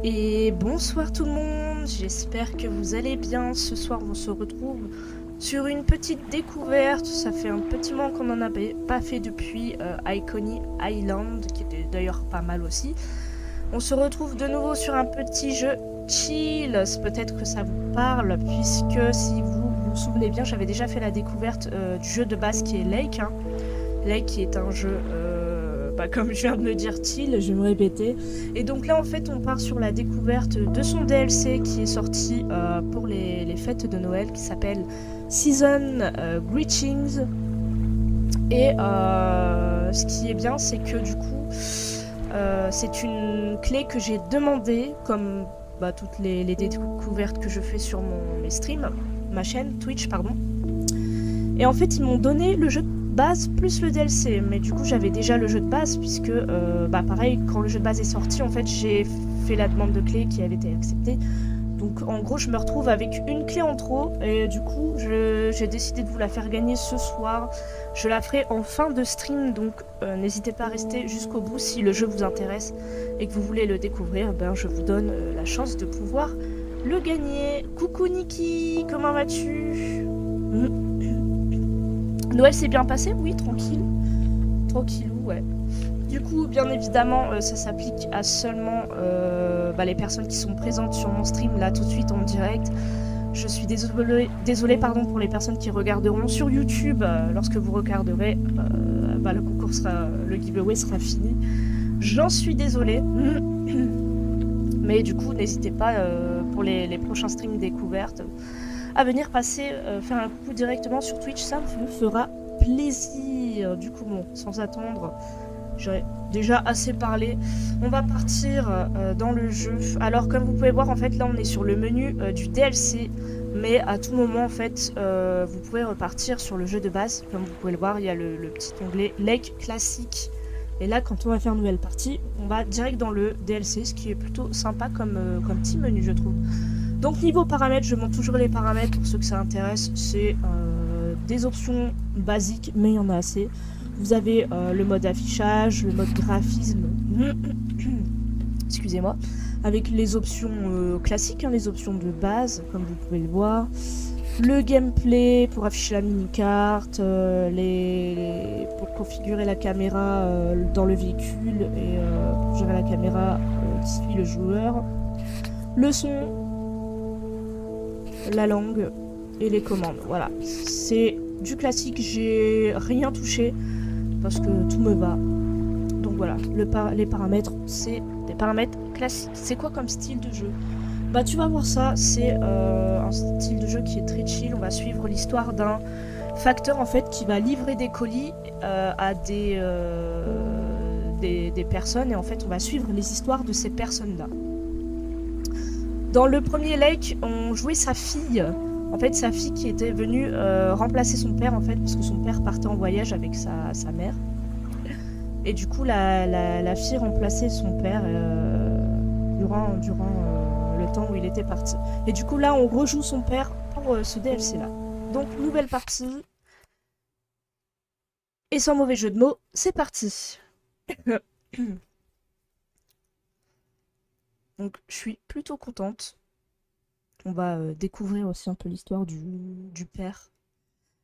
Et bonsoir tout le monde, j'espère que vous allez bien. Ce soir on se retrouve sur une petite découverte. Ça fait un petit moment qu'on n'en avait pas fait depuis Icony Island, qui était d'ailleurs pas mal aussi. On se retrouve de nouveau sur un petit jeu chill, peut-être que ça vous parle, puisque si vous vous souvenez bien, j'avais déjà fait la découverte du jeu de base qui est Lake. Lake qui est un jeu, comme je viens de le dire, chill, je vais me répéter. Et donc là en fait on part sur la découverte de son DLC qui est sorti pour les fêtes de Noël, qui s'appelle Season Greetings. Et ce qui est bien, c'est que du coup c'est une clé que j'ai demandée, comme toutes les découvertes que je fais sur mes streams, ma chaîne Twitch pardon. Et en fait ils m'ont donné le jeu de base plus le DLC, mais du coup j'avais déjà le jeu de base, puisque pareil, quand le jeu de base est sorti en fait j'ai fait la demande de clé qui avait été acceptée. Donc en gros je me retrouve avec une clé en trop, et du coup j'ai décidé de vous la faire gagner ce soir. Je la ferai en fin de stream, donc n'hésitez pas à rester jusqu'au bout si le jeu vous intéresse et que vous voulez le découvrir. Je vous donne la chance de pouvoir le gagner. Coucou Niki, comment vas-tu? Noël s'est bien passé? Oui, tranquille. Tranquillou, ouais. Du coup, bien évidemment, ça s'applique à seulement les personnes qui sont présentes sur mon stream, là, tout de suite, en direct. Je suis désolée pardon, pour les personnes qui regarderont sur YouTube. Lorsque vous regarderez, le concours le giveaway sera fini. J'en suis désolée. Mais du coup, n'hésitez pas, pour les prochains streams découvertes, à venir passer, faire un coucou directement sur Twitch, ça me fera plaisir. Du coup, bon, sans attendre, j'aurais déjà assez parlé. On va partir dans le jeu. Alors, comme vous pouvez voir, en fait, là, on est sur le menu du DLC, mais à tout moment, en fait, vous pouvez repartir sur le jeu de base. Comme vous pouvez le voir, il y a le petit onglet Lake classique. Et là, quand on va faire une nouvelle partie, on va direct dans le DLC, ce qui est plutôt sympa comme petit menu, je trouve. Donc niveau paramètres, je montre toujours les paramètres pour ceux que ça intéresse. C'est des options basiques, mais il y en a assez. Vous avez le mode affichage, le mode graphisme, excusez-moi, avec les options classiques, les options de base, comme vous pouvez le voir. Le gameplay pour afficher la mini-carte, pour configurer la caméra dans le véhicule et pour gérer la caméra qui suit le joueur. Le son, la langue et les commandes. Voilà, c'est du classique, j'ai rien touché parce que tout me va. Donc voilà, les paramètres, c'est des paramètres classiques. C'est quoi comme style de jeu? Tu vas voir ça, c'est un style de jeu qui est très chill. On va suivre l'histoire d'un facteur en fait qui va livrer des colis à des personnes, et en fait on va suivre les histoires de ces personnes là. Dans le premier Lake, on jouait sa fille. En fait, sa fille qui était venue remplacer son père, en fait, parce que son père partait en voyage avec sa mère. Et du coup, la fille remplaçait son père durant le temps où il était parti. Et du coup, là, on rejoue son père pour ce DLC-là. Donc, nouvelle partie. Et sans mauvais jeu de mots, c'est parti. Donc je suis plutôt contente. On va découvrir aussi un peu l'histoire du père.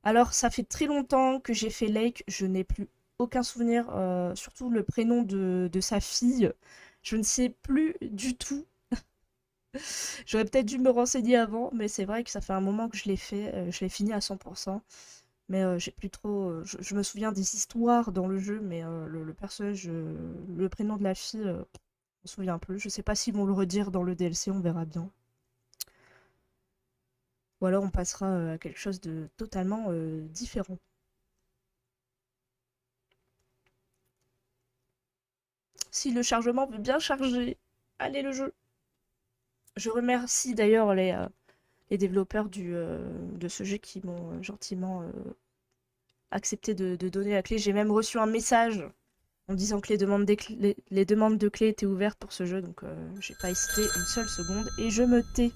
Alors ça fait très longtemps que j'ai fait Lake, je n'ai plus aucun souvenir, surtout le prénom de sa fille. Je ne sais plus du tout. J'aurais peut-être dû me renseigner avant, mais c'est vrai que ça fait un moment que je l'ai fait, je l'ai fini à 100%. Mais j'ai plus trop... je me souviens des histoires dans le jeu, mais le personnage, le prénom de la fille... je me souviens plus. Je sais pas s'ils vont le redire dans le DLC, on verra bien. Ou alors on passera à quelque chose de totalement différent. Si le chargement veut bien charger, allez le jeu. Je remercie d'ailleurs les développeurs de ce jeu qui m'ont gentiment accepté de donner la clé. J'ai même reçu un message en disant que les demandes de clés étaient ouvertes pour ce jeu, donc j'ai pas hésité une seule seconde et je me tais.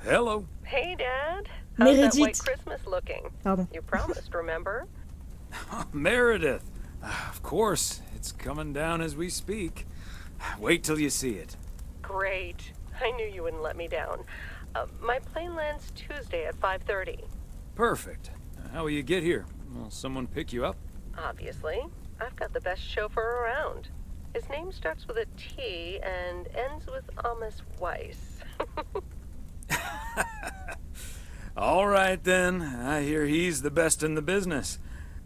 Hello. Hey, Dad. How's that white Meredith. Christmas looking? Pardon. You promised, remember? Meredith. Of course, it's coming down as we speak. Wait till you see it. Great. I knew you wouldn't let me down. My plane lands Tuesday at 5:30. Perfect. How will you get here? Will someone pick you up? Obviously. I've got the best chauffeur around. His name starts with a T and ends with Amos Weiss. All right, then. I hear he's the best in the business.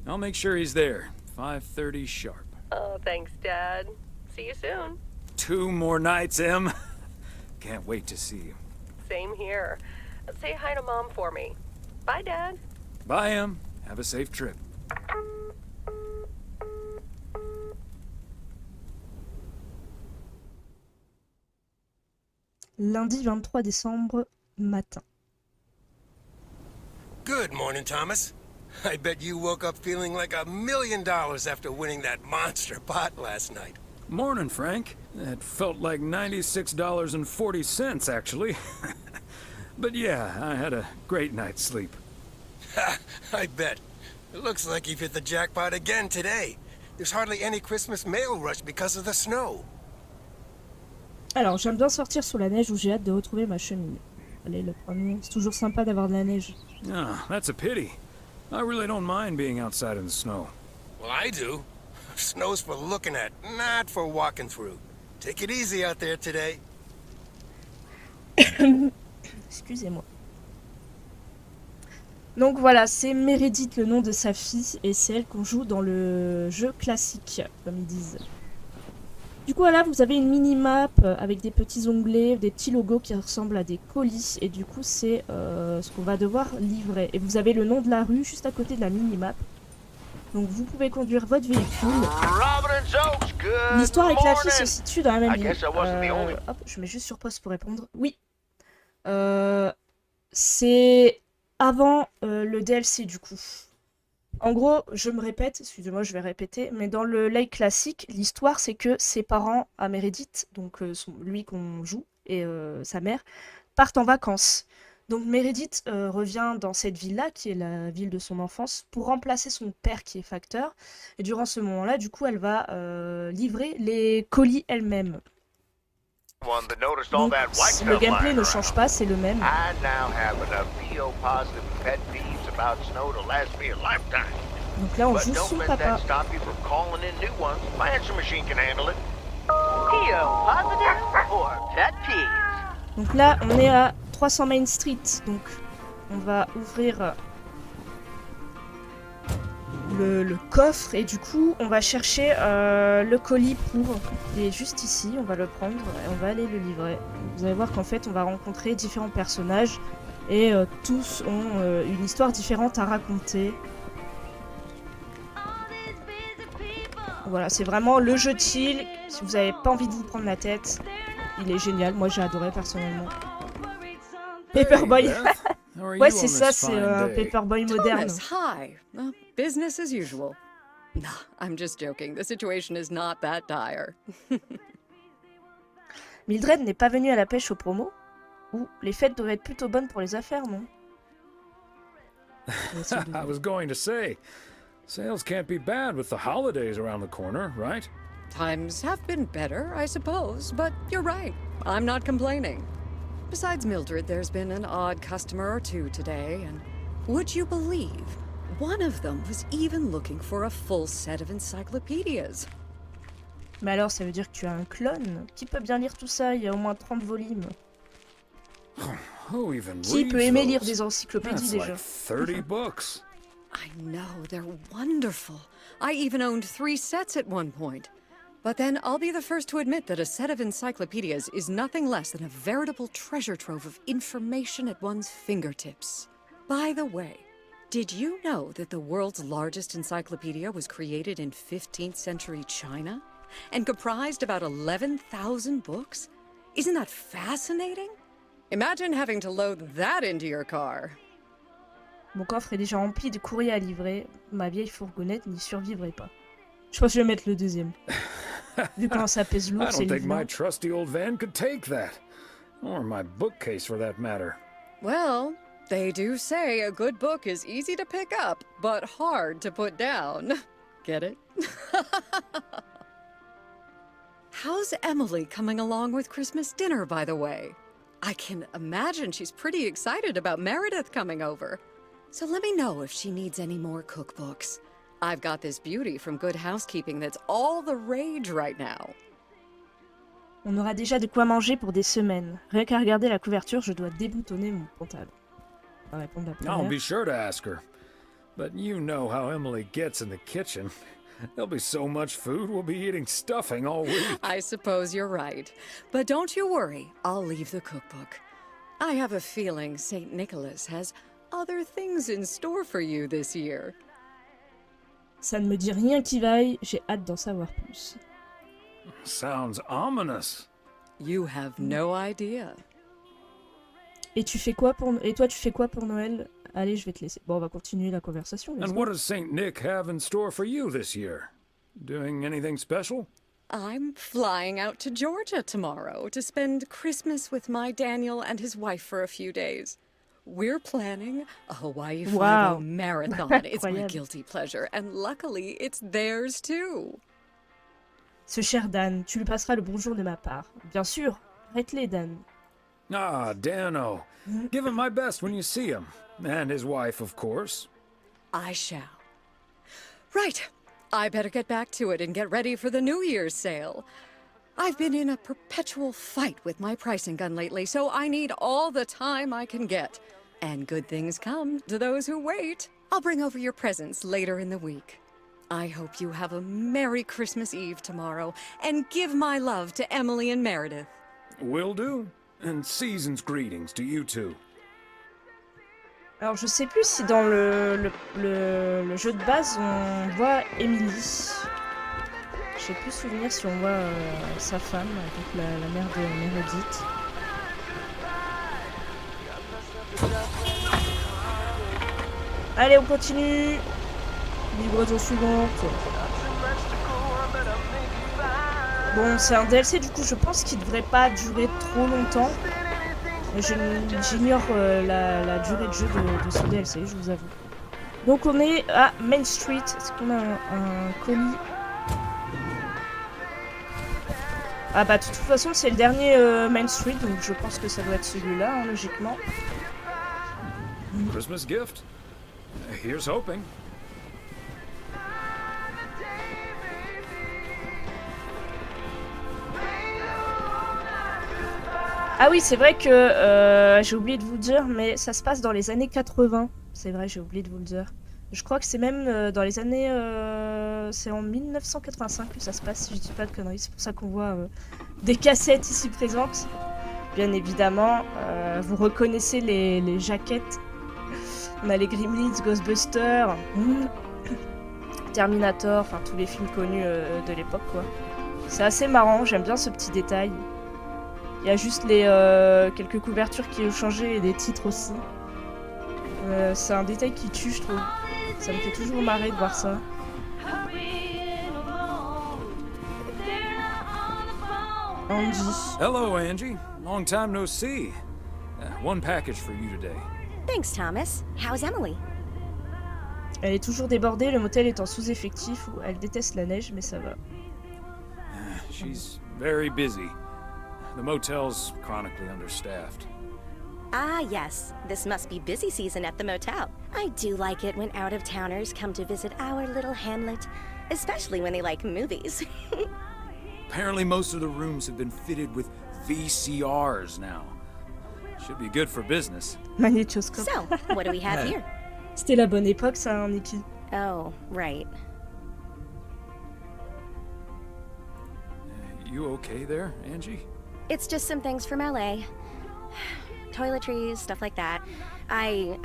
I'll make sure he's there. 5:30 sharp. Oh, thanks, Dad. See you soon. 2 more nights, Em. Can't wait to see you. Same here. Say hi to Mom for me. Bye, Dad. Bye, Em. Have a safe trip. Lundi 23 décembre, matin. Good morning, Thomas. I bet you woke up feeling like $1 million after winning that monster pot last night. Morning, Frank. It felt like $96.40, actually. But yeah, I had a great night's sleep. I bet. It looks like you've hit the jackpot again today. There's hardly any Christmas mail rush because of the snow. Alors, j'aime bien sortir sous la neige où j'ai hâte de retrouver ma cheminée. Allez, le premier. C'est toujours sympa d'avoir de la neige. Ah, that's a pity. I really don't mind being outside in the snow. Well, I do. Snow's for looking at, not for walking through. Take it easy out there today. Excusez-moi. Donc voilà, c'est Meredith le nom de sa fille et c'est elle qu'on joue dans le jeu classique, comme ils disent. Du coup, là, vous avez une mini-map avec des petits onglets, des petits logos qui ressemblent à des colis. Et du coup, c'est ce qu'on va devoir livrer. Et vous avez le nom de la rue juste à côté de la mini-map. Donc, vous pouvez conduire votre véhicule. L'histoire avec la fille se situe dans la même ville. Hop, je mets juste sur pause pour répondre. Oui. C'est avant le DLC, du coup. En gros, je me répète, excusez-moi, je vais répéter, mais dans le like classique, l'histoire c'est que ses parents à Meredith, donc lui qu'on joue, et sa mère, partent en vacances. Donc Meredith revient dans cette ville-là, qui est la ville de son enfance, pour remplacer son père qui est facteur. Et durant ce moment-là, du coup, elle va livrer les colis elle-même. Donc, le gameplay ne change pas, c'est le même. Donc là, on joue son papa. Donc là, on est à 300 Main Street. Donc, on va ouvrir le coffre et du coup, on va chercher le colis pour. Il est juste ici. On va le prendre et on va aller le livrer. Vous allez voir qu'en fait, on va rencontrer différents personnages et tous ont une histoire différente à raconter. Voilà, c'est vraiment le jeu chill. Si vous n'avez pas envie de vous prendre la tête, il est génial. Moi, j'ai adoré personnellement. Paperboy. Ouais, c'est ça, c'est un Paperboy moderne. Hi. Business as usual. No, I'm just joking. The situation is not that dire. Mildred n'est pas venue à la pêche aux promos. Ou les fêtes doivent être plutôt bonnes pour les affaires, non? I was going to say, sales can't be bad with the holidays around the corner, right? Times have been better, I suppose, but you're right. I'm not complaining. Besides Mildred, there's been an odd customer or two today, and would you believe, one of them was even looking for a full set of encyclopedias. Mais alors, ça veut dire que tu as un clone? Qui peut bien lire tout ça? Il y a au moins 30 volumes. Qui peut aimer lire des encyclopédies déjà? 30 books. I know, they're wonderful. I even owned 3 sets at one point. But then I'll be the first to admit that a set of encyclopedias is nothing less than a veritable treasure trove of information at one's fingertips. By the way, did you know that the world's largest encyclopedia was created in 15th century China and comprised about 11,000 books? Isn't that fascinating? Imagine having to load that into your car. Mon coffre est déjà rempli de courriers à livrer. Ma vieille fourgonnette n'y survivrait pas. Je pense que je vais mettre le deuxième. Vu comment ça pèse lourd, c'est I don't think livre. my trusty old van could take that. Or my bookcase for that matter. Well, they do say a good book is easy to pick up, but hard to put down. Get it? How's Emily coming along with Christmas dinner, by the way? I can imagine she's pretty excited about Meredith coming over. So let me know if she needs any more cookbooks. I've got this beauty from Good Housekeeping that's all the rage right now. On aura déjà de quoi manger pour des semaines. Rien qu'à regarder la couverture, je dois déboutonner mon pantalon. On va répondre à la I'll première. be sure to ask her. But you know how Emily gets in the kitchen. There'll be so much food, we'll be eating stuffing all week. I suppose you're right. But don't you worry, I'll leave the cookbook. I have a feeling St. Nicholas has other things in store for you this year. Ça ne me dit rien qui vaille, j'ai hâte d'en savoir plus. Sounds ominous. You have no idea. Et tu fais quoi pour... Et toi, tu fais quoi pour Noël? Allez, je vais te laisser. Bon, on va continuer la conversation. And what does St. Nick have in store for you this year? Doing anything special? I'm flying out to Georgia tomorrow to spend Christmas with my Daniel and his wife for a few days. We're planning a Hawaii Wow. 5-0 marathon. It's my Incroyable. guilty pleasure, and luckily it's theirs too. Ce cher Dan, tu lui passeras le bonjour de ma part. Bien sûr, arrête-les, Dan. Ah, Dano. Give him my best when you see him. And his wife, of course. I shall. Right. I better get back to it and get ready for the New Year's sale. I've been in a perpetual fight with my pricing gun lately, so I need all the time I can get. And good things come to those who wait. I'll bring over your presents later in the week. I hope you have a Merry Christmas Eve tomorrow, and give my love to Emily and Meredith. Will do. And season's greetings to you two. Alors, je sais plus si dans le jeu de base, on voit Emily. J'ai plus souvenir si on voit sa femme, donc la mère de Meredith. Allez, on continue. Livraison suivante. Bon, c'est un DLC, du coup, je pense qu'il devrait pas durer trop longtemps. J'ignore la durée de jeu de ce DLC, je vous avoue. Donc, on est à Main Street. Est-ce qu'on a un colis? Ah bah, de toute façon, c'est le dernier Main Street, donc je pense que ça doit être celui-là, hein, logiquement. Christmas gift? Here's hoping. Ah oui, c'est vrai que j'ai oublié de vous le dire, mais ça se passe dans les années 80. C'est vrai, j'ai oublié de vous le dire. Je crois que c'est même dans les années... c'est en 1985 que ça se passe, si je dis pas de conneries. C'est pour ça qu'on voit des cassettes ici présentes. Bien évidemment, vous reconnaissez les jaquettes. On a les Gremlins, Ghostbusters, Terminator, enfin tous les films connus de l'époque, quoi. C'est assez marrant, j'aime bien ce petit détail. Il y a juste les quelques couvertures qui ont changé et des titres aussi. C'est un détail qui tue, je trouve. Ça me fait toujours marrer de voir ça. Angie. Hello, Angie. Long time no see. One package for you today. Thanks, Thomas. How's Emily? Elle est toujours débordée, le motel est en sous-effectif, où elle déteste la neige, mais ça va. She's very busy. The motel's chronically understaffed. Ah, yes. This must be busy season at the motel. I do like it when out-of-towners come to visit our little hamlet, especially when they like movies. Apparently most of the rooms have been fitted with VCRs now. Should be good for business. Magnétoscope. So, what do we have here? C'était la bonne époque, ça, hein, Nikki. Oh, right. You okay there, Angie? It's just some things from LA. Toiletries, stuff like that. I,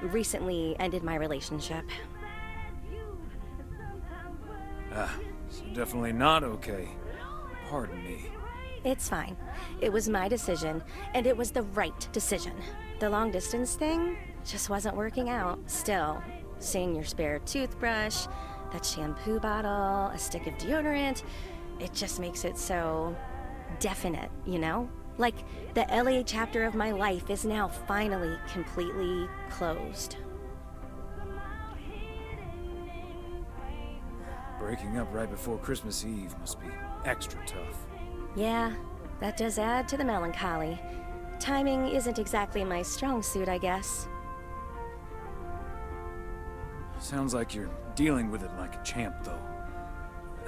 recently ended my relationship. So definitely not okay. Pardon me. It's fine. It was my decision, and it was the right decision. The long distance thing just wasn't working out. Still, seeing your spare toothbrush, that shampoo bottle, a stick of deodorant, it just makes it so definite, you know? Like, the LA chapter of my life is now finally completely closed. Breaking up right before Christmas Eve must be extra tough. Yeah, that does add to the melancholy. Timing isn't exactly my strong suit, I guess. Sounds like you're dealing with it like a champ, though.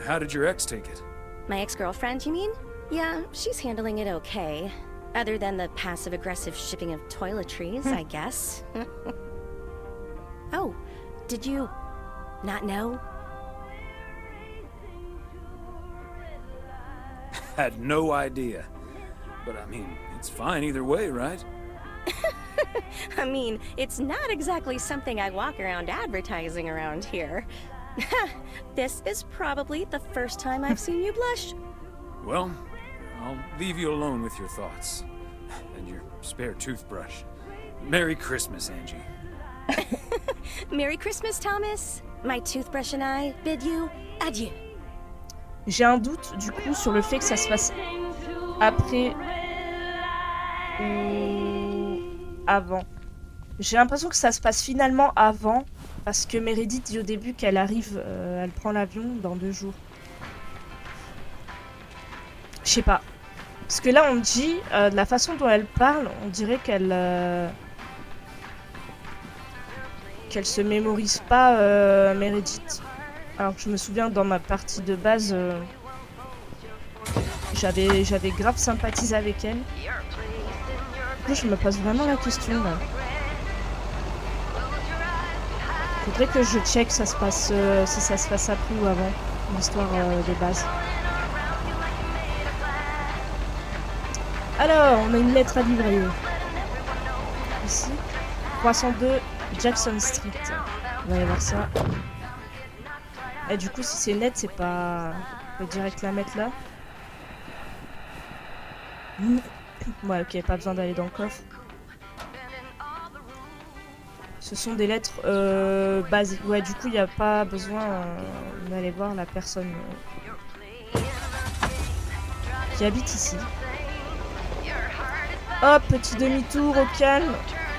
How did your ex take it? My ex-girlfriend, you mean? Yeah, she's handling it okay. Other than the passive-aggressive shipping of toiletries, I guess. Oh, did you not know? Had no idea. But I mean, it's fine either way, right? I mean, it's not exactly something I walk around advertising around here. This is probably the first time I've seen you blush. Well, I'll leave you alone with your thoughts. And your spare toothbrush. Merry Christmas, Angie. Merry Christmas, Thomas. My toothbrush and I bid you adieu. J'ai un doute du coup sur le fait que ça se passe après ou avant. J'ai l'impression que ça se passe finalement avant parce que Meredith dit au début qu'elle arrive, elle prend l'avion dans 2 jours. Je sais pas. Parce que là on dit, de la façon dont elle parle, on dirait qu'elle se mémorise pas Meredith. Alors que je me souviens dans ma partie de base, j'avais grave sympathisé avec elle. Du coup, je me pose vraiment la question là. Faudrait que je check ça se passe, si ça se passe après ou avant l'histoire de base. Alors, on a une lettre à livrer. Ici, 302 Jackson Street. On va aller voir ça. Et du coup, si c'est net, c'est pas... On peut direct la mettre là. Ouais, ok, pas besoin d'aller dans le coffre. Ce sont des lettres basiques. Ouais, du coup, il n'y a pas besoin d'aller voir la personne qui habite ici. Hop, petit demi-tour au calme.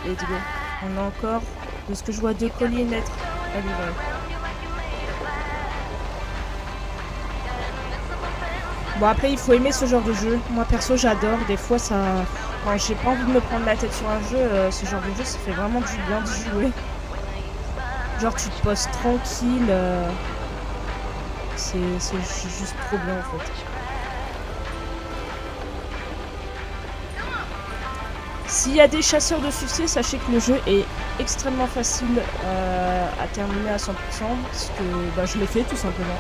Et dis donc, on a encore, de ce que je vois, 2 colis et une lettre à livrer. Bon, après, il faut aimer ce genre de jeu. Moi, perso, j'adore. Des fois, ça... Quand j'ai pas envie de me prendre la tête sur un jeu, ce genre de jeu, ça fait vraiment du bien de jouer. Genre, tu te poses tranquille. C'est juste trop bien, en fait. S'il y a des chasseurs de succès, sachez que le jeu est extrêmement facile à terminer à 100%. Parce que bah, je l'ai fait, tout simplement.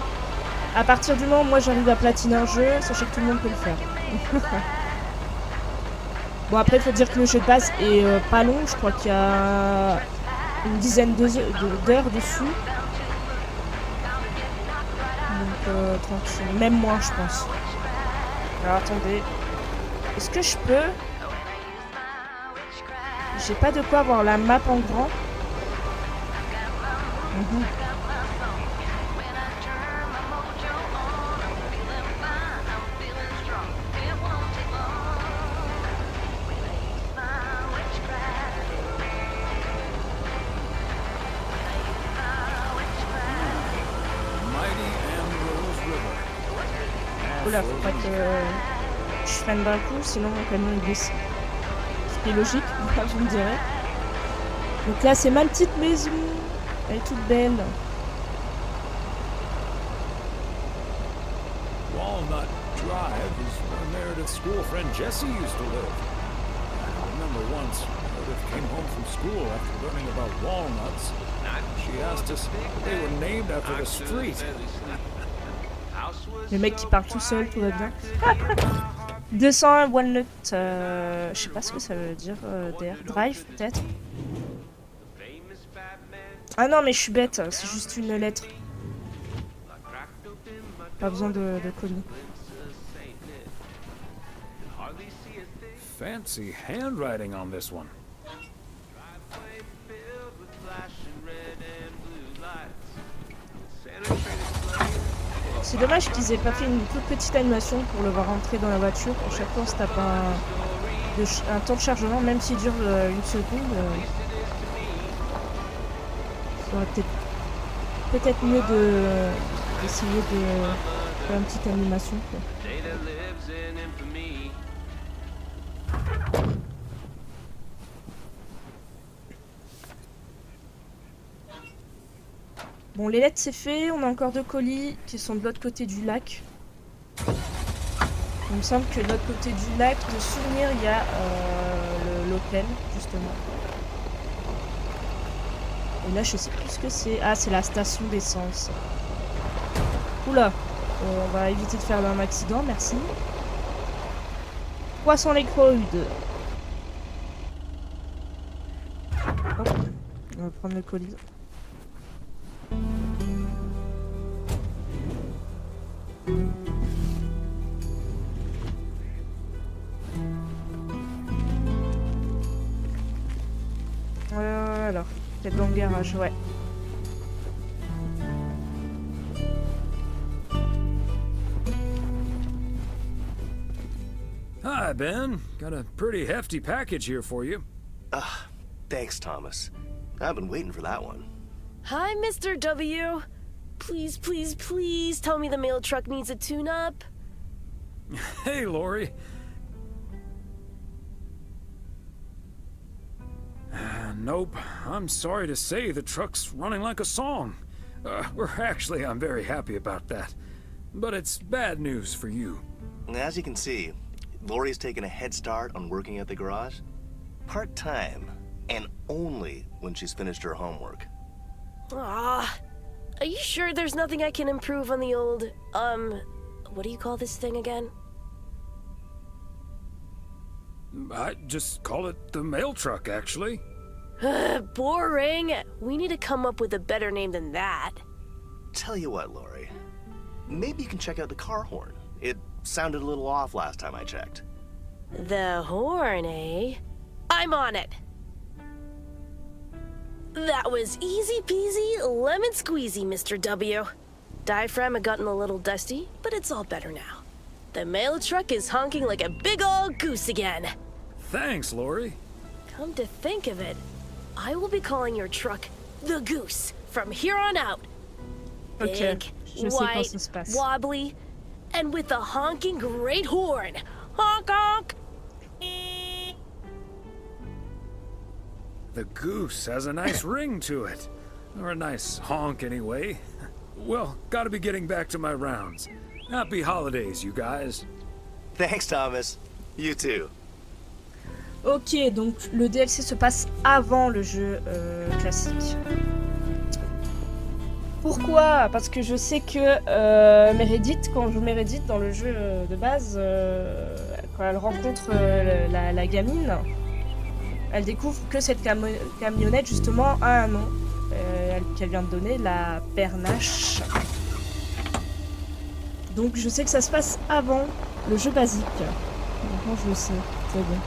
À partir du moment où moi j'arrive à platiner un jeu, sachez que tout le monde peut le faire. Bon, après il faut dire que le jeu de base est pas long, je crois qu'il y a une dizaine d'heures dessus. Donc tranquille, même moins je pense. Alors attendez, est-ce que je peux... J'ai pas de quoi avoir la map en grand. Oula, faut pas que je freine d'un coup, sinon mon camion il glisse. Ce qui est logique, vous me direz. Donc là, c'est ma petite maison. Elle est toute belle. Walnut Drive is where Meredith's school friend Jessie used to live. I remember once Meredith came home from school after learning about walnuts. She asked us if they were named after the street. Le mec qui parle tout seul, tout va bien. 201 Walnut, je sais pas ce que ça veut dire, Drive peut-être. Ah non mais je suis bête, c'est juste une lettre. Pas besoin de colis. Fancy handwriting on this one. C'est dommage qu'ils aient pas fait une toute petite animation pour le voir entrer dans la voiture. À chaque fois on se tape un temps de chargement, même s'il dure une seconde. Ça aurait peut-être mieux d'essayer de faire une petite animation, quoi. Bon, les lettres c'est fait, on a encore 2 colis qui sont de l'autre côté du lac. Il me semble que de l'autre côté du lac, de souvenir, il y a l'hôtel, justement. Et là, je sais plus ce que c'est. Ah, c'est la station d'essence. Oula, on va éviter de faire un accident, merci. Poisson l'écreude. Hop, on va prendre le colis. Alors, peut-être dans le garage, ouais. Hi, Ben. Got a pretty hefty package here for you. Thanks, Thomas. I've been waiting for that one. Hi, Mr. W. Please, please, please tell me the mail truck needs a tune-up. Hey, Lori. Nope. I'm sorry to say the truck's running like a song. I'm very happy about that. But it's bad news for you. As you can see, Lori's taken a head start on working at the garage. Part-time, and only when she's finished her homework. Ah, are you sure there's nothing I can improve on the old, what do you call this thing again? I just call it the mail truck, actually. Boring. We need to come up with a better name than that. Tell you what, Lori. Maybe you can check out the car horn. It sounded a little off last time I checked. The horn, eh? I'm on it. That was easy peasy, lemon squeezy, Mr. W. Diaphragm had gotten a little dusty, but it's all better now. The mail truck is honking like a big old goose again. Thanks, Lori. Come to think of it, I will be calling your truck the Goose from here on out. Okay. Big, Je sais quand white, ça se passe. wobbly, and with a honking great horn. Honk honk! The goose has a nice ring to it. Or a nice honk, anyway. Well, gotta be getting back to my rounds. Happy holidays, you guys. Thanks, Thomas. You too. Ok, donc le DLC se passe avant le jeu classique. Pourquoi? Parce que je sais que Meredith, quand on joue Meredith dans le jeu de base, quand elle rencontre la gamine, elle découvre que cette camionnette justement a un nom qu'elle vient de donner, la Pernache. Donc je sais que ça se passe avant le jeu basique. Maintenant je le sais, c'est bon.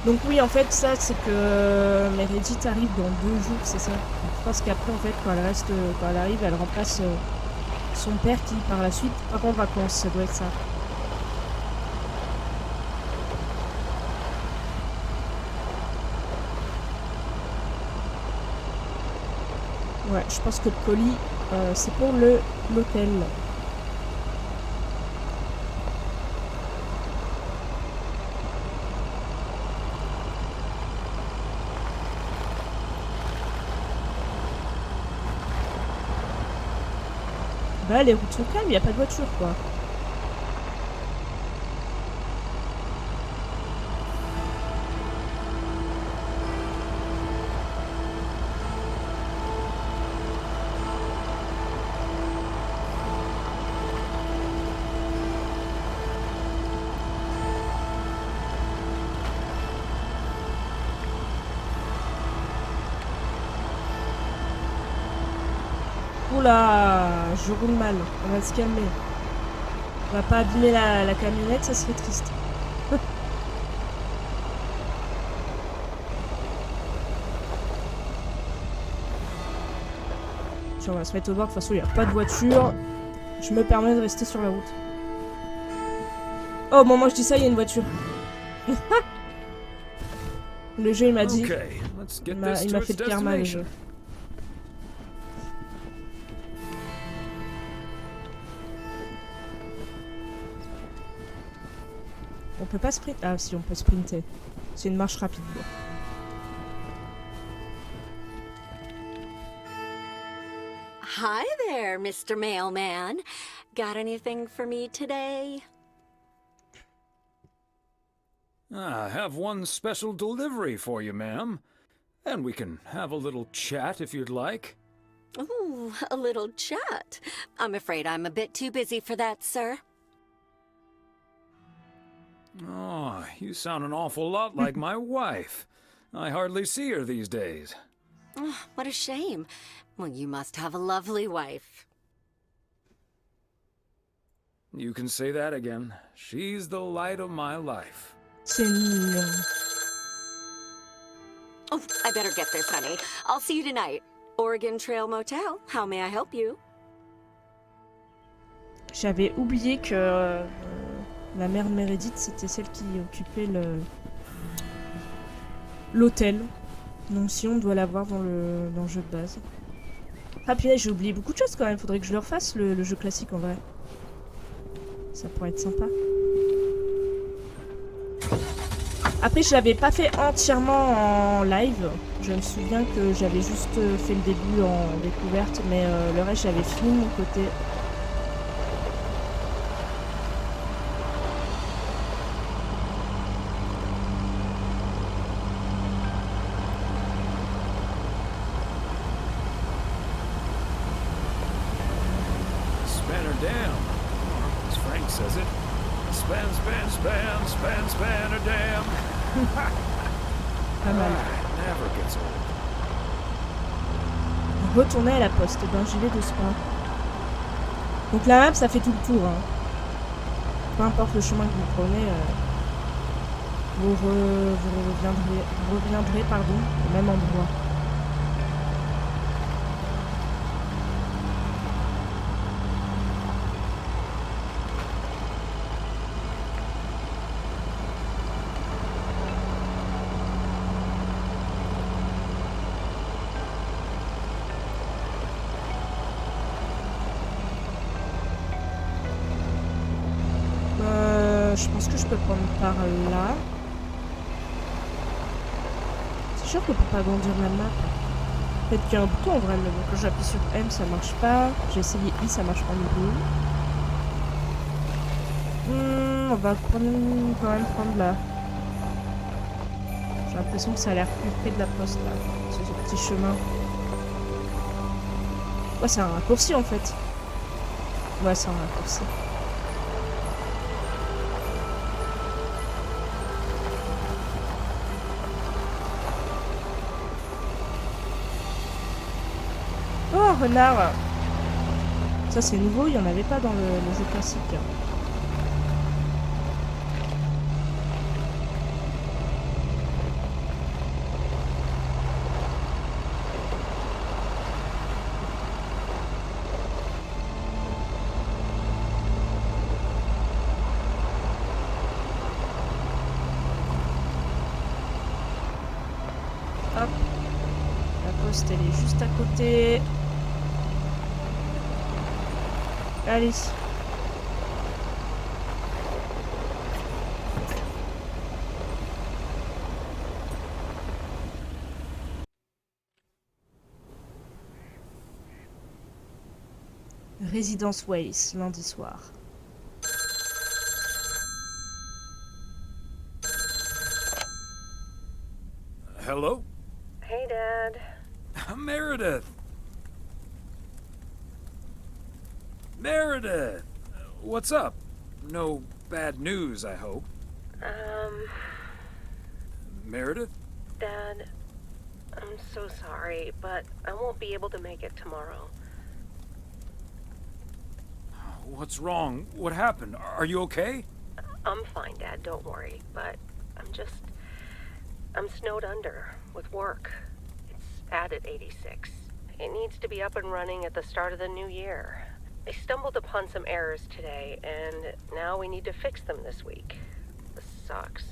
Donc oui, en fait, ça, c'est que Meredith arrive dans 2 jours, c'est ça. Je pense qu'après, en fait, quand elle arrive, elle remplace son père qui, par la suite, part en vacances. Ça doit être ça. Ouais, je pense que le colis, c'est pour l'hôtel. Bah, les routes sont calmes, il n'y a pas de voiture, quoi. Oula, je roule mal, on va se calmer. On va pas abîmer la camionnette, ça serait triste. Tiens, on va se mettre au bord, de toute façon il n'y a pas de voiture. Je me permets de rester sur la route. Oh, au moment où je dis ça, il y a une voiture. Le jeu il m'a dit. Il m'a fait le karma le jeu. On peut pas sprinter. Ah si, on peut sprinter. C'est une marche rapide. Bon. Hi there, Mr. Mailman. Got anything for me today? I have one special delivery for you, ma'am. And we can have a little chat if you'd like. Ooh, a little chat. I'm afraid I'm a bit too busy for that, sir. Oh, you sound an awful lot like my wife. I hardly see her these days. Oh, what a shame. Well, you must have a lovely wife. You can say that again. She's the light of my life. C'est mignon. Oh, I better get this, honey. I'll see you tonight. Oregon Trail Motel. How may I help you? J'avais oublié que la mère de Meredith, c'était celle qui occupait l'hôtel. Donc si on doit l'avoir dans le jeu de base. Ah puis là, j'ai oublié beaucoup de choses quand même. Faudrait que je le refasse, le jeu classique en vrai. Ça pourrait être sympa. Après, je l'avais pas fait entièrement en live. Je me souviens que j'avais juste fait le début en découverte, mais le reste, j'avais fini de mon côté. Span her down. As Frank says it. Span, span, span, span, span her down. Pas mal. Never gets old. Retourner à la poste. Ben, j'y vais doucement. Donc la map, ça fait tout le tour. Hein. Peu importe le chemin que vous prenez, vous reviendrez pardon, au même endroit. Je pense que je peux prendre par là. C'est sûr qu'on peut pas agrandir la map. Peut-être qu'il y a un bouton en vrai, mais bon, quand j'appuie sur M, ça marche pas. J'ai essayé I, ça marche pas non plus. On va quand même prendre là. J'ai l'impression que ça a l'air plus près de la poste là, ce petit chemin. Ouais, c'est un raccourci en fait. Ouais, c'est un raccourci. Oh, renard! Ça c'est nouveau, il n'y en avait pas dans le jeu classique. Hop. La poste elle est juste à côté. Allez. Résidence Ways, lundi soir. Hello? Hey, Dad. Meredith! Meredith! What's up? No bad news, I hope. Meredith? Dad, I'm so sorry, but I won't be able to make it tomorrow. What's wrong? What happened? Are you okay? I'm fine, Dad, don't worry, but I'm snowed under with work. It's added 86. It needs to be up and running at the start of the new year. I stumbled upon some errors today, and now we need to fix them this week. This sucks.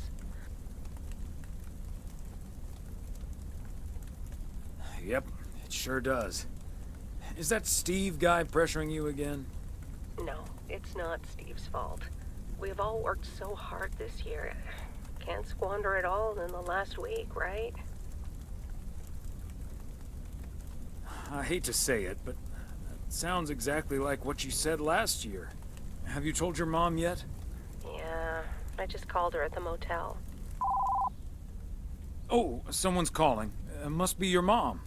Yep, it sure does. Is that Steve guy pressuring you again? No, it's not Steve's fault. We've all worked so hard this year. Can't squander it all in the last week, right? I hate to say it, but it sounds exactly like what you said last year. Have you told your mom yet? Yeah, I just called her at the motel. Oh, someone's calling. Must be your mom.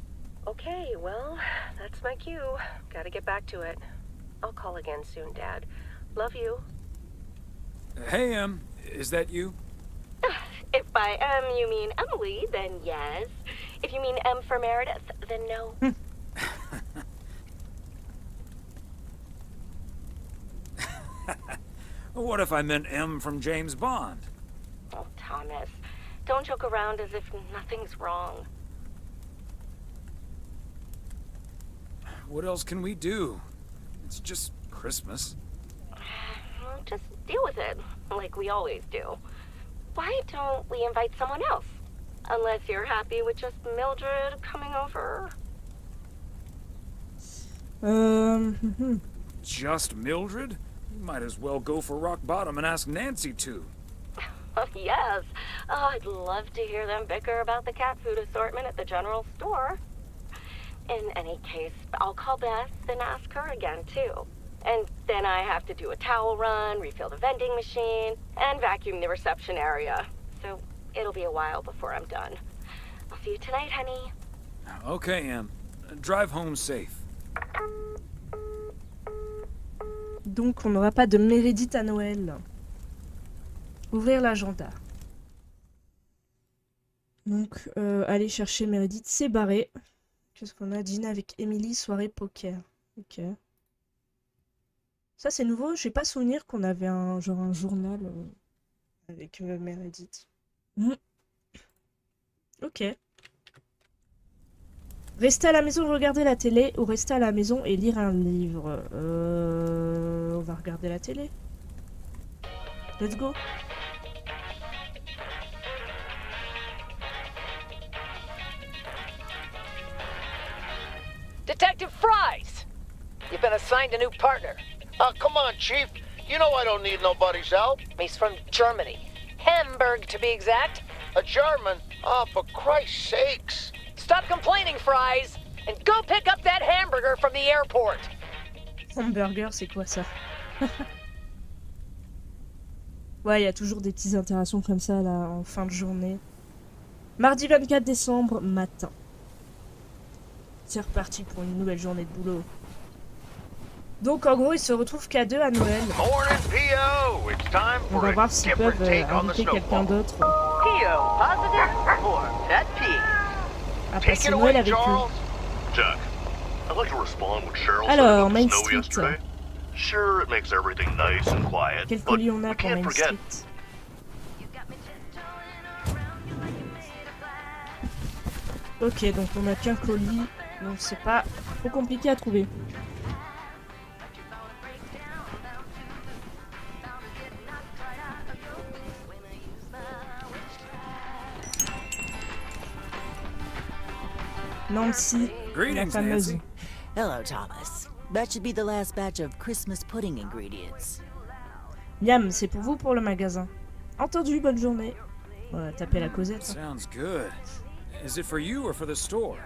Okay, well, that's my cue. Gotta get back to it. I'll call again soon, Dad. Love you. Hey, is that you? If by M you mean Emily, then yes. If you mean M for Meredith, then no. What if I meant M from James Bond? Oh, Thomas, don't joke around as if nothing's wrong. What else can we do? It's just Christmas. Well, just deal with it, like we always do. Why don't we invite someone else? Unless you're happy with just Mildred coming over. Just Mildred? You might as well go for rock bottom and ask Nancy to. Oh, yes. Oh, I'd love to hear them bicker about the cat food assortment at the general store. In any case, I'll call Beth and ask her again, too. And then I have to do a towel run, refill the vending machine, and vacuum the reception area. So it'll be a while before I'm done. I'll see you tonight, honey. Okay, Em. Drive home safe. Donc on n'aura pas de Meredith à Noël. Ouvrir l'agenda. Donc aller chercher Meredith, c'est barré. Qu'est-ce qu'on a? Dîner avec Emily, soirée poker. Ok. Ça c'est nouveau, j'ai pas souvenir qu'on avait un journal avec Meredith. Ok. Rester à la maison, regarder la télé, ou rester à la maison et lire un livre. On va regarder la télé. Let's go. Detective Fries! You've been assigned a new partner. Oh, come on, Chief. You know I don't need nobody's help. He's from Germany. Hamburg, to be exact. A German? Oh, for Christ's sakes. Stop complaining, Fries, and go pick up that hamburger from the airport. Hamburger, c'est quoi ça? Ouais, il y a toujours des petites interactions comme ça là en fin de journée. Mardi 24 décembre, matin. C'est reparti pour une nouvelle journée de boulot. Donc en gros, ils se retrouvent qu'à deux à Noël. On va voir s'ils peuvent inviter quelqu'un d'autre à passer Noël avec eux. Alors, Main Street. Quel colis on a pour Main Street? Ok, donc on a qu'un colis, donc c'est pas trop compliqué à trouver. Nancy, la fameuse. Hello, Thomas. That should be the last batch of Christmas pudding ingredients. Miam, c'est pour vous pour le magasin. Entendu, bonne journée. On va taper la causette. Sounds good. Is it for you or for the store?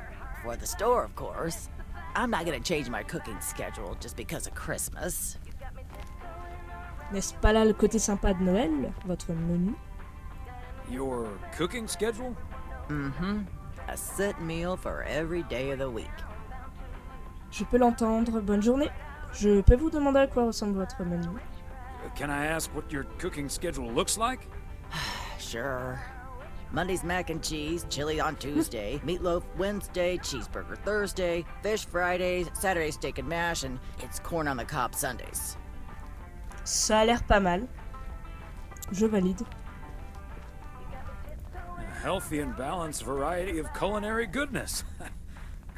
For the store, of course. I'm not gonna change my cooking schedule just because of Christmas. N'est-ce pas là le côté sympa de Noël, votre menu? Your cooking schedule? Mm-hmm. A set meal for every day of the week. Je peux l'entendre. Bonne journée. Je peux vous demander à quoi ressemble votre menu? Can I ask what your cooking schedule looks like? Sure. Monday's mac and cheese, chili on Tuesday, meatloaf Wednesday, cheeseburger Thursday, fish Fridays, Saturday steak and mash, and it's corn on the cob Sundays. Ça a l'air pas mal. Je valide. A healthy and balanced variety of culinary goodness.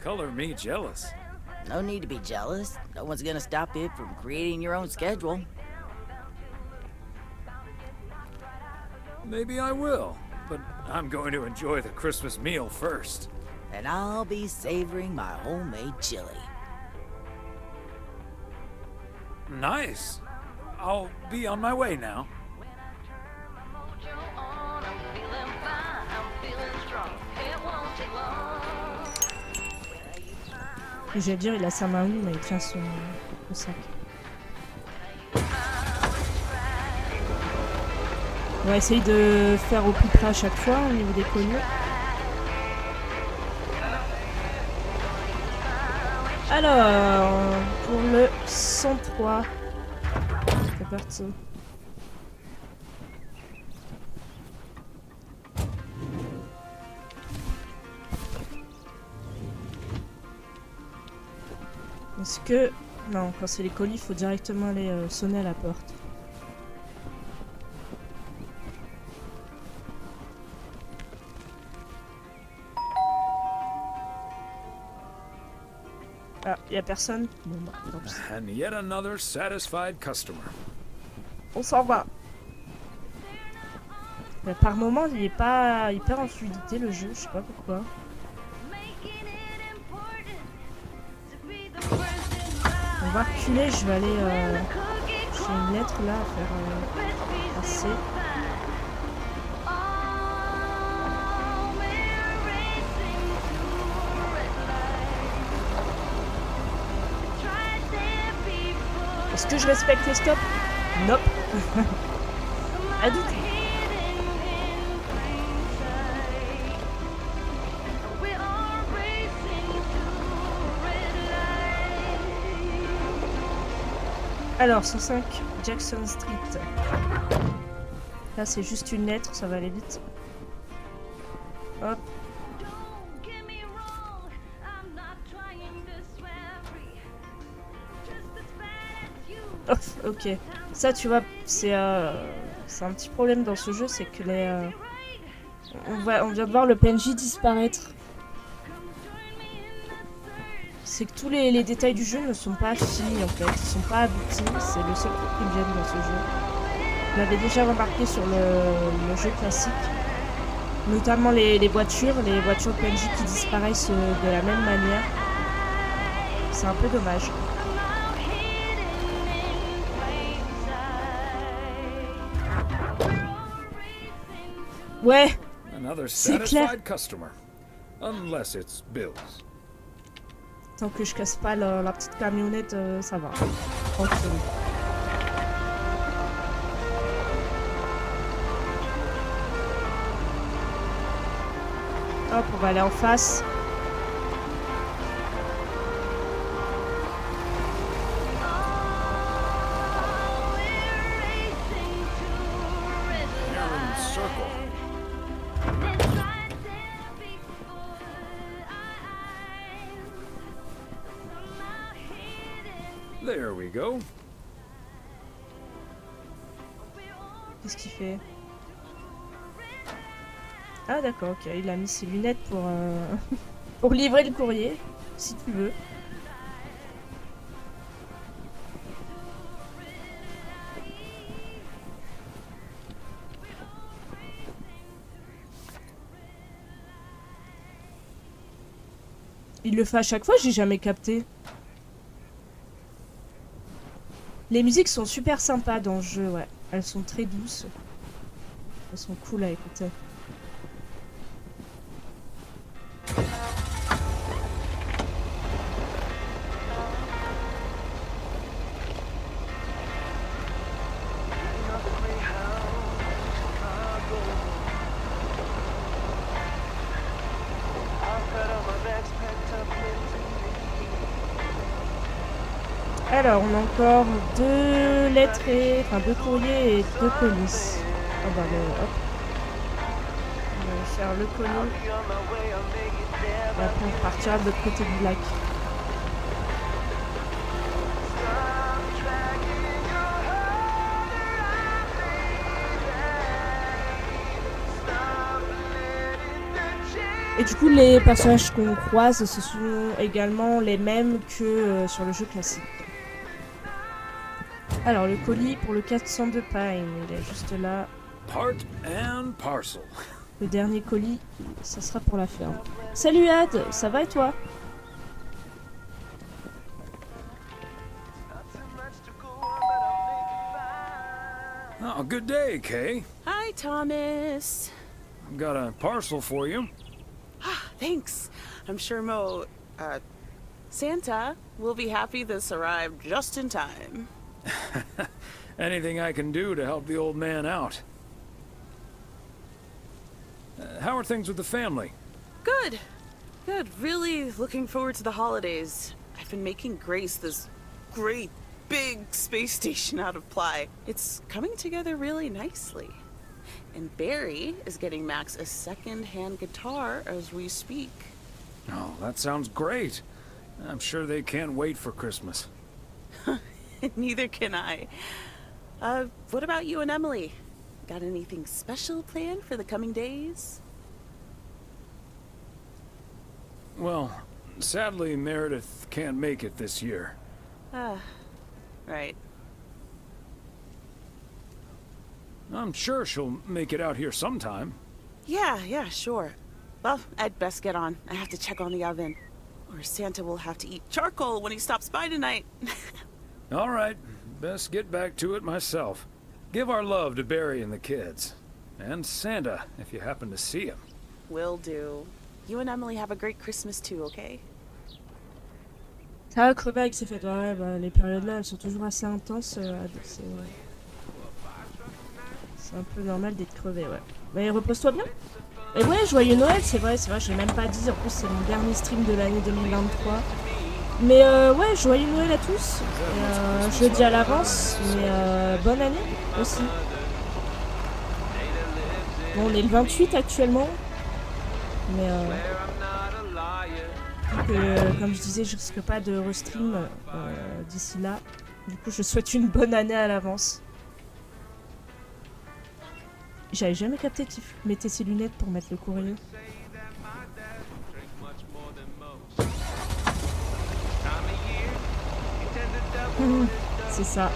Color me jealous. No need to be jealous. No one's gonna stop you from creating your own schedule. Maybe I will, but I'm going to enjoy the Christmas meal first. And I'll be savoring my homemade chili. Nice. I'll be on my way now. J'allais dire, il a sa main où, mais il tient son sac. On va essayer de faire au plus près à chaque fois au niveau des colis. Alors, pour le 103, c'est parti. Est-ce que... Non, quand c'est les colis, il faut directement aller sonner à la porte. Ah, y a personne? Bon, bah, tant pis. And yet another satisfied customer. On s'en va. Mais par moment, il est pas hyper en fluidité le jeu, je sais pas pourquoi. On va reculer, je vais aller... J'ai une lettre là à faire passer. Est-ce que je respecte les stops? Nope. Pas du tout. Alors, 105 Jackson Street. Là, c'est juste une lettre, ça va aller vite. Hop. Ok. Ça, tu vois, c'est un petit problème dans ce jeu, c'est que les... on vient de voir le PNJ disparaître. C'est que tous les détails du jeu ne sont pas finis en fait, ils sont pas aboutis, c'est le seul truc qui me gêne dans ce jeu. Je l'avais déjà remarqué sur le jeu classique, notamment les voitures PNJ qui disparaissent de la même manière. C'est un peu dommage. Ouais, c'est clair. Unless it's Bill's. Tant que je casse pas la petite camionnette, ça va. Tranquille. Hop, on va aller en face. There we go. Qu'est-ce qu'il fait? Ah d'accord, ok, il a mis ses lunettes pour, pour livrer le courrier, si tu veux. Il le fait à chaque fois, j'ai jamais capté. Les musiques sont super sympas dans le jeu, ouais. Elles sont très douces. Elles sont cool à écouter. Alors, on a encore 2 lettres et... Enfin, 2 courriers et 2 colis. Oh bah, hop. On va faire le colis. Et après, on partira de l'autre côté du lac. Et du coup, les personnages qu'on croise, ce sont également les mêmes que sur le jeu classique. Alors, le colis pour le 402 Pine, il est juste là. Part and parcel. Le dernier colis, ça sera pour la ferme. Salut Ad, ça va et toi? Oh, good day, Kay. Hi, Thomas. I've got a parcel for you. Thanks. I'm sure Mo, Santa will be happy this arrived just in time. Anything I can do to help the old man out. How are things with the family? Good. Good. Really looking forward to the holidays. I've been making Grace this great big space station out of ply. It's coming together really nicely. And Barry is getting Max a second-hand guitar as we speak. Oh, that sounds great. I'm sure they can't wait for Christmas. Neither can I. What about you and Emily? Got anything special planned for the coming days? Well, sadly, Meredith can't make it this year. Right. I'm sure she'll make it out here sometime. Yeah, sure. Well, I'd best get on. I have to check on the oven. Or Santa will have to eat charcoal when he stops by tonight. All right, best get back to it myself. Give our love to Barry and the kids. And Santa, if you happen to see him. Will do. You and Emily have a great Christmas too, okay? Ça va crever avec ses fêtes. Ouais, bah, les périodes-là, elles sont toujours assez intenses. C'est un peu normal d'être crevé, ouais. Mais repose-toi bien. Et ouais, joyeux Noël, c'est vrai, je l'ai même pas dit. En plus, c'est mon dernier stream de l'année 2023. Mais ouais, joyeux Noël à tous. Et, je le dis à l'avance, mais bonne année aussi. Bon, on est le 28 actuellement. Mais comme je disais, je risque pas de restream d'ici là. Du coup, je souhaite une bonne année à l'avance. J'avais jamais capté qu'il mettait ses lunettes pour mettre le courrier. C'est ça.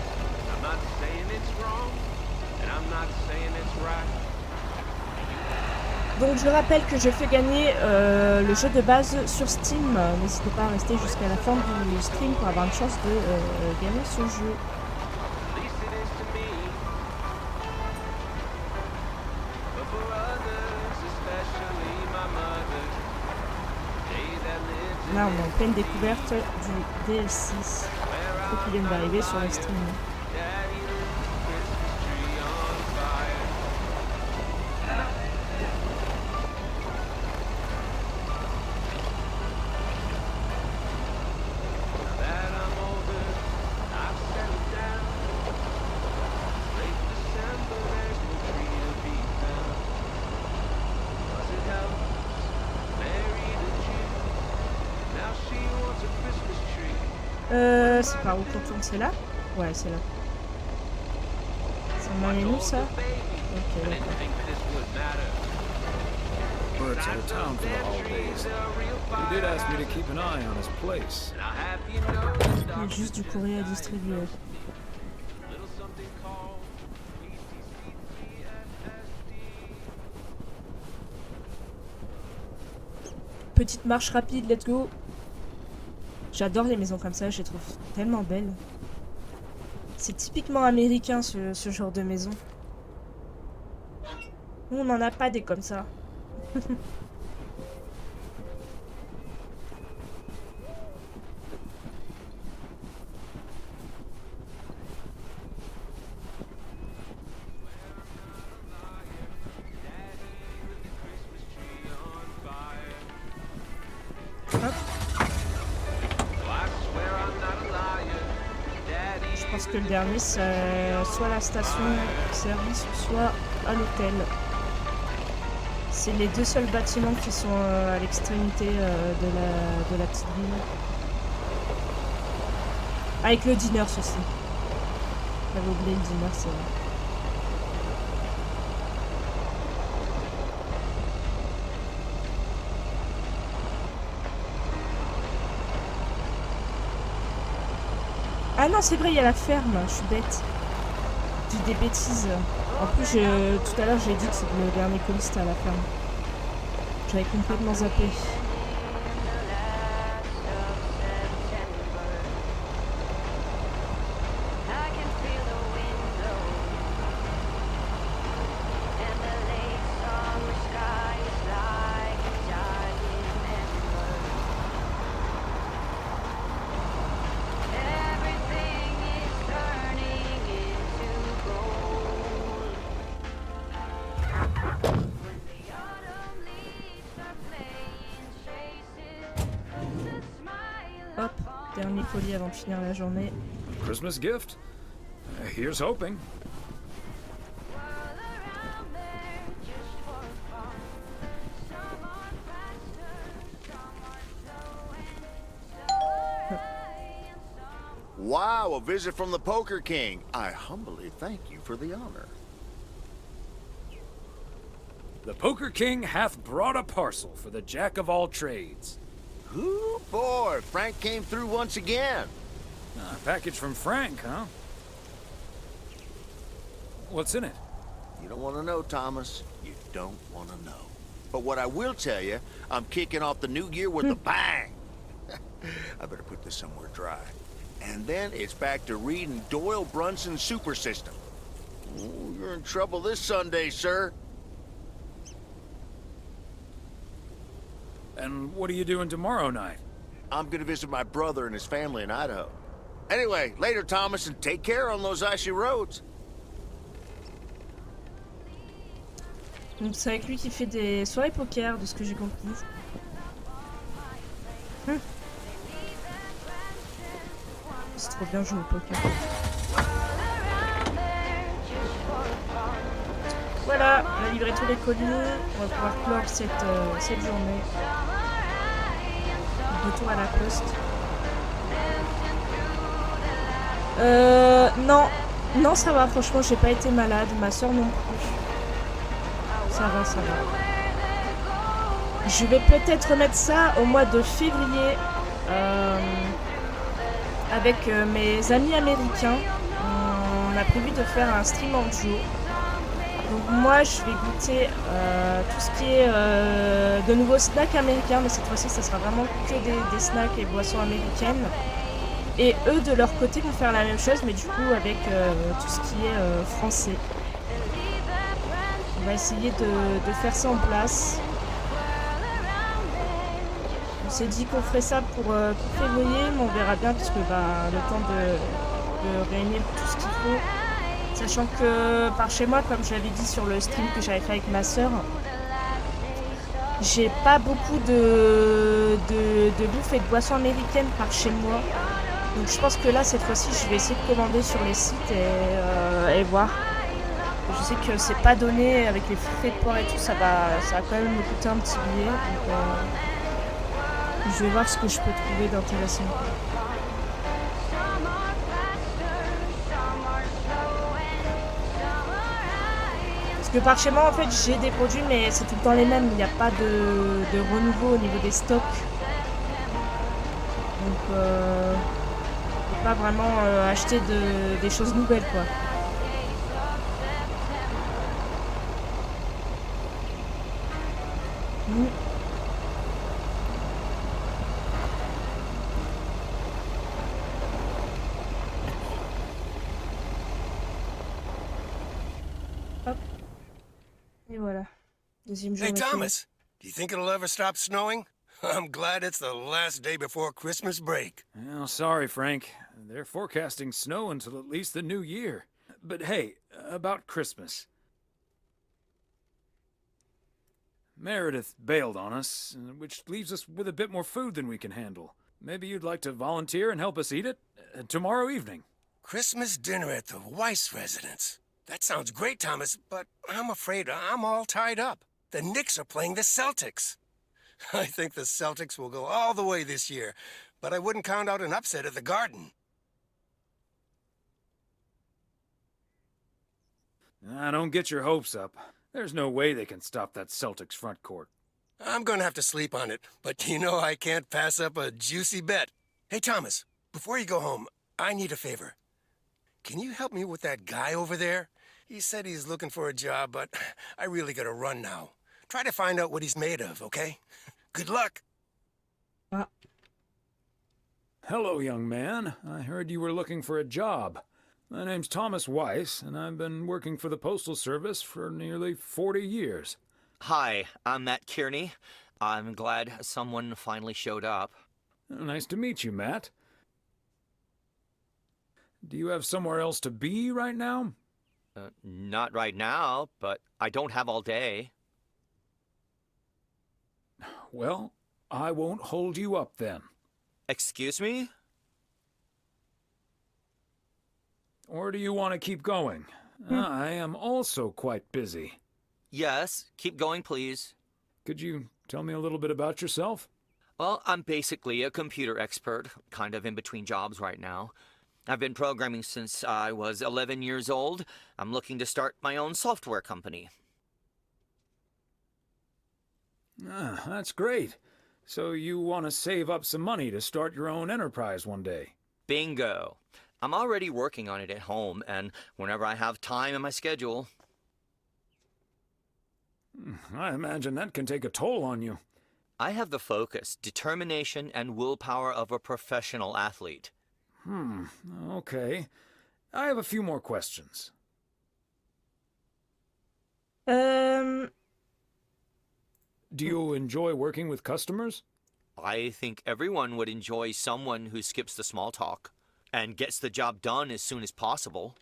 Donc je rappelle que je fais gagner le jeu de base sur Steam. N'hésitez pas à rester jusqu'à la fin du stream pour avoir une chance de gagner ce jeu. Là, on est en pleine découverte du DLC. Qui viennent d'arriver sur le stream. C'est par où qu'on tourne, c'est là? Ouais, c'est là. C'est mal et nous, ça? Ok, d'accord. Bert's out of town for the holidays. He did ask me to keep an eye on his place. Il y a juste du courrier à distribuer. Petite marche rapide, let's go. J'adore les maisons comme ça, je les trouve tellement belles. C'est typiquement américain ce genre de maison. Nous, on n'en a pas des comme ça. Je pense que le dernier, c'est soit la station service, soit à l'hôtel. C'est les deux seuls bâtiments qui sont à l'extrémité de la petite ville. Avec le dinner aussi. J'avais oublié le dinner, c'est vrai. Ah non, c'est vrai, il y a la ferme, je suis bête. Je dis des bêtises. En plus, tout à l'heure, j'ai dit que le dernier colis c'était à la ferme. J'avais complètement zappé. Dernier colis avant de finir la journée. Christmas gift? Here's hoping. Wow, a visit from the Poker King. I humbly thank you for the honor. The Poker King hath brought a parcel for the Jack of all trades. Ooh, boy, Frank came through once again. A package from Frank, huh? What's in it? You don't want to know, Thomas. You don't want to know. But what I will tell you, I'm kicking off the new year with a bang. I better put this somewhere dry. And then it's back to reading Doyle Brunson's Super System. Ooh, you're in trouble this Sunday, sir. And what are you doing tomorrow night? I'm gonna visit my brother and his family in Idaho. Anyway, later, Thomas, and take care on those icy roads. Donc c'est avec lui qui fait des soirées poker, de ce que j'ai compris. C'est trop bien jouer au poker. Voilà, on a livré tous les colis. On va pouvoir clore cette journée. Retour à la poste. Non. Non, ça va, franchement, j'ai pas été malade. Ma soeur non plus. Ça va, ça va. Je vais peut-être remettre ça au mois de février. Avec mes amis américains. On a prévu de faire un stream en duo. Donc moi je vais goûter tout ce qui est de nouveaux snacks américains, mais cette fois-ci ça sera vraiment que des snacks et boissons américaines. Et eux de leur côté vont faire la même chose, mais du coup avec tout ce qui est français. On va essayer de faire ça en place. On s'est dit qu'on ferait ça pour février, mais on verra bien puisque le temps de réunir tout ce qu'il faut. Sachant que par chez moi, comme je l'avais dit sur le stream que j'avais fait avec ma soeur, j'ai pas beaucoup de bouffe et de boissons américaines par chez moi. Donc je pense que là, cette fois-ci, je vais essayer de commander sur les sites et voir. Je sais que c'est pas donné avec les frais de port et tout, ça va quand même me coûter un petit billet. Donc je vais voir ce que je peux trouver d'intéressant. Parce que par chez moi, en fait, j'ai des produits, mais c'est tout le temps les mêmes. Il n'y a pas de renouveau au niveau des stocks. Donc, on peut pas vraiment acheter des choses nouvelles, quoi. Hop. Et voilà. Deuxième journée. Hey, Thomas, do you think it'll ever stop snowing? I'm glad it's the last day before Christmas break. Well, sorry, Frank. They're forecasting snow until at least the new year. But hey, about Christmas. Meredith bailed on us, which leaves us with a bit more food than we can handle. Maybe you'd like to volunteer and help us eat it tomorrow evening. Christmas dinner at the Weiss residence. That sounds great, Thomas, but I'm afraid I'm all tied up. The Knicks are playing the Celtics. I think the Celtics will go all the way this year, but I wouldn't count out an upset at the Garden. Don't get your hopes up. There's no way they can stop that Celtics front court. I'm gonna have to sleep on it, but you know I can't pass up a juicy bet. Hey, Thomas, before you go home, I need a favor. Can you help me with that guy over there? He said he's looking for a job, but I really gotta run now. Try to find out what he's made of, okay? Good luck. Hello, young man. I heard you were looking for a job. My name's Thomas Weiss, and I've been working for the Postal Service for nearly 40 years. Hi, I'm Matt Kearney. I'm glad someone finally showed up. Nice to meet you, Matt. Do you have somewhere else to be right now? Not right now, but I don't have all day. Well, I won't hold you up then. Excuse me? Or do you want to keep going? I am also quite busy. Yes, keep going, please. Could you tell me a little bit about yourself? Well, I'm basically a computer expert, kind of in between jobs right now. I've been programming since I was 11 years old. I'm looking to start my own software company. That's great. So you want to save up some money to start your own enterprise one day? Bingo. I'm already working on it at home, and whenever I have time in my schedule. I imagine that can take a toll on you. I have the focus, determination, and willpower of a professional athlete. Okay. I have a few more questions. Euh... Do you enjoy working with customers? I think everyone would enjoy someone who skips the small talk and gets the job done as soon as possible.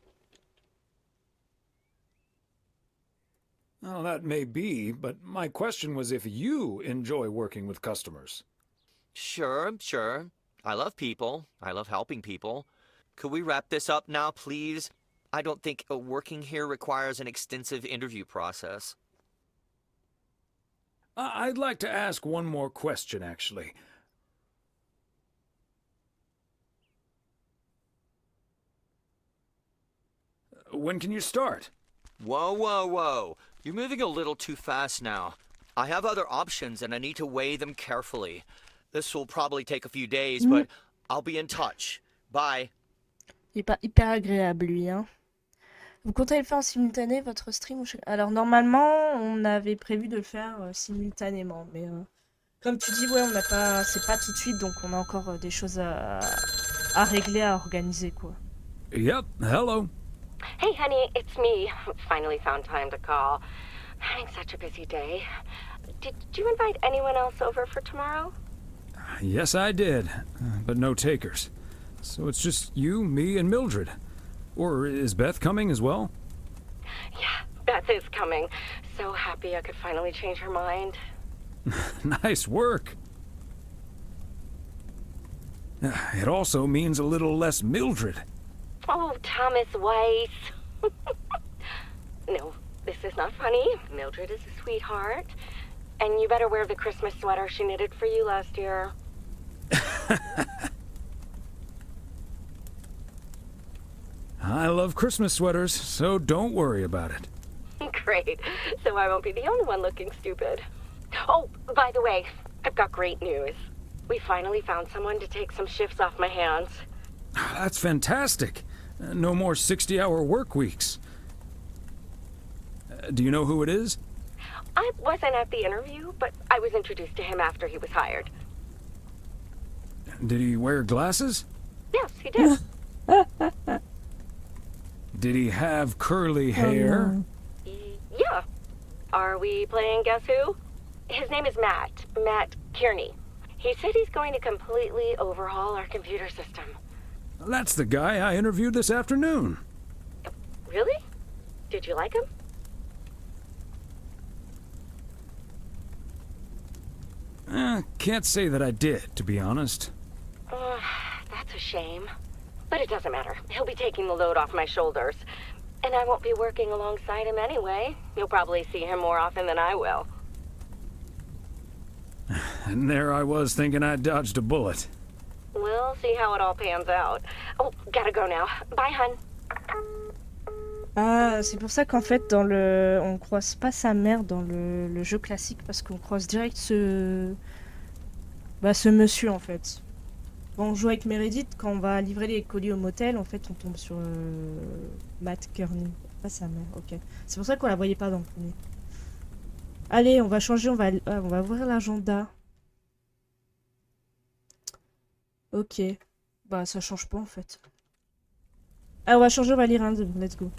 Well, that may be, but my question was if you enjoy working with customers. Sure. I love people. I love helping people. Could we wrap this up now, please? I don't think working here requires an extensive interview process. I'd like to ask one more question, actually. When can you start? Whoa. You're moving a little too fast now. I have other options and I need to weigh them carefully. This will probably take a few days, but I'll be in touch. Bye. Il est pas hyper agréable, lui, hein. Vous comptez le faire en simultané, votre stream? Alors, normalement, on avait prévu de le faire simultanément, mais comme tu dis, ouais, on n'a pas... c'est pas tout de suite, donc on a encore des choses à régler, à organiser, quoi. Yep, hello. Hey, honey, it's me. Finally found time to call. Having such a busy day. Did you invite anyone else over for tomorrow? Yes, I did, but no takers. So it's just you, me, and Mildred. Or is Beth coming as well? Yeah, Beth is coming. So happy I could finally change her mind. Nice work. It also means a little less Mildred. Oh, Thomas Weiss. No, this is not funny. Mildred is a sweetheart. And you better wear the Christmas sweater she knitted for you last year. I love Christmas sweaters, so don't worry about it. Great. So I won't be the only one looking stupid. Oh, by the way, I've got great news. We finally found someone to take some shifts off my hands. That's fantastic. No more 60-hour work weeks. Do you know who it is? I wasn't at the interview, but I was introduced to him after he was hired. Did he wear glasses? Yes, he did. Did he have curly hair? Yeah. Are we playing Guess Who? His name is Matt. Matt Kearney. He said he's going to completely overhaul our computer system. That's the guy I interviewed this afternoon. Really? Did you like him? Can't say that I did, to be honest. That's a shame. But it doesn't matter. He'll be taking the load off my shoulders. And I won't be working alongside him anyway. You'll probably see him more often than I will. And there I was thinking I dodged a bullet. We'll see how it all pans out. Oh, gotta go now. Bye, hun. Ah, c'est pour ça qu'en fait, dans le... on croise pas sa mère dans le jeu classique, parce qu'on croise direct ce... Bah, ce monsieur, en fait. Bon, on joue avec Meredith, quand on va livrer les colis au motel, en fait, on tombe sur Matt Kearney. Pas sa mère, ok. C'est pour ça qu'on la voyait pas dans le premier. Allez, on va changer, on va ouvrir l'agenda. Ok. Bah, ça change pas, en fait. Ah, on va changer, on va lire un, let's go.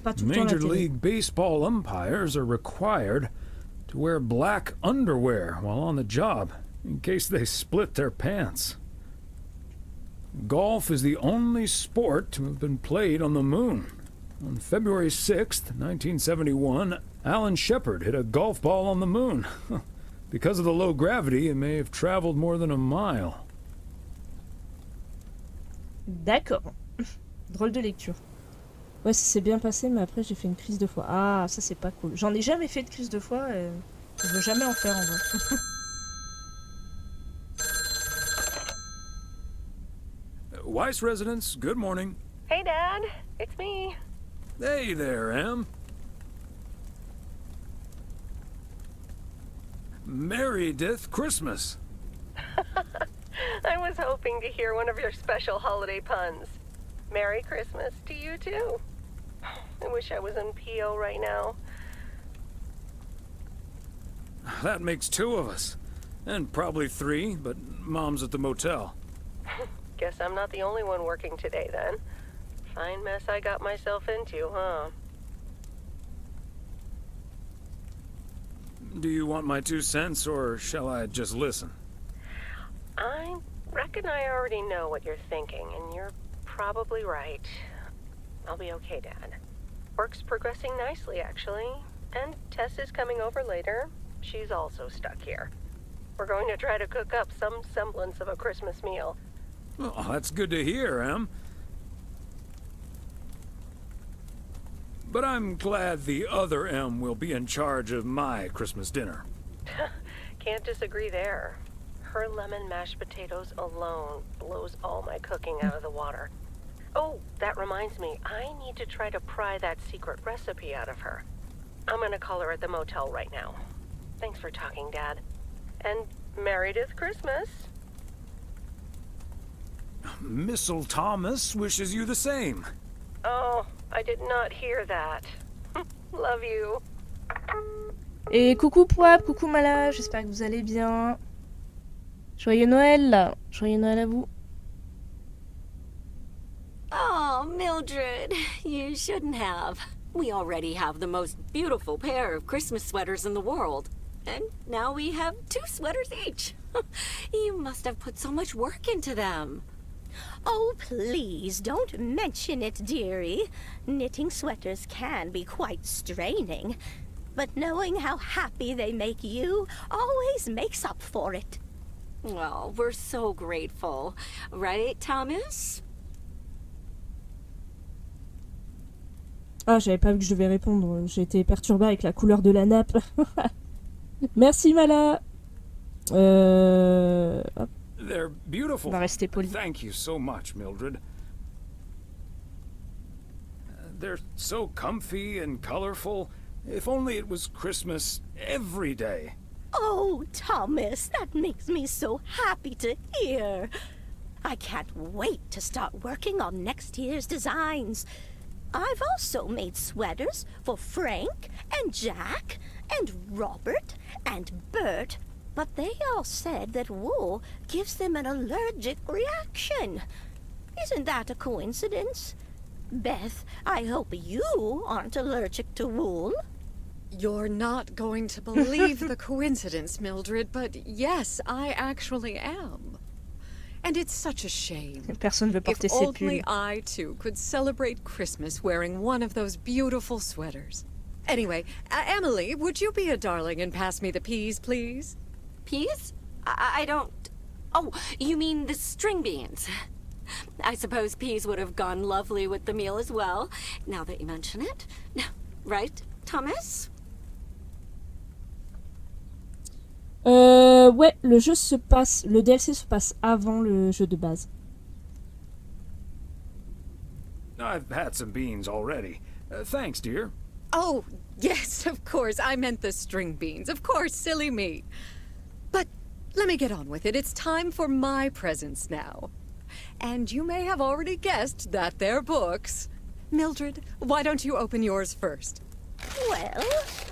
Pas tout le temps la Major télé. League Baseball umpires are required to wear black underwear while on the job, in case they split their pants. Golf is the only sport to have been played on the moon. On February 6th, 1971, Alan Shepard hit a golf ball on the moon. Because of the low gravity, it may have traveled more than a mile. D'accord. Drôle de lecture. Ouais, ça s'est bien passé, mais après j'ai fait une crise de foi. Ah, ça c'est pas cool. J'en ai jamais fait de crise de foi et je veux jamais en faire en vrai. Weiss residence, good morning. Hey, Dad. It's me. Hey there, Em. Merry Death Christmas. I was hoping to hear one of your special holiday puns. Merry Christmas to you, too. I wish I was in PO right now. That makes 2 of us. And probably 3, but Mom's at the motel. Guess I'm not the only one working today, then. Fine mess I got myself into, huh? Do you want my 2 cents, or shall I just listen? I reckon I already know what you're thinking, and you're probably right. I'll be okay, Dad. Work's progressing nicely, actually. And Tess is coming over later. She's also stuck here. We're going to try to cook up some semblance of a Christmas meal. Oh, that's good to hear, Em. But I'm glad the other M will be in charge of my Christmas dinner. Can't disagree there. Her lemon mashed potatoes alone blows all my cooking out of the water. Oh, that reminds me, I need to try to pry that secret recipe out of her. I'm gonna call her at the motel right now. Thanks for talking, Dad. And Merry-dith Christmas. Missile Thomas wishes you the same. Oh, I did not hear that. Love you. Et coucou Poap, coucou Mala, j'espère que vous allez bien. Joyeux Noël. Joyeux Noël à vous. Oh, Mildred, you shouldn't have. We already have the most beautiful pair of Christmas sweaters in the world. And now we have 2 sweaters each. You must have put so much work into them. Oh, please, don't mention it, dearie. Knitting sweaters can be quite straining. But knowing how happy they make you always makes up for it. Well, we're so grateful. Right, Thomas? Ah, j'avais pas vu que je devais répondre. J'ai été perturbée avec la couleur de la nappe. Merci Mala. Hop. They're beautiful. On va rester poli. Thank you so much, Mildred. They're so comfy and colorful. If only it was Christmas every day. Oh, Thomas, that makes me so happy to hear. I can't wait to start working on next year's designs. I've also made sweaters for Frank and Jack and Robert and Bert, but they all said that wool gives them an allergic reaction. Isn't that a coincidence? Beth, I hope you aren't allergic to wool. You're not going to believe the coincidence, Mildred, but yes, I actually am. And it's such a shame. Personne veut porter if ses only pulls. I, too, could celebrate Christmas wearing one of those beautiful sweaters. Anyway, Emily, would you be a darling and pass me the peas, please? Peas? I don't... Oh, you mean the string beans. I suppose peas would have gone lovely with the meal as well, now that you mention it. Right, Thomas? Ouais, le DLC se passe avant le jeu de base. I've had some beans already. Thanks, dear. Oh, yes, of course. I meant the string beans. Of course, silly me. But let me get on with it. It's time for my presents now. And you may have already guessed that they're books. Mildred, why don't you open yours first? Well,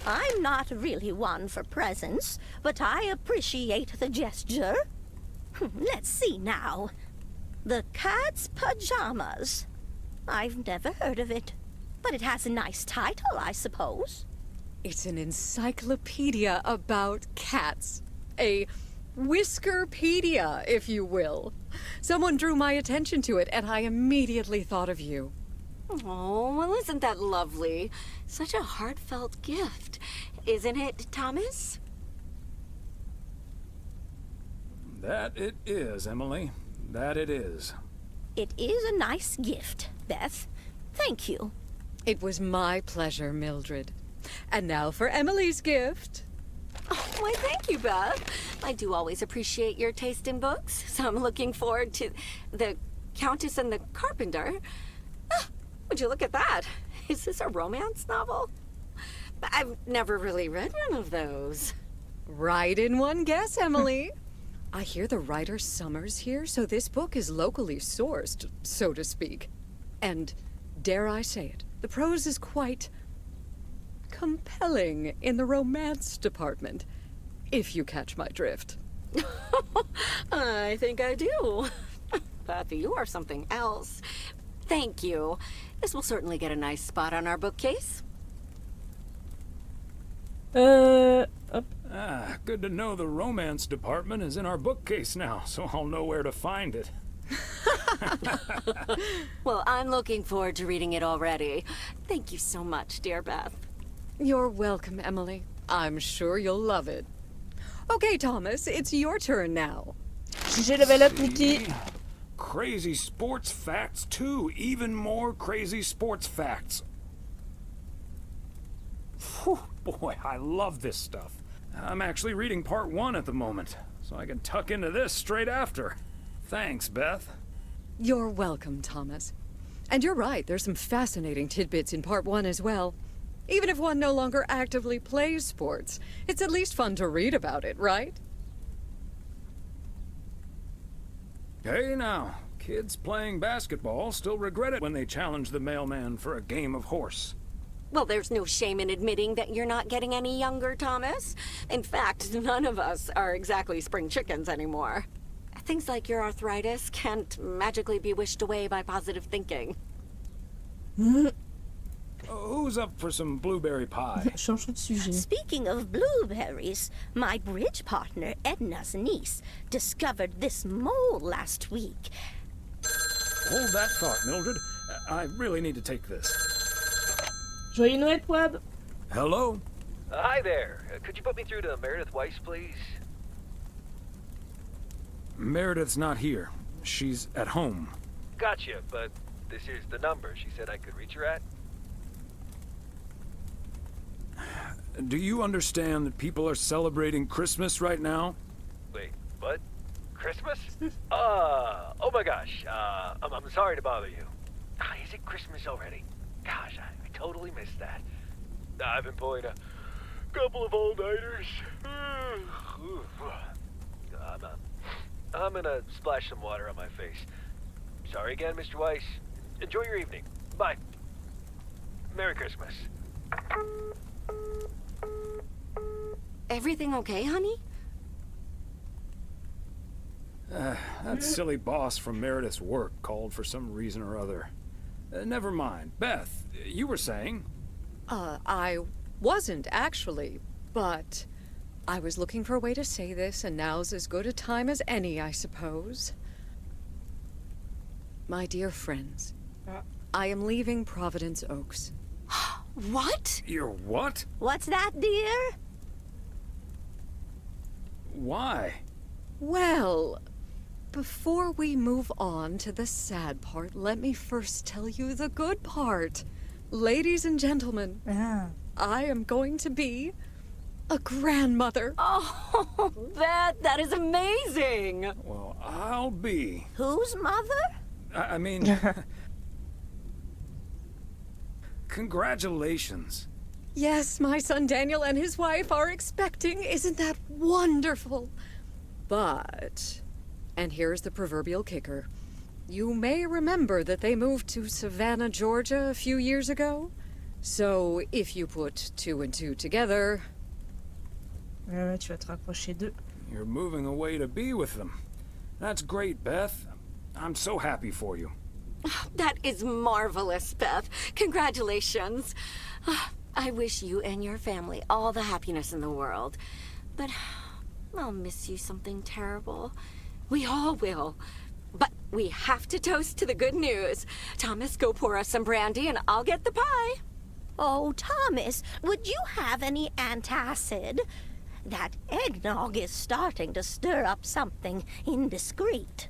I'm not really one for presents, but I appreciate the gesture. Let's see now. The Cat's Pajamas. I've never heard of it, but it has a nice title, I suppose. It's an encyclopedia about cats. A Whiskerpedia, if you will. Someone drew my attention to it, and I immediately thought of you. Oh, well, isn't that lovely? Such a heartfelt gift. Isn't it, Thomas? That it is, Emily. That it is. It is a nice gift, Beth. Thank you. It was my pleasure, Mildred. And now for Emily's gift. Oh, why, thank you, Beth. I do always appreciate your taste in books, so I'm looking forward to The Countess and the Carpenter. Ah, would you look at that? Is this a romance novel? I've never really read one of those. Right in one guess, Emily. I hear the writer Summers here, so this book is locally sourced, so to speak. And, dare I say it, the prose is quite compelling in the romance department, if you catch my drift. I think I do. Beth, you are something else. Thank you. This will certainly get a nice spot on our bookcase. Hop. Ah, good to know the romance department is in our bookcase now, so I'll know where to find it. Well, I'm looking forward to reading it already. Thank you so much, dear Beth. You're welcome, Emily. I'm sure you'll love it. Okay, Thomas, it's your turn now. J'ai level up, Nikki. Crazy sports facts, too. Even more crazy sports facts. Whew, boy, I love this stuff. I'm actually reading part 1 at the moment, so I can tuck into this straight after. Thanks, Beth. You're welcome, Thomas. And you're right, there's some fascinating tidbits in part 1 as well. Even if one no longer actively plays sports, it's at least fun to read about it, right? Hey now, kids playing basketball still regret it when they challenge the mailman for a game of horse. Well, there's no shame in admitting that you're not getting any younger, Thomas. In fact, none of us are exactly spring chickens anymore. Things like your arthritis can't magically be wished away by positive thinking. Who's up for some blueberry pie? Change de sujet. Speaking of blueberries, my bridge partner, Edna's niece, discovered this mole last week. Hold that thought, Mildred. I really need to take this. Joyeux Noël, Poab. Hello? Hi there. Could you put me through to Meredith Weiss, please? Meredith's not here. She's at home. Gotcha, but this is the number she said I could reach her at. Do you understand that people are celebrating Christmas right now? Wait, what? Christmas? Oh my gosh. I'm sorry to bother you. Is it Christmas already? Gosh, I totally missed that. I've been pulling a couple of all-nighters. I'm gonna splash some water on my face. Sorry again, Mr. Weiss. Enjoy your evening. Bye. Merry Christmas. Everything okay, honey? That silly boss from Meredith's work called for some reason or other. Never mind. Beth, you were saying? I wasn't actually, but I was looking for a way to say this, and now's as good a time as any, I suppose. My dear friends, I am leaving Providence Oaks. What? You're what? What's that, dear? Why? Well, before we move on to the sad part, let me first tell you the good part. Ladies and gentlemen, I am going to be a grandmother. Oh, Beth, that is amazing. Well, I'll be. Whose mother? I mean... Congratulations. Yes, my son Daniel and his wife are expecting. Isn't that wonderful? But, and here's the proverbial kicker. You may remember that they moved to Savannah, Georgia a few years ago. So if you put 2 and 2 together... Ouais, tu vas te rapprocher d'eux. You're moving away to be with them. That's great, Beth. I'm so happy for you. That is marvelous, Beth. Congratulations. I wish you and your family all the happiness in the world. But I'll miss you something terrible. We all will. But we have to toast to the good news. Thomas, go pour us some brandy and I'll get the pie. Oh, Thomas, would you have any antacid? That eggnog is starting to stir up something indiscreet.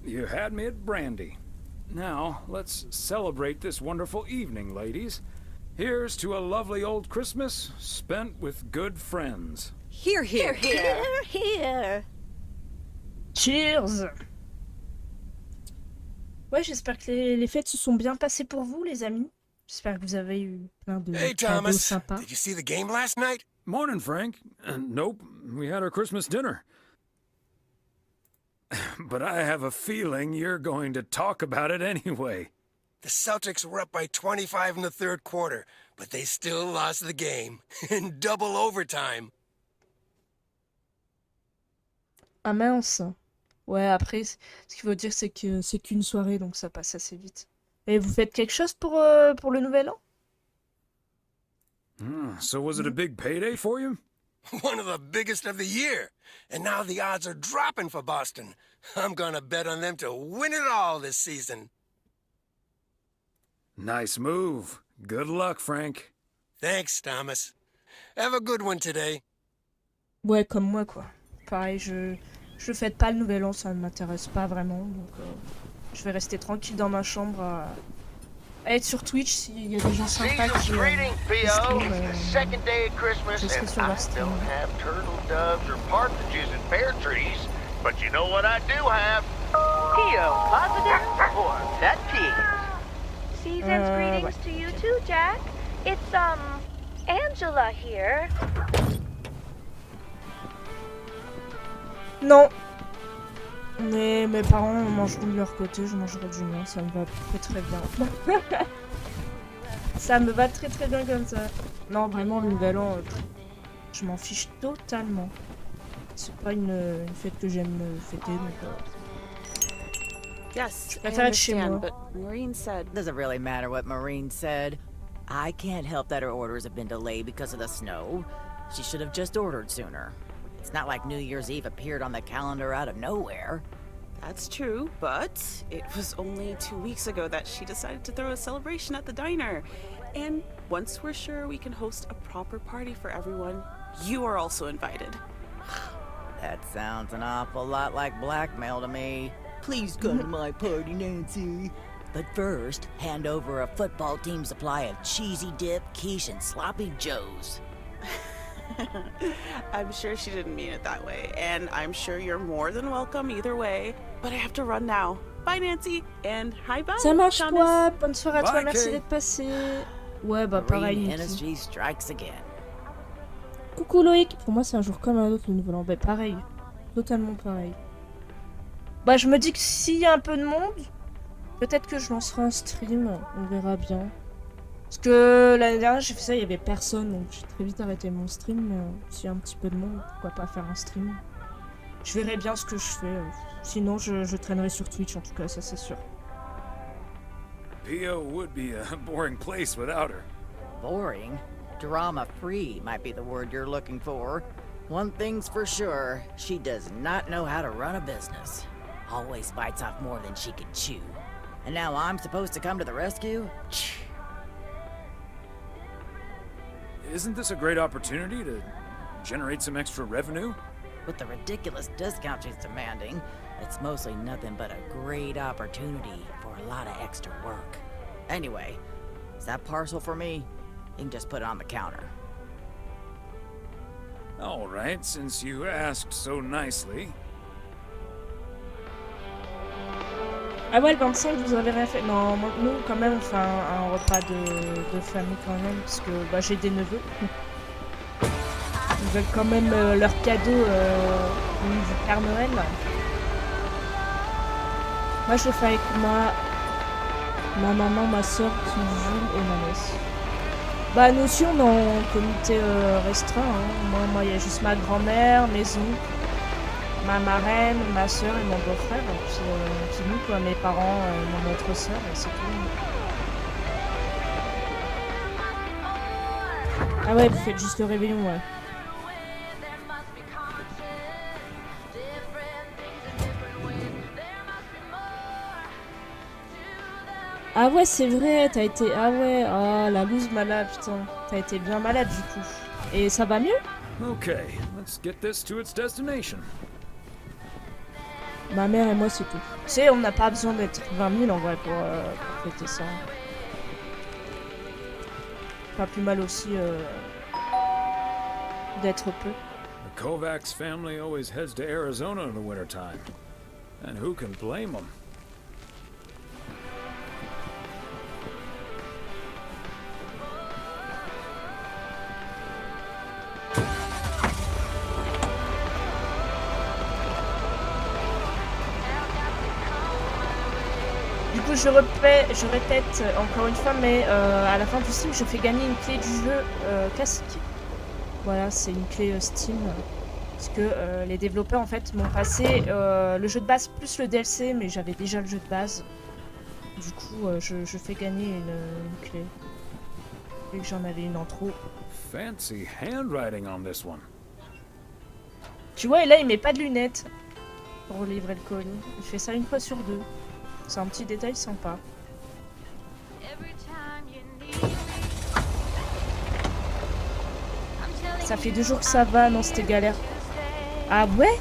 you had me at brandy. Now, let's celebrate this wonderful evening, ladies. Here's to a lovely old Christmas spent with good friends. Here, here. Here, here. Cheers! Ouais, j'espère que les fêtes se sont bien passées pour vous, les amis. J'espère que vous avez eu plein de Hey, cadeaux Thomas. sympas. Did you see the game last night? Morning, Frank. Nope, we had our Christmas dinner. But I have a feeling you're going to talk about it anyway. The Celtics were up by 25 in the third quarter, but they still lost the game in double overtime. Ah mince. Ouais, après, ce qu'il faut dire, c'est que c'est qu'une soirée, donc ça passe assez vite. Et vous faites quelque chose pour le nouvel an? So was it a big payday for you? One of the biggest of the year. And now the odds are dropping for Boston. I'm gonna bet on them to win it all this season. Nice move. Good luck, Frank. Thanks, Thomas. Have a good one today. Ouais, comme moi, quoi. Pareil, je fête pas le nouvel an, ça ne m'intéresse pas vraiment, donc je vais rester tranquille dans ma chambre à être sur Twitch s'il y a des gens sympas qui stream, Second day of Christmas, je serai and sur leur I stream. don't have turtle doves or partridges and pear trees, but you know what I do have? P.O. positive or pet peeves. Season's greetings ouais. to you too, Jack. It's, Angela here. Non. Mais mes parents mangeront de leur côté, je mangerai du mien, ça me va très bien. Ça me va très bien comme ça. Non, vraiment, le nouvel an, je m'en fiche totalement. C'est pas une fête que j'aime fêter, donc... Yes, Je I préfère être chez understand, moi. but Maureen said... Doesn't really matter what Maureen said. I can't help that her orders have been delayed because of the snow. She should have just ordered sooner. It's not like New Year's Eve appeared on the calendar out of nowhere. That's true, but it was only 2 weeks ago that she decided to throw a celebration at the diner. And once we're sure we can host a proper party for everyone, you are also invited. That sounds an awful lot like blackmail to me. Please come to my party, Nancy. But first, hand over a football team supply of cheesy dip, quiche, and sloppy joes. I'm sure she didn't mean it that way, and I'm sure you're more than welcome either way. But I have to run now. Bye, Nancy, and hi, bye. Ça marche, Thomas. toi. Bonne soirée à toi, Bye, merci Kate. d'être passé. Ouais, bah pareil, Marine Niki. Industries strikes again. Coucou Loïc, pour moi c'est un jour comme un autre le nouvel an. Bah pareil, totalement pareil. Bah je me dis que s'il y a un peu de monde, peut-être que je lancerai un stream, on verra bien. Parce que l'année dernière j'ai fait ça, il y avait personne, donc j'ai très vite arrêté mon stream. Mais s'il y a un petit peu de monde, pourquoi pas faire un stream. Je verrai bien ce que je fais. Sinon je traînerai sur Twitch en tout cas, ça c'est sûr. P.O. would be a boring place without her. Boring? Drama-free might be the word you're looking for. One thing's for sure, she does not know how to run a business. Always bites off more than she can chew. And now I'm supposed to come to the rescue? Isn't this a great opportunity to generate some extra revenue? With the ridiculous discount she's demanding, it's mostly nothing but a great opportunity for a lot of extra work. Anyway, is that parcel for me? You can just put it on the counter. All right, since you asked so nicely. Ah ouais, le 25, vous avez rien fait? Non, moi, nous, quand même, on fait un repas de famille quand même, parce que bah, j'ai des neveux. Ils veulent quand même leur cadeau du Père Noël. Moi, je le fais avec ma maman, ma soeur, Jules et ma nièce. Bah, nous aussi, on est en comité restreint. Hein. Moi, il y a juste ma grand-mère, mes oncles, ma marraine, ma soeur et mon beau-frère. Puis nous, quoi, mes parents, mon autre soeur, et c'est tout. Ah ouais, vous faites juste le réveillon, ouais. Ah ouais, c'est vrai, t'as été... Ah ouais, oh, la loose malade, putain. T'as été bien malade, du coup. Et ça va mieux? Okay, let's get this to its destination. Ma mère et moi, c'est tout. Tu sais, on n'a pas besoin d'être 20 000 en vrai pour fêter ça. Pas plus mal aussi d'être peu. The Kovacs family always heads to Arizona in the wintertime. And who can blame them? Du coup, je répète encore une fois, mais à la fin du stream, je fais gagner une clé du jeu classique. Voilà, c'est une clé Steam. Parce que les développeurs, en fait, m'ont passé le jeu de base plus le DLC, mais j'avais déjà le jeu de base. Du coup, je fais gagner une clé. Vu que j'en avais une en trop. Fancy handwriting on this one. Tu vois, et là, il met pas de lunettes pour livrer le colis. Il fait ça une fois sur deux. C'est un petit détail sympa. Ça fait 2 jours que ça va, non, c'était galère. Ah ouais?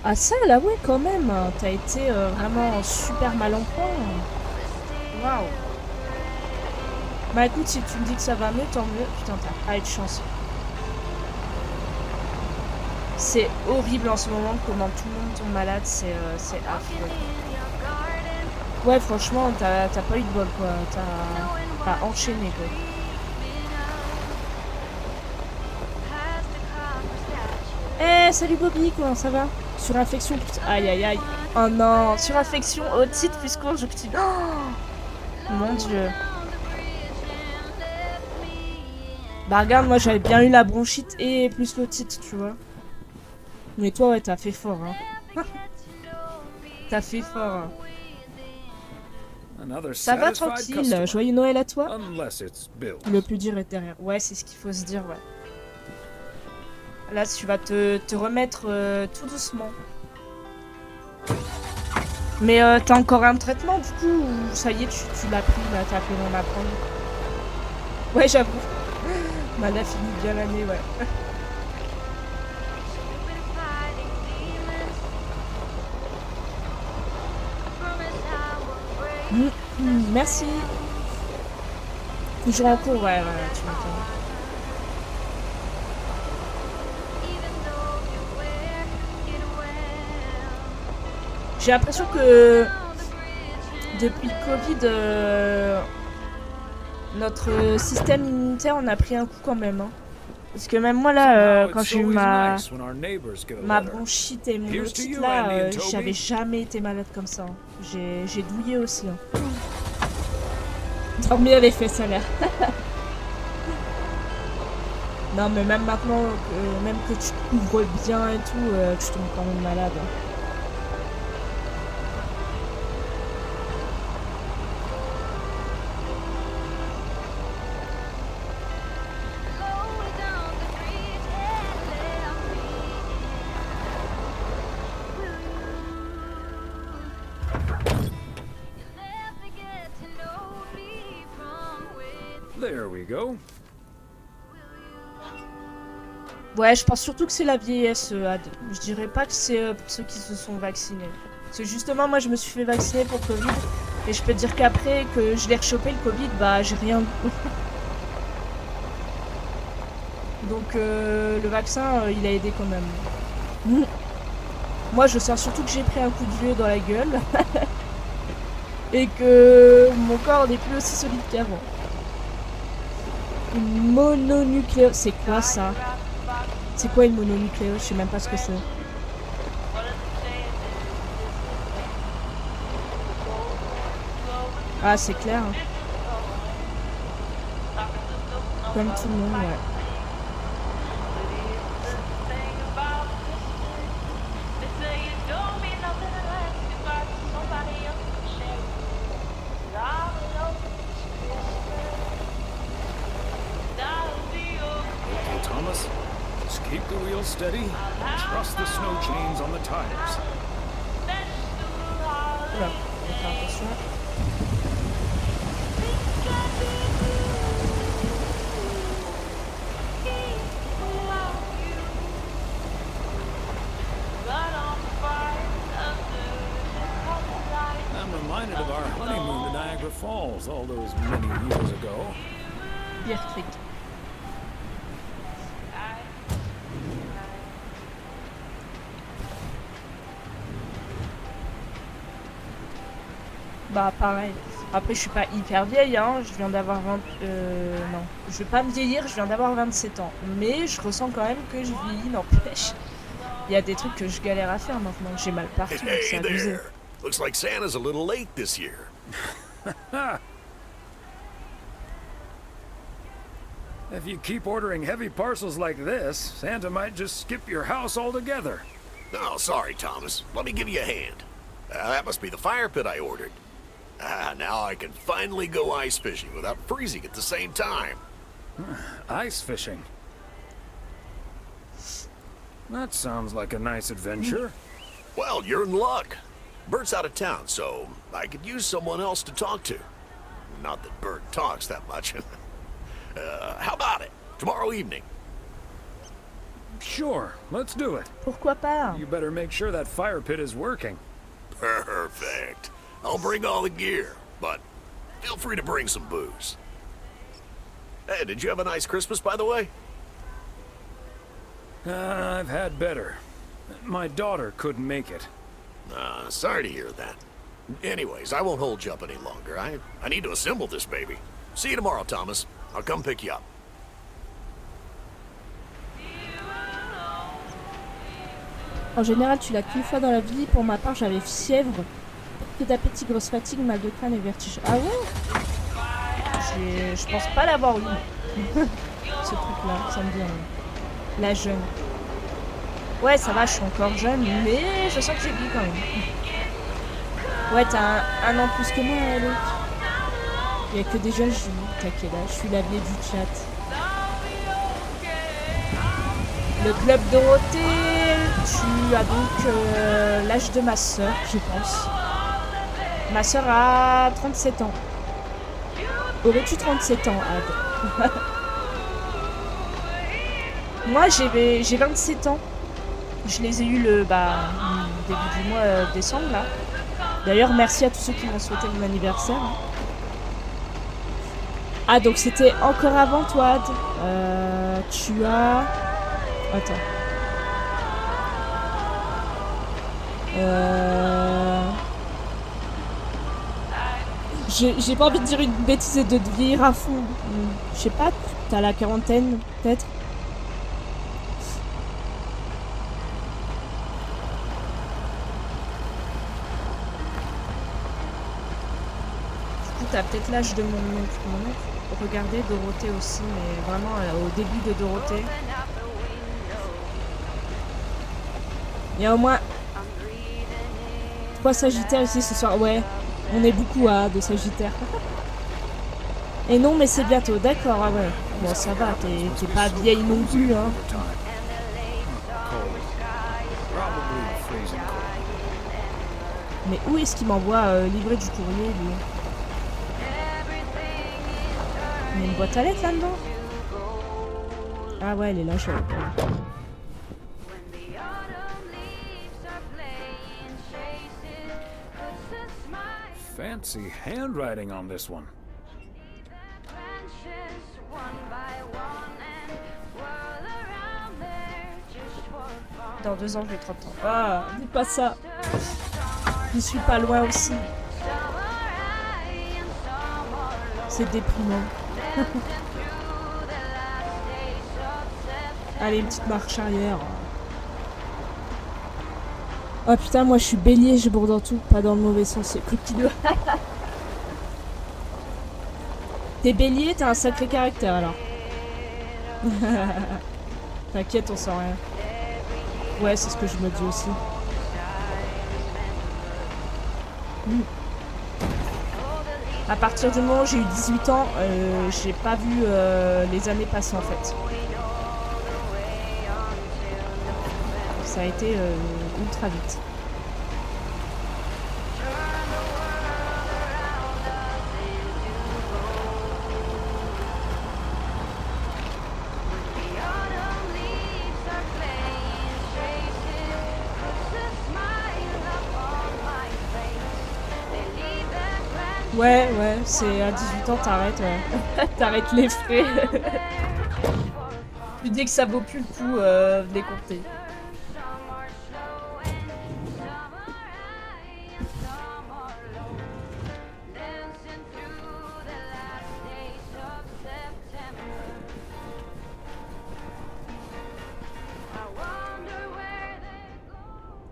Ah ça, là, ouais, quand même. T'as été vraiment super mal en point. Waouh. Bah écoute, si tu me dis que ça va mieux, tant mieux. Putain, t'as pas eu de chance. C'est horrible en ce moment, comment tout le monde tombe malade, c'est affreux. Ouais, franchement, t'as pas eu de bol, quoi. T'as enchaîné, quoi. Eh, salut Bobby, comment ça va? Surinfection, putain, aïe aïe aïe. Oh non, surinfection otite plus conjonctive. Oh mon dieu. Bah regarde, moi j'avais bien eu la bronchite et plus l'otite, tu vois. Mais toi, ouais, t'as fait fort, hein. T'as fait fort. Hein. Ça va tranquille, joyeux Noël à toi. Le plus dur est derrière. Ouais, c'est ce qu'il faut se dire, ouais. Là, tu vas te remettre tout doucement. Mais t'as encore un traitement, du coup, ou ça y est, tu l'as pris, là, t'as pu en apprendre. Ouais, j'avoue. Mal a fini bien l'année, ouais. Merci. Toujours en cours, ouais, tu m'entends. J'ai l'impression que depuis le Covid, notre système immunitaire en a pris un coup quand même. Hein. Parce que même moi là, quand j'ai eu ma bronchite et mon otite là, j'avais jamais été malade comme ça. Hein. J'ai douillé aussi. Hein. Dormir les fesses à l'air. Non mais même maintenant, même que tu te couvres bien et tout, tu tombes quand même malade. Hein. There we go. Ouais, je pense surtout que c'est la vieillesse, Ad. Je dirais pas que c'est pour ceux qui se sont vaccinés. Parce que justement, moi, je me suis fait vacciner pour le Covid. Et je peux te dire qu'après que je l'ai rechopé, le Covid, bah, j'ai rien eu. Donc, le vaccin, il a aidé quand même. Moi, je sens surtout que j'ai pris un coup de vieux dans la gueule. Et que mon corps n'est plus aussi solide qu'avant. Une mononucléose, c'est quoi ça? C'est quoi une mononucléose? Je sais même pas ce que c'est. Ah, c'est clair. Hein. Comme tout le monde, ouais. Thomas, just keep the wheels steady and trust the snow chains on the tires. Oula, attention. Falls all those many years ago. Beer Creek. Bah pareil. Après je suis pas hyper vieille hein, je viens d'avoir 20... non, je vais pas me vieillir, je viens d'avoir 27 ans. Mais je ressens quand même que je vieillis, n'empêche. Il y a des trucs que je galère à faire maintenant, j'ai mal partout, c'est abusé. There. Looks like Santa's a little late this year. If you keep ordering heavy parcels like this, Santa might just skip your house altogether. Oh, sorry, Thomas. Let me give you a hand. That must be the fire pit I ordered. Now I can finally go ice fishing without freezing at the same time. Ice fishing? That sounds like a nice adventure. Well, you're in luck. Bert's out of town, so I could use someone else to talk to. Not that Bert talks that much. How about it? Tomorrow evening? Sure, let's do it. Pourquoi pas? You better make sure that fire pit is working. Perfect. I'll bring all the gear, but feel free to bring some booze. Hey, did you have a nice Christmas, by the way? I've had better. My daughter couldn't make it. Sorry to hear that. Anyways, I won't hold you up any longer. I need to assemble this baby. See you tomorrow, Thomas. I'll come pick you up. En général, tu l'as qu'une fois dans la vie. Pour ma part, j'avais fièvre, peu d'appétit, grosse fatigue, mal de crâne et vertige. Ah ouais? Je pense pas l'avoir eu. Ce truc-là, ça me dit rien. La jeune. Ouais, ça va, je suis encore jeune, mais je sens que j'ai vieilli quand même. Ouais, t'as un an plus que moi, l'autre. Il y a que des jeunes, t'as quel âge? Je suis la vieille du chat. Le club Dorothée, tu as donc l'âge de ma sœur, je pense. Ma sœur a 37 ans. Aurais-tu 37 ans, Ad? Moi, j'ai 27 ans. Je les ai eus le début du mois décembre, là. D'ailleurs, merci à tous ceux qui m'ont souhaité mon anniversaire. Ah, donc c'était encore avant, toi, Ad. Tu as... Attends. J'ai pas envie de dire une bêtise et de te vieillir à fond. Je sais pas, t'as la quarantaine, peut-être. Du coup, t'as peut-être l'âge de mon oncle. Regardez Dorothée aussi, mais vraiment au début de Dorothée. Il y a au moins 3 Sagittaires ici ce soir. Ouais, on est beaucoup de Sagittaires. Et non, mais c'est bientôt. D'accord, ah ouais. Bon, ça va, t'es pas vieille non plus, hein. Mais où est-ce qu'il m'envoie livrer du courrier, lui? Il y a une boîte à lettres là-dedans? Ah ouais, elle est là, je vois. Fancy handwriting on this one. Dans 2 ans, j'ai 30 ans. Ah, dis pas ça. Je suis pas loin aussi. C'est déprimant. Allez, une petite marche arrière. Oh putain, moi je suis bélier, je bourre dans tout, pas dans le mauvais sens, c'est plus petit deux. T'es bélier, t'as un sacré caractère alors. T'inquiète, on sent rien. Ouais, c'est ce que je me dis aussi. À partir du moment où j'ai eu 18 ans, j'ai pas vu les années passer en fait. Ça a été ultra vite. Ouais, ouais, c'est à 18 ans, t'arrêtes, ouais. T'arrêtes les frais. Tu dis que ça vaut plus le coup de les compter.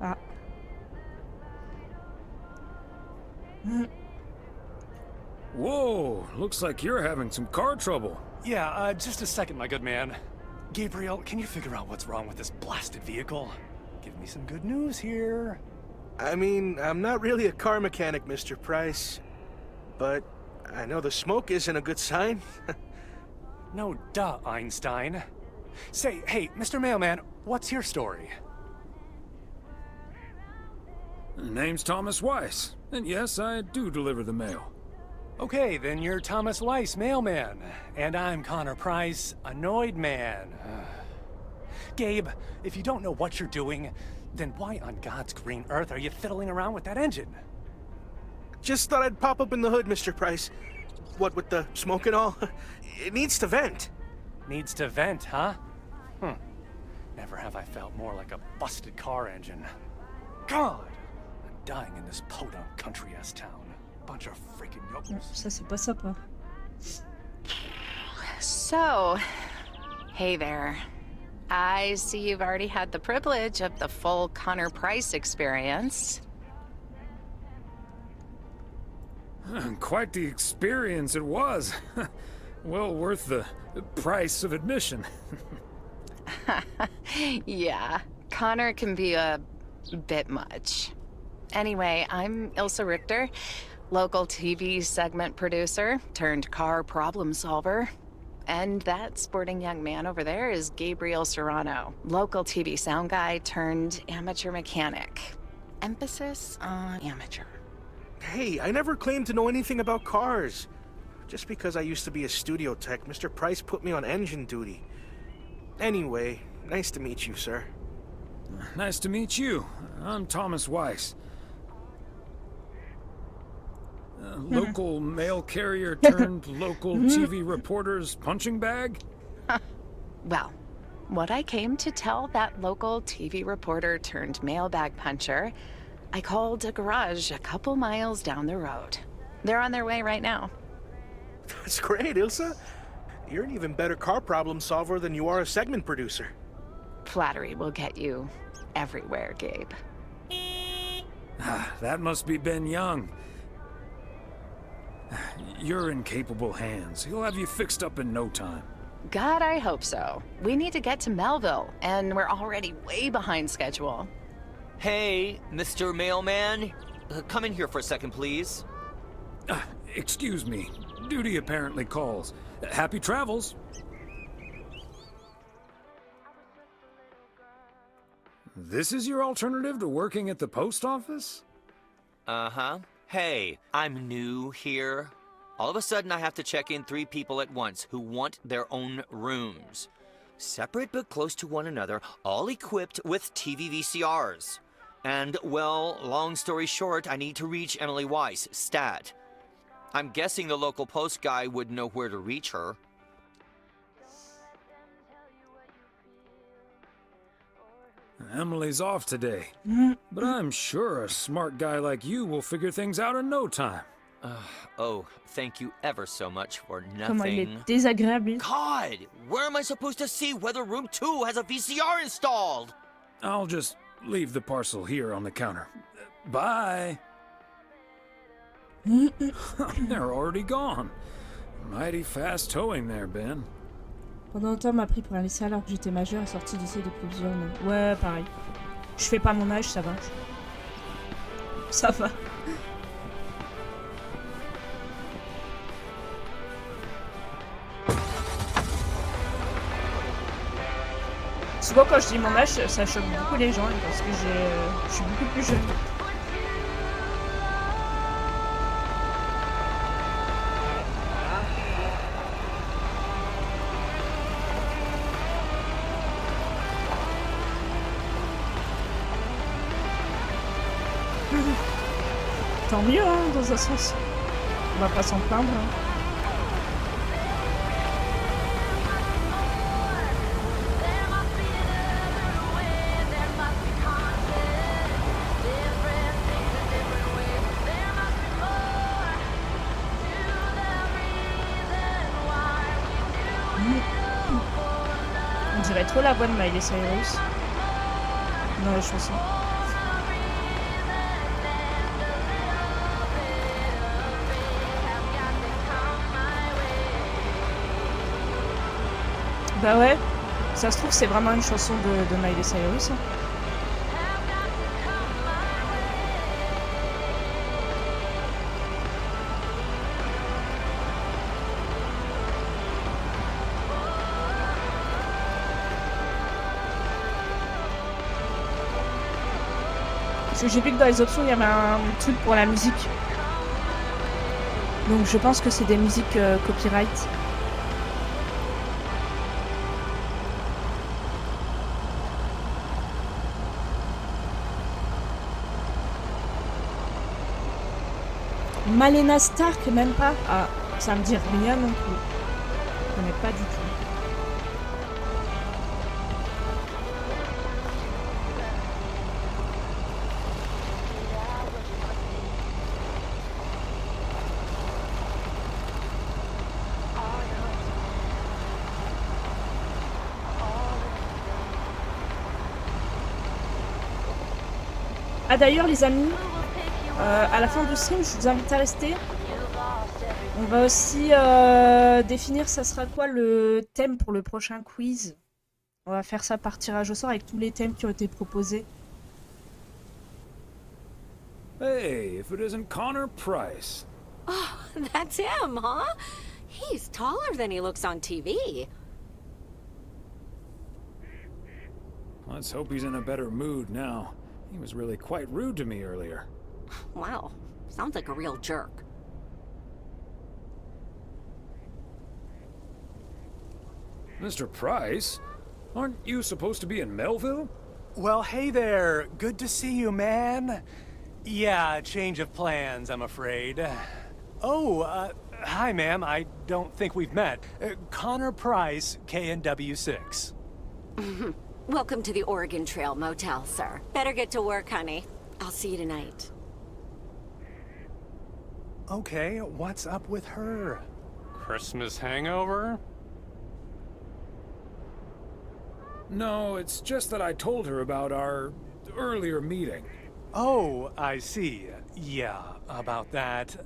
Ah. Whoa, looks like you're having some car trouble. Yeah, just a second, my good man. Gabriel, can you figure out what's wrong with this blasted vehicle? Give me some good news here. I mean, I'm not really a car mechanic, Mr. Price. But I know the smoke isn't a good sign. No, duh, Einstein. Say, hey, Mr. Mailman, what's your story? Name's Thomas Weiss, and yes, I do deliver the mail. Okay, then you're Thomas Weiss, mailman. And I'm Connor Price, annoyed man. Gabe, if you don't know what you're doing, then why on God's green earth are you fiddling around with that engine? Just thought I'd pop up in the hood, Mr. Price. What with the smoke and all? It needs to vent. Needs to vent, huh? Never have I felt more like a busted car engine. God! I'm dying in this podunk country-ass town. Bunch of freaking yokels. Ça, c'est pas sympa. So, hey there. I see you've already had the privilege of the full Connor Price experience. Quite the experience it was. Well worth the price of admission. Yeah, Connor can be a bit much. Anyway, I'm Ilsa Richter, local TV segment producer turned car problem solver. And that sporting young man over there is Gabriel Serrano, local TV sound guy turned amateur mechanic. Emphasis on amateur. Hey, I never claimed to know anything about cars. Just because I used to be a studio tech, Mr. Price put me on engine duty. Anyway, nice to meet you, sir. Nice to meet you. I'm Thomas Weiss. Local mail carrier turned local TV reporter's punching bag? Well, what I came to tell that local TV reporter turned mailbag puncher, I called a garage a couple miles down the road. They're on their way right now. That's great, Ilsa. You're an even better car problem solver than you are a segment producer. Flattery will get you everywhere, Gabe. That must be Ben Young. You're in capable hands. He'll have you fixed up in no time. God, I hope so. We need to get to Melville, and we're already way behind schedule. Hey, Mr. Mailman. Come in here for a second, please. Excuse me. Duty apparently calls. Happy travels. This is your alternative to working at the post office? Uh-huh. Hey, I'm new here. All of a sudden I have to check in 3 people at once who want their own rooms. Separate but close to one another, all equipped with TV VCRs. And, well, long story short, I need to reach Emily Weiss, stat. I'm guessing the local post guy would know where to reach her. Emily's off today, but I'm sure a smart guy like you will figure things out in no time. Oh, thank you ever so much for Comment il nothing. est désagréable. God, where am I supposed to see whether room 2 has a VCR installed? I'll just leave the parcel here on the counter. Bye. They're already gone. Mighty fast towing there, Ben. Pendant longtemps, m'a pris pour un lycée alors que j'étais majeur et sorti du lycée depuis plusieurs mois. Ouais, pareil. Je fais pas mon âge, ça va. Ça va. Souvent quand je dis mon âge, ça choque beaucoup les gens parce que je suis beaucoup plus jeune. Tant mieux, hein, dans un sens. On va pas s'en plaindre. Hein. On dirait trop la voix de Miley Cyrus dans la chanson. Bah ouais, ça se trouve c'est vraiment une chanson de Miley Cyrus. Parce que j'ai vu que dans les options il y avait un truc pour la musique. Donc je pense que c'est des musiques copyright. Malena Stark, même pas. Ah, ça me dit rien non plus. Je connais pas du tout. Ah d'ailleurs les amis, à la fin du stream, je vous invite à rester. On va aussi définir ça sera quoi le thème pour le prochain quiz. On va faire ça par tirage au sort avec tous les thèmes qui ont été proposés. Hey, if it isn't Connor Price. Oh, that's him, huh? He's taller than he looks on TV. Let's hope he's in a better mood now. He was really quite rude to me earlier. Wow, sounds like a real jerk. Mr. Price? Aren't you supposed to be in Melville? Well, hey there. Good to see you, man. Yeah, change of plans, I'm afraid. Oh, hi, ma'am. I don't think we've met. Connor Price, KNW6. Welcome to the Oregon Trail Motel, sir. Better get to work, honey. I'll see you tonight. Okay, what's up with her? Christmas hangover? No, it's just that I told her about our earlier meeting. Oh, I see. Yeah, about that.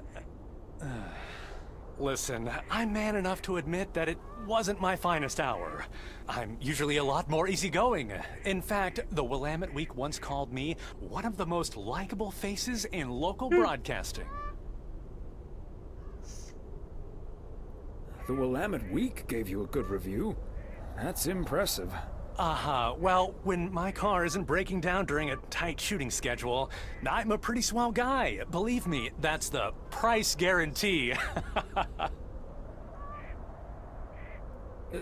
Listen, I'm man enough to admit that it wasn't my finest hour. I'm usually a lot more easygoing. In fact, the Willamette Week once called me one of the most likable faces in local broadcasting. The Willamette Week gave you a good review. That's impressive. Well, when my car isn't breaking down during a tight shooting schedule, I'm a pretty swell guy. Believe me, that's the price guarantee.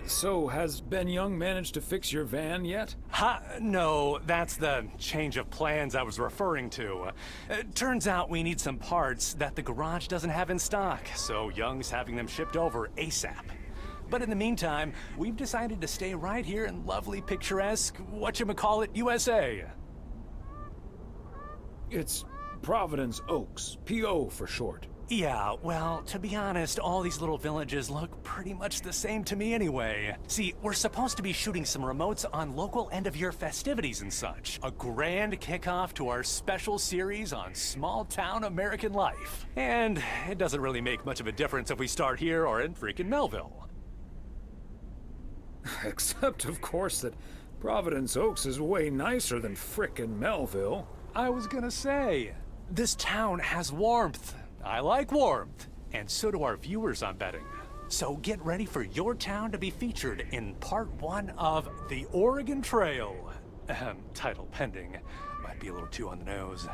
So, has Ben Young managed to fix your van yet? No, that's the change of plans I was referring to. Turns out we need some parts that the garage doesn't have in stock, so Young's having them shipped over ASAP. But in the meantime, we've decided to stay right here in lovely, picturesque, whatchamacallit, USA. It's Providence Oaks, P.O. for short. Yeah, well, to be honest, all these little villages look pretty much the same to me anyway. See, we're supposed to be shooting some remotes on local end-of-year festivities and such. A grand kickoff to our special series on small-town American life. And it doesn't really make much of a difference if we start here or in freaking Melville. Except, of course, that Providence Oaks is way nicer than frickin' Melville. I was gonna say, this town has warmth. I like warmth, and so do our viewers, I'm betting. So get ready for your town to be featured in part 1 of The Oregon Trail. Title pending. Might be a little too on the nose.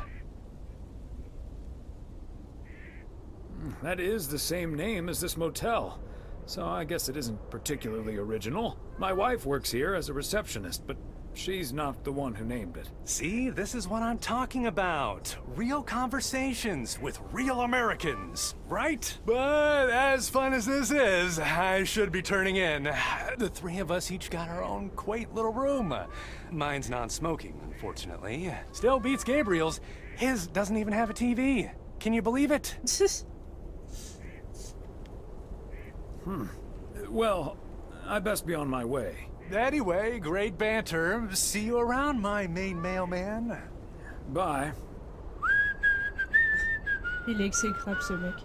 That is the same name as this motel, so I guess it isn't particularly original. My wife works here as a receptionist, but She's not the one who named it. See, this is what I'm talking about. Real conversations with real Americans, right? But as fun as this is, I should be turning in. The three of us each got our own quaint little room. Mine's non-smoking, unfortunately. Still beats Gabriel's. His doesn't even have a TV. Can you believe it? Well, I best be on my way. Anyway, great banter. See you around, my main mailman. Bye. Il est exécrable, ce mec.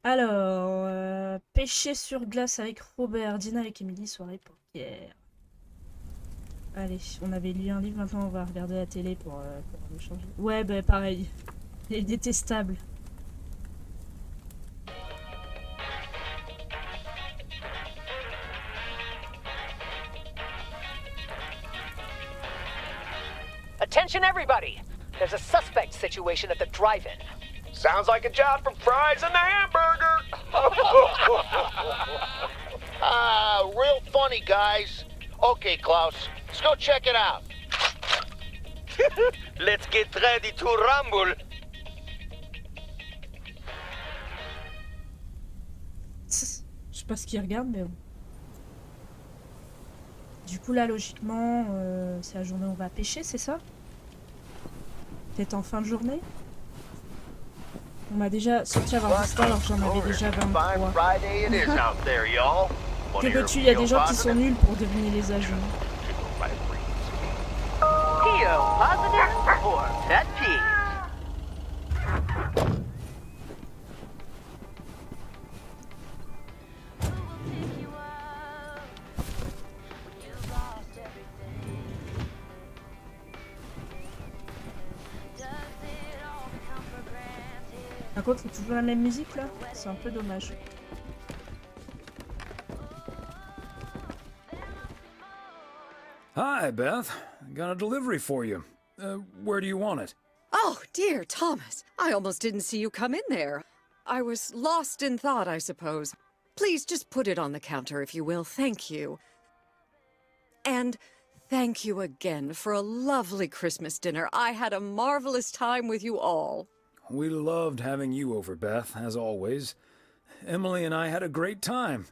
Alors, pêcher sur glace avec Robert, dîner avec Emily, soirée poker. Allez, on avait lu un livre, maintenant on va regarder la télé pour le changer. Ouais, bah pareil. Il est détestable. Attention everybody! There's a suspect situation at the drive-in. Sounds like a job for fries and the hamburger. Real funny, guys. Okay, Klaus, let's go check it out. Let's get ready to rumble. Je sais pas ce qu'il regarde, mais bon. Du coup, là, logiquement, c'est la journée où on va pêcher, c'est ça? Peut-être en fin de journée? On m'a déjà sorti avoir des histoires alors que j'en avais déjà 23. Que veux-tu, il y a des gens qui sont nuls pour deviner les agents. PO positive or pet peeve? Par contre, c'est toujours la même musique là, c'est un peu dommage. Hi, Beth. Got a delivery for you. Where do you want it? Oh, dear Thomas. I almost didn't see you come in there. I was lost in thought, I suppose. Please just put it on the counter, if you will. Thank you. And thank you again for a lovely Christmas dinner. I had a marvelous time with you all. We loved having you over, Beth, as always. Emily and I had a great time.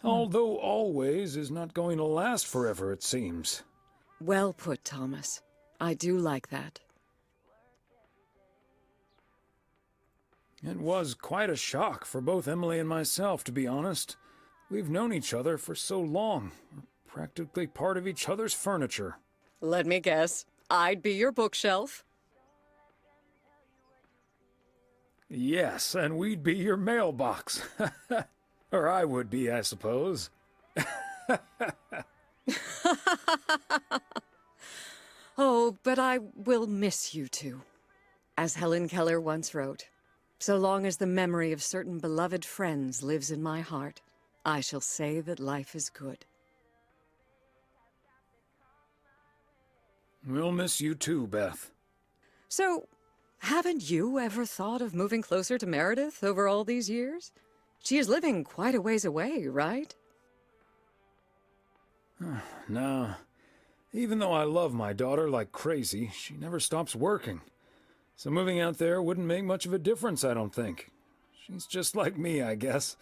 Although always is not going to last forever, it seems. Well put, Thomas. I do like that. It was quite a shock for both Emily and myself, to be honest. We've known each other for so long. We're practically part of each other's furniture. Let me guess. I'd be your bookshelf. Yes, and we'd be your mailbox. Or I would be, I suppose. Oh, but I will miss you two. As Helen Keller once wrote, so long as the memory of certain beloved friends lives in my heart, I shall say that life is good. We'll miss you too, Beth. So, haven't you ever thought of moving closer to Meredith over all these years? She is living quite a ways away, right? No. Even though I love my daughter like crazy, she never stops working. So moving out there wouldn't make much of a difference, I don't think. She's just like me, I guess.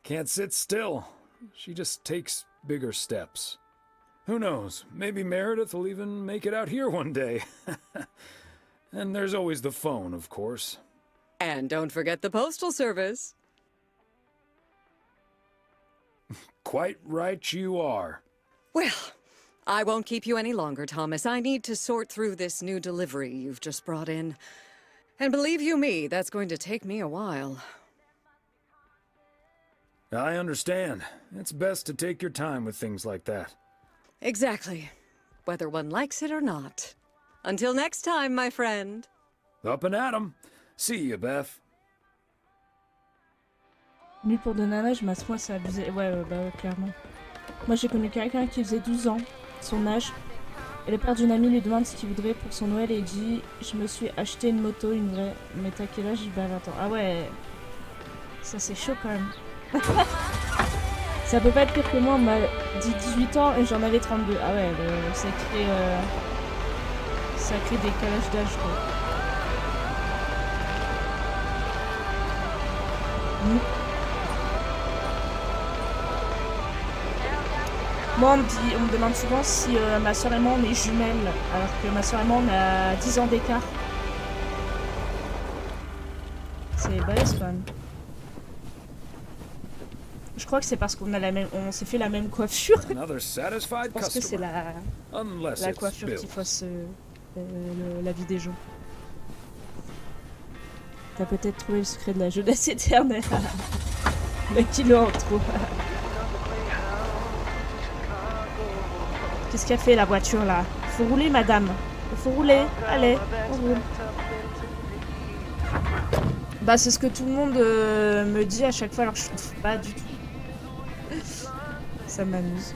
Can't sit still. She just takes bigger steps. Who knows? Maybe Meredith will even make it out here one day. And there's always the phone, of course. And don't forget the postal service. Quite right you are. Well, I won't keep you any longer, Thomas. I need to sort through this new delivery you've just brought in. And believe you me, that's going to take me a while. I understand. It's best to take your time with things like that. Exactly. Whether one likes it or not. Until next time, my friend. Up and at 'em. See you, Beth. Nul pour de nana, je masse moi, c'est abusé. Ouais, bah ouais, clairement. Moi j'ai connu quelqu'un qui faisait 12 ans, son âge. Et le père d'une amie lui demande ce qu'il voudrait pour son Noël et il dit « Je me suis acheté une moto, une vraie. » Mais t'as quel âge? Bah 20 ans. Ah ouais. Ça c'est chaud quand même. Ça peut pas être pire que moi, on m'a dit 18 ans et j'en avais 32. Ah ouais, le sacré décalage d'âge quoi. Moi, on me demande souvent si ma soeur et moi on est jumelles, alors que ma soeur et moi on a 10 ans d'écart. C'est balèze quand même. Je crois que c'est parce qu'on a la même, on s'est fait la même coiffure. Je pense que c'est la coiffure qui fausse la vie des gens. T'as peut-être trouvé le secret de la jeunesse éternelle. Le kilo en trop. Qu'est-ce qu'elle fait la voiture là? Faut rouler madame. Faut rouler. Allez, on roule. Bah c'est ce que tout le monde me dit à chaque fois alors que je trouve pas du tout. Ça m'amuse.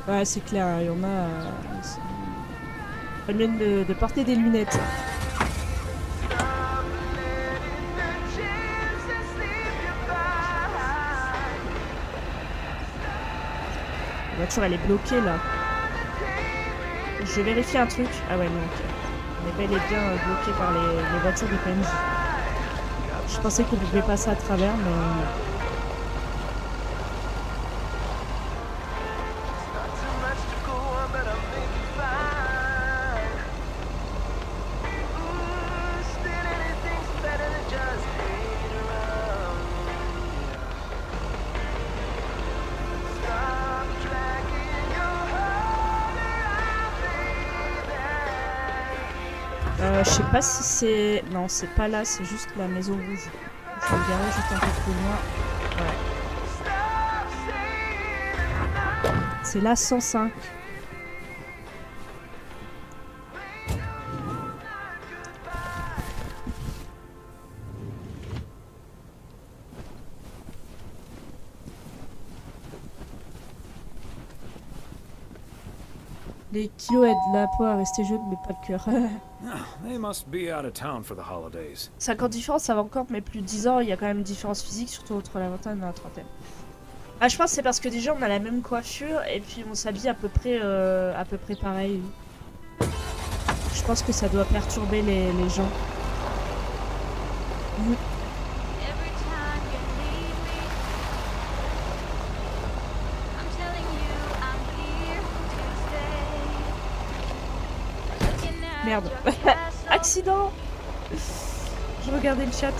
Ouais c'est clair, il y en a... Pas mieux de porter des lunettes. La voiture elle est bloquée là. Je vais vérifier un truc. Ah ouais non ok. On est bel et bien bloqué par les voitures de PNJ. Je pensais qu'on pouvait passer à travers mais... je sais pas si c'est... Non, c'est pas là, c'est juste la maison rouge. Je vais me garer juste un peu plus loin. Ouais. C'est là 105. Les kilos aident la peau à rester jeune, mais pas le cœur. They must be out of town for the holidays. 5 ans de différence, ça va encore, mais plus de 10 ans, il y a quand même une différence physique, surtout entre la vingtaine et la trentaine. Ah, je pense que c'est parce que déjà on a la même coiffure et puis on s'habille à peu près pareil. Je pense que ça doit perturber les gens. Merde. Accident. Je regardais le chat.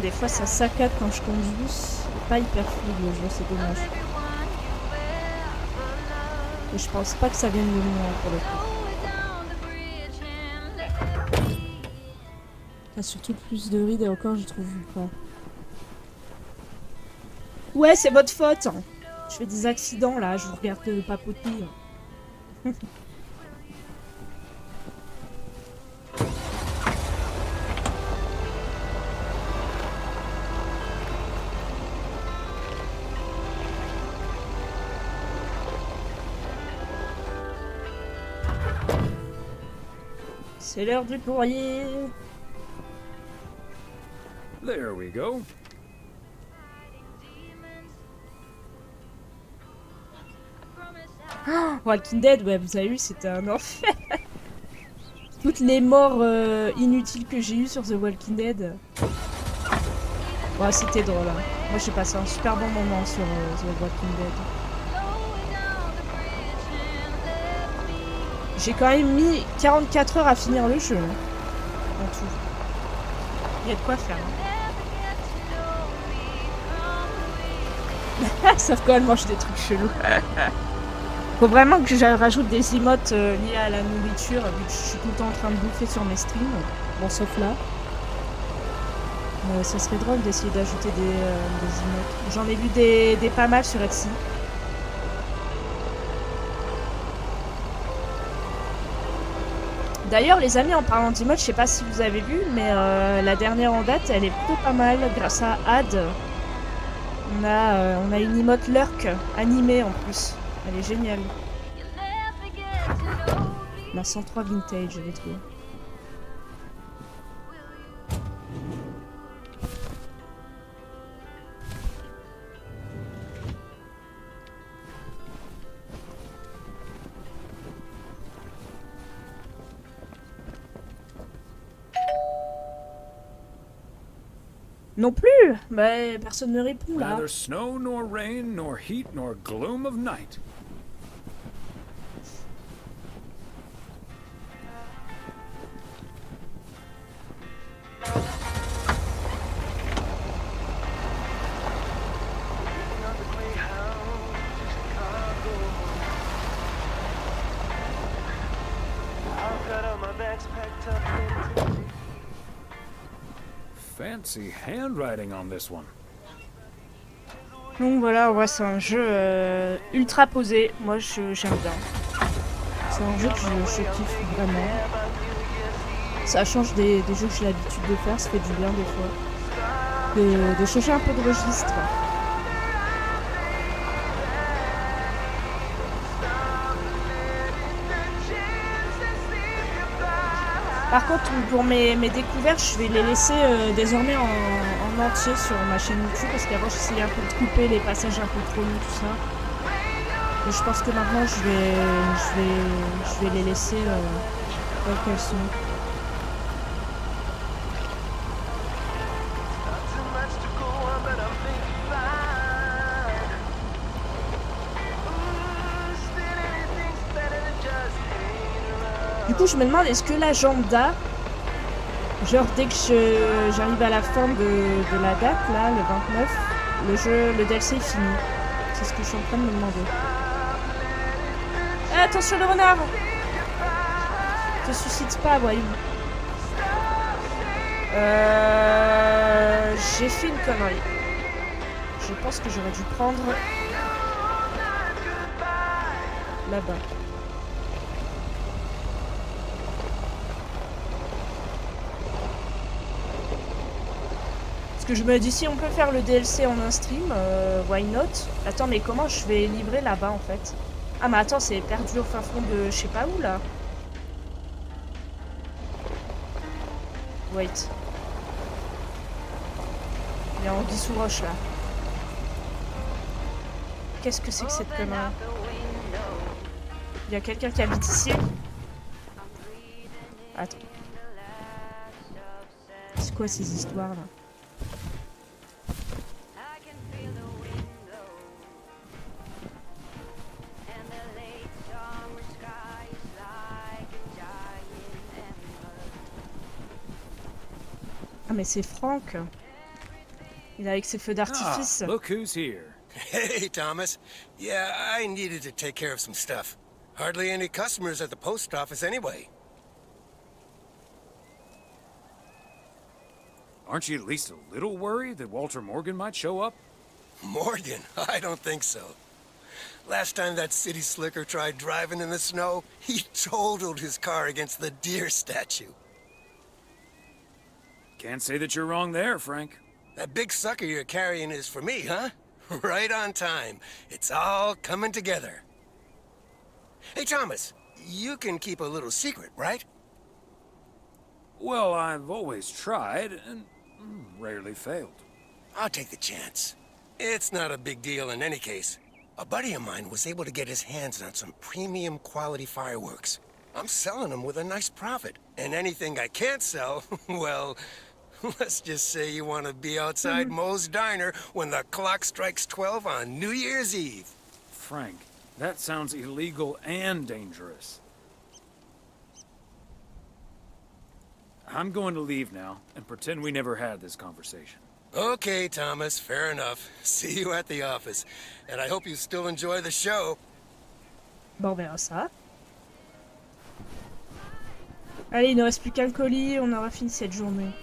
Des fois ça saccade quand je conduis, c'est pas hyper fluide le jeu, c'est dommage. Et je pense pas que ça vienne de moi pour le coup. T'as surtout plus de rides et encore je trouve pas. Ouais c'est votre faute. Je fais des accidents là, je vous regarde papoter. C'est l'heure du courrier. There we go. Oh, Walking Dead, ouais, vous avez vu, c'était un enfer. Toutes les morts inutiles que j'ai eues sur The Walking Dead. Ouais, c'était drôle. Hein. Moi, j'ai passé un super bon moment sur The Walking Dead. J'ai quand même mis 44 heures à finir le jeu. En tout. Il y a de quoi faire. Hein. Sauf quand elle mange des trucs chelous. Faut vraiment que je rajoute des emotes liés à la nourriture, vu que je suis tout le temps en train de bouffer sur mes streams. Bon, sauf là. Ça serait drôle d'essayer d'ajouter des emotes. J'en ai vu des pas mal sur Etsy. D'ailleurs, les amis, en parlant d'emotes, je sais pas si vous avez vu, mais la dernière en date, elle est plutôt pas mal. Grâce à Ad, on a une emote lurk animée en plus. Elle est géniale. La 103 vintage, je l'ai trouvée. Non plus. Bah, personne ne répond là. Neither snow nor rain nor heat nor gloom of night. Fancy handwriting on this one. Donc voilà, ouais, c'est un jeu ultra posé. Moi, j'aime bien. C'est un jeu que je kiffe vraiment. Ça change des jeux que j'ai l'habitude de faire, ça fait du bien des fois. De changer un peu de registre. Par contre, pour mes découvertes, je vais les laisser désormais en entier sur ma chaîne YouTube, parce qu'avant j'essayais un peu de couper les passages un peu trop longs, tout ça. Et je pense que maintenant je vais les laisser telles qu'elles sont. Du coup, je me demande, est-ce que l'agenda, genre dès que j'arrive à la fin de la date, là, le 29, le DLC est fini. C'est ce que je suis en train de me demander. Eh, attention le renard! Te suscite pas, voyons. J'ai fait une connerie. Je pense que j'aurais dû prendre là-bas. Parce que je me dis, si on peut faire le DLC en un stream, why not? Attends, mais comment je vais livrer là-bas en fait? Ah, mais attends, c'est perdu au fin fond de je sais pas où là. Wait. Il est en Anguille sous roche là. Qu'est-ce que c'est que cette connerie? Il y a quelqu'un qui habite ici? Attends. C'est quoi ces histoires là? Ah mais c'est Franck. Il est avec ses feux d'artifice. Ah, look who's here. Hey, Thomas. Yeah, I needed to take care of some stuff. Hardly any customers at the post office anyway. Aren't you at least a little worried that Walter Morgan might show up? Morgan? I don't think so. Last time that city slicker tried driving in the snow, he totaled his car against the deer statue. Can't say that you're wrong there, Frank. That big sucker you're carrying is for me, huh? Right on time. It's all coming together. Hey, Thomas, you can keep a little secret, right? Well, I've always tried, and rarely failed. I'll take the chance. It's not a big deal in any case. A buddy of mine was able to get his hands on some premium quality fireworks. I'm selling them with a nice profit. And anything I can't sell, well, let's just say you want to be outside Moe's Diner when the clock strikes 12 on New Year's Eve. Frank, that sounds illegal and dangerous. I'm going to leave now and pretend we never had this conversation. Okay, Thomas, fair enough. See you at the office. And I hope you still enjoy the show. Bon, on verra ça. Allez, il ne reste plus qu'un colis, on aura fini cette journée.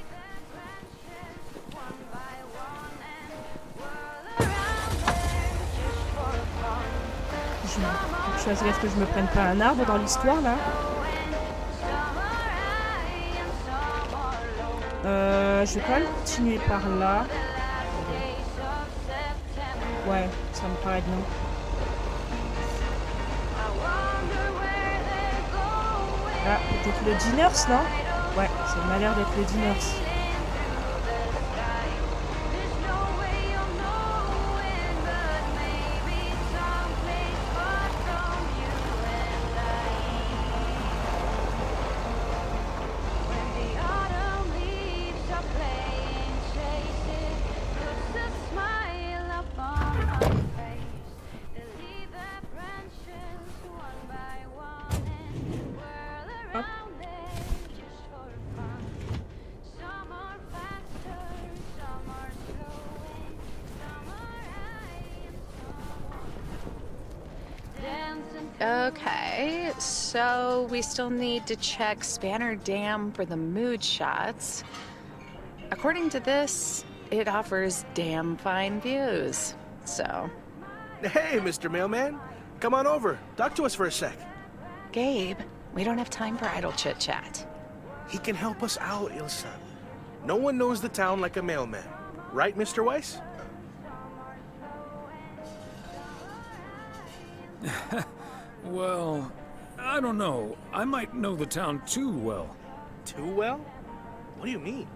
Je fasse gaffe que je me prenne pas un arbre dans l'histoire là. Je vais quand même continuer par là. Ouais, ça me paraît bien. Ah, peut-être le Dinners, non? Ouais, ça m'a l'air d'être le Dinners. Okay, so we still need to check Spanner Dam for the mood shots. According to this, it offers damn fine views, so... Hey, Mr. Mailman. Come on over. Talk to us for a sec. Gabe, we don't have time for idle chit-chat. He can help us out, Ilsa. No one knows the town like a mailman. Right, Mr. Weiss? Well, I don't know. I might know the town too well. Too well? What do you mean?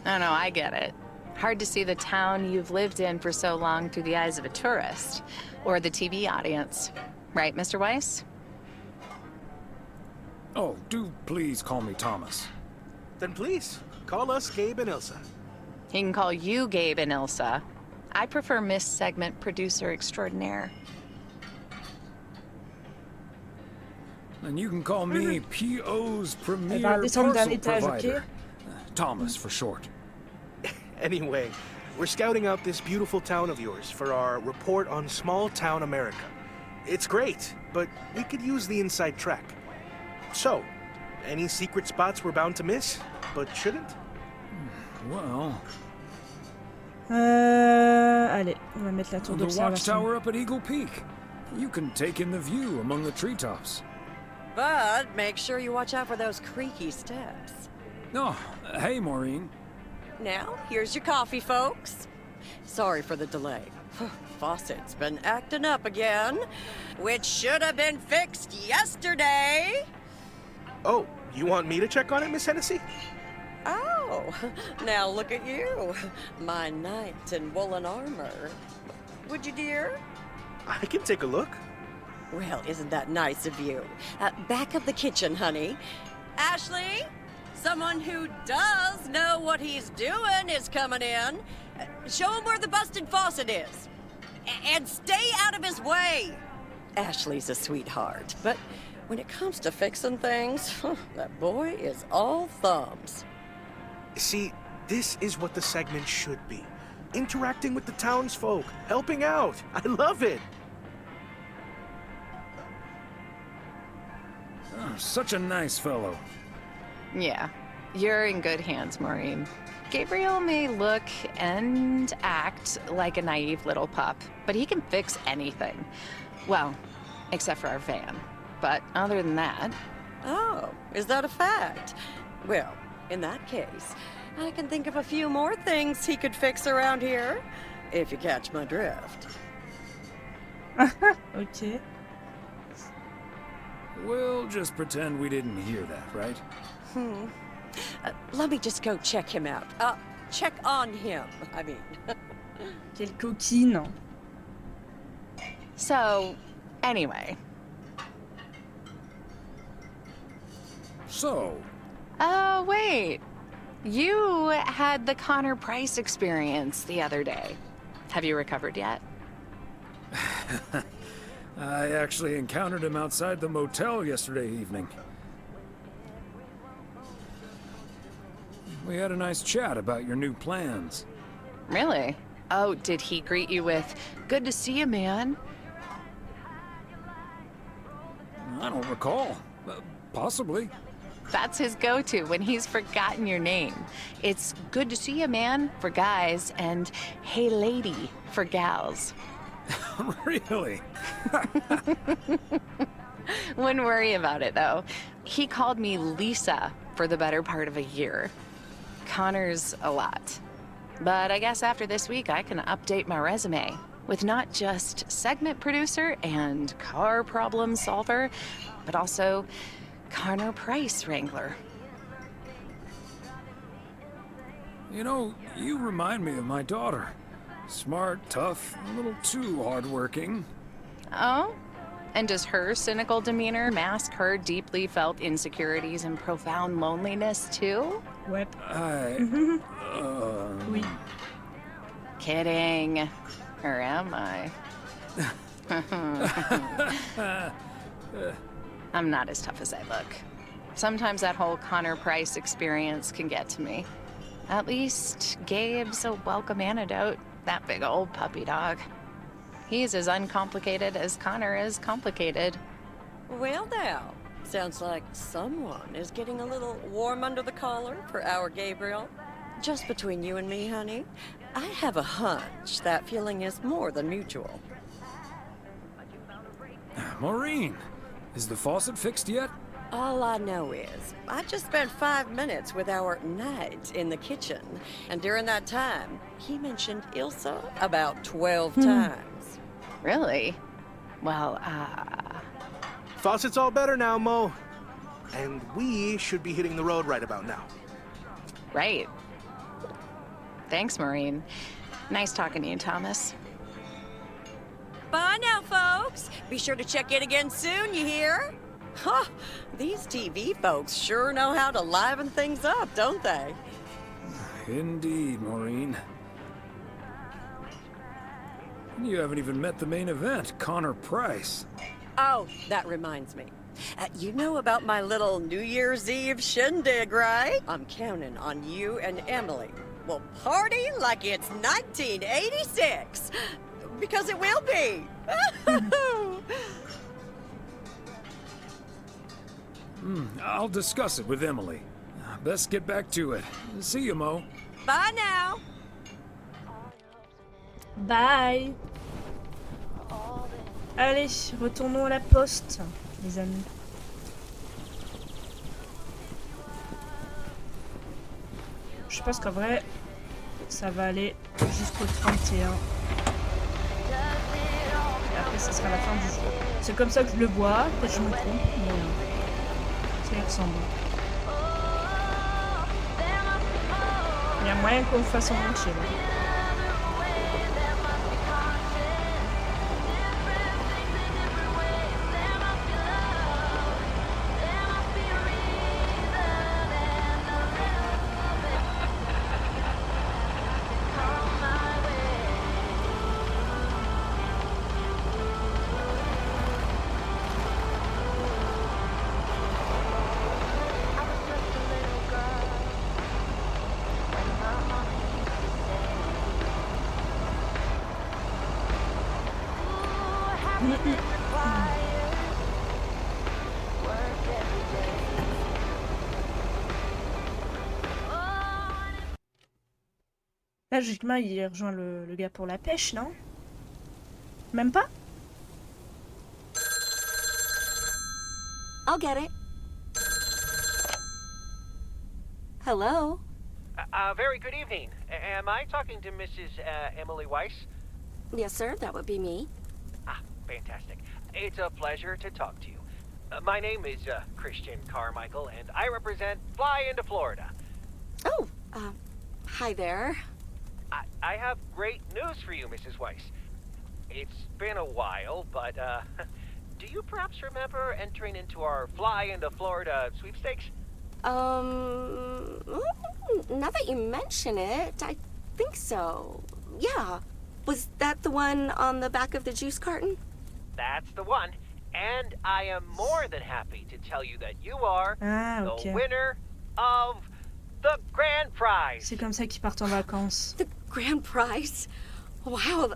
Oh no, I get it. Hard to see the town you've lived in for so long through the eyes of a tourist, or the TV audience. Right, Mr. Weiss? Oh, do please call me Thomas. Then please, call us Gabe and Ilsa. He can call you Gabe and Ilsa. I prefer Miss Segment Producer Extraordinaire. And you can call me PO's premier Elle va descendre d'un parcel étage, provider. ok? Thomas for short. Anyway, we're scouting out this beautiful town of yours for our report on small town America. It's great, but we could use the inside track. So, any secret spots we're bound to miss, but shouldn't? Well... Allez, on va mettre la tour The d'observation. watchtower up at Eagle Peak. You can take in the view among the treetops. But make sure you watch out for those creaky steps. Oh, hey, Maureen. Now, here's your coffee, folks. Sorry for the delay. Faucet's been acting up again, which should have been fixed yesterday. Oh, you want me to check on it, Miss Hennessy? Oh, now look at you. My knight in woolen armor. Would you, dear? I can take a look. Well, isn't that nice of you? Back of the kitchen, honey. Ashley, someone who does know what he's doing is coming in. Show him where the busted faucet is. And stay out of his way. Ashley's a sweetheart, but when it comes to fixing things, that boy is all thumbs. See, this is what the segment should be. Interacting with the townsfolk, helping out. I love it. Oh, such a nice fellow. Yeah, you're in good hands, Maureen. Gabriel may look and act like a naive little pup, but he can fix anything. Well, except for our van. But other than that... Oh, is that a fact? Well, in that case, I can think of a few more things he could fix around here, if you catch my drift. Okay. We'll just pretend we didn't hear that, right? Let me just go check him out. Check on him, I mean. Quelle coquine. So, anyway. So... Oh, wait. You had the Connor Price experience the other day. Have you recovered yet? I actually encountered him outside the motel yesterday evening. We had a nice chat about your new plans. Really? Oh, did he greet you with, "Good to see you, man"? I don't recall. Possibly. That's his go-to when he's forgotten your name. It's "Good to see you, man" for guys and "Hey, lady" for gals. Really? Wouldn't worry about it, though. He called me Lisa for the better part of a year. Connor's a lot. But I guess after this week, I can update my resume with not just segment producer and car problem solver, but also Connor Price wrangler. You know, you remind me of my daughter. Smart, tough, a little too hardworking. Oh? And does her cynical demeanor mask her deeply felt insecurities and profound loneliness, too? What? Oui. Kidding. Or am I? I'm not as tough as I look. Sometimes that whole Connor Price experience can get to me. At least Gabe's a welcome antidote, that big old puppy dog. He's as uncomplicated as Connor is complicated. Well now, sounds like someone is getting a little warm under the collar for our Gabriel. Just between you and me, honey, I have a hunch that feeling is more than mutual. Maureen, is the faucet fixed yet? All I know is, I just spent 5 minutes with our knight in the kitchen, and during that time, he mentioned Ilsa about 12 times. Really? Well, Faucet's all better now, Mo. And we should be hitting the road right about now. Right. Thanks, Maureen. Nice talking to you, Thomas. Bye now, folks. Be sure to check in again soon, you hear? Huh, these TV folks sure know how to liven things up, don't they? Indeed, Maureen. You haven't even met the main event, Connor Price. Oh, that reminds me. You know about my little New Year's Eve shindig, right? I'm counting on you and Emily. We'll party like it's 1986. Because it will be. I'll discuss it with Emily. Best get back to it. See you, Mo. Bye now. Bye. Allez, retournons à la poste, les amis. Je pense qu'en vrai, ça va aller jusqu'au 31. Et après, ça sera la fin du jour. C'est comme ça que je le vois. Peut-être que je me trompe, mais ça y ressemble. Il y a moyen qu'on le fasse en entier. Là, logiquement, il rejoint le gars pour la pêche, non? Même pas? I'll get it. Hello? Very good evening. Am I talking to Mrs. Emily Weiss? Yes, sir, that would be me. Ah, fantastic. It's a pleasure to talk to you. My name is Christian Carmichael, and I represent Fly into Florida. Oh, hi there. I have great news for you, Mrs. Weiss. It's been a while, but do you perhaps remember entering into our Fly into Florida sweepstakes? Now that you mention it, I think so. Yeah. Was that the one on the back of the juice carton? That's the one. And I am more than happy to tell you that you are the winner of the grand prize. C'est comme ça qu'ils partent en vacances. The grand prize? Wow,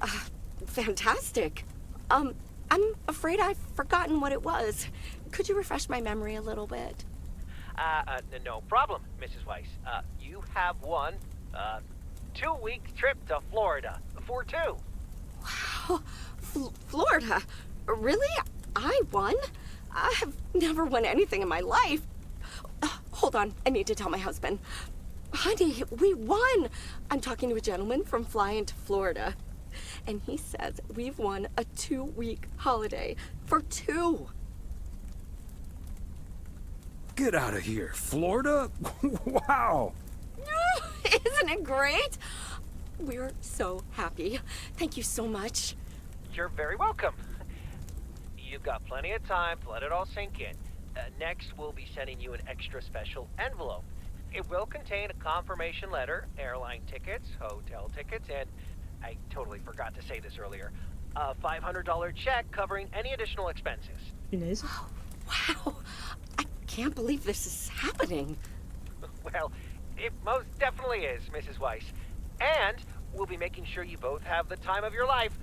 fantastic. I'm afraid I've forgotten what it was. Could you refresh my memory a little bit? No problem, Mrs. Weiss. You have won a 2-week trip to Florida for 2. Wow, Florida? Really? I won? I have never won anything in my life. Hold on, I need to tell my husband. Honey, we won! I'm talking to a gentleman from flying to Florida. And he says we've won a 2-week holiday for 2. Get out of here. Florida? Wow. Isn't it great? We're so happy. Thank you so much. You're very welcome. You've got plenty of time to let it all sink in. Next, we'll be sending you an extra special envelope. It will contain a confirmation letter, airline tickets, hotel tickets, and I totally forgot to say this earlier, a $500 check covering any additional expenses. Oh, wow. I can't believe this is happening. Well, it most definitely is, Mrs. Weiss. And we'll be making sure you both have the time of your life.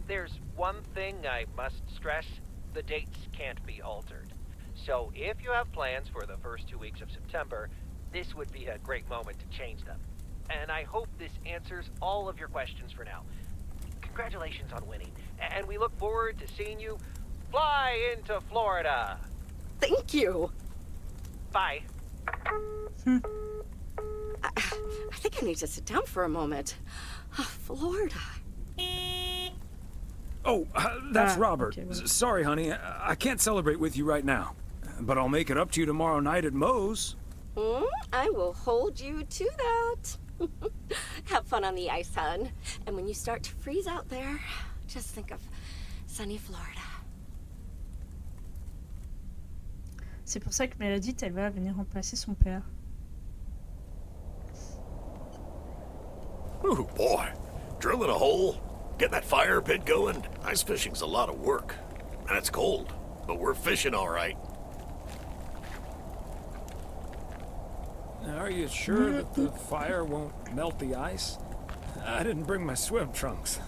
There's one thing I must stress. The dates can't be altered. So if you have plans for the first 2 weeks of September, this would be a great moment to change them. And I hope this answers all of your questions for now. Congratulations on winning. And we look forward to seeing you fly into Florida. Thank you. Bye. I think I need to sit down for a moment. Florida. Oh, that's Robert. Okay, sorry, honey. I can't celebrate with you right now. But I'll make it up to you tomorrow night at Moe's. I will hold you to that. Have fun on the ice, hon. And when you start to freeze out there, just think of sunny Florida. C'est pour ça que Meredith, elle va venir remplacer son père. Ooh, boy. Drilling a hole, getting that fire pit going. Ice fishing's a lot of work. And it's cold, but we're fishing all right. Are you sure that the fire won't melt the ice? I didn't bring my swim trunks.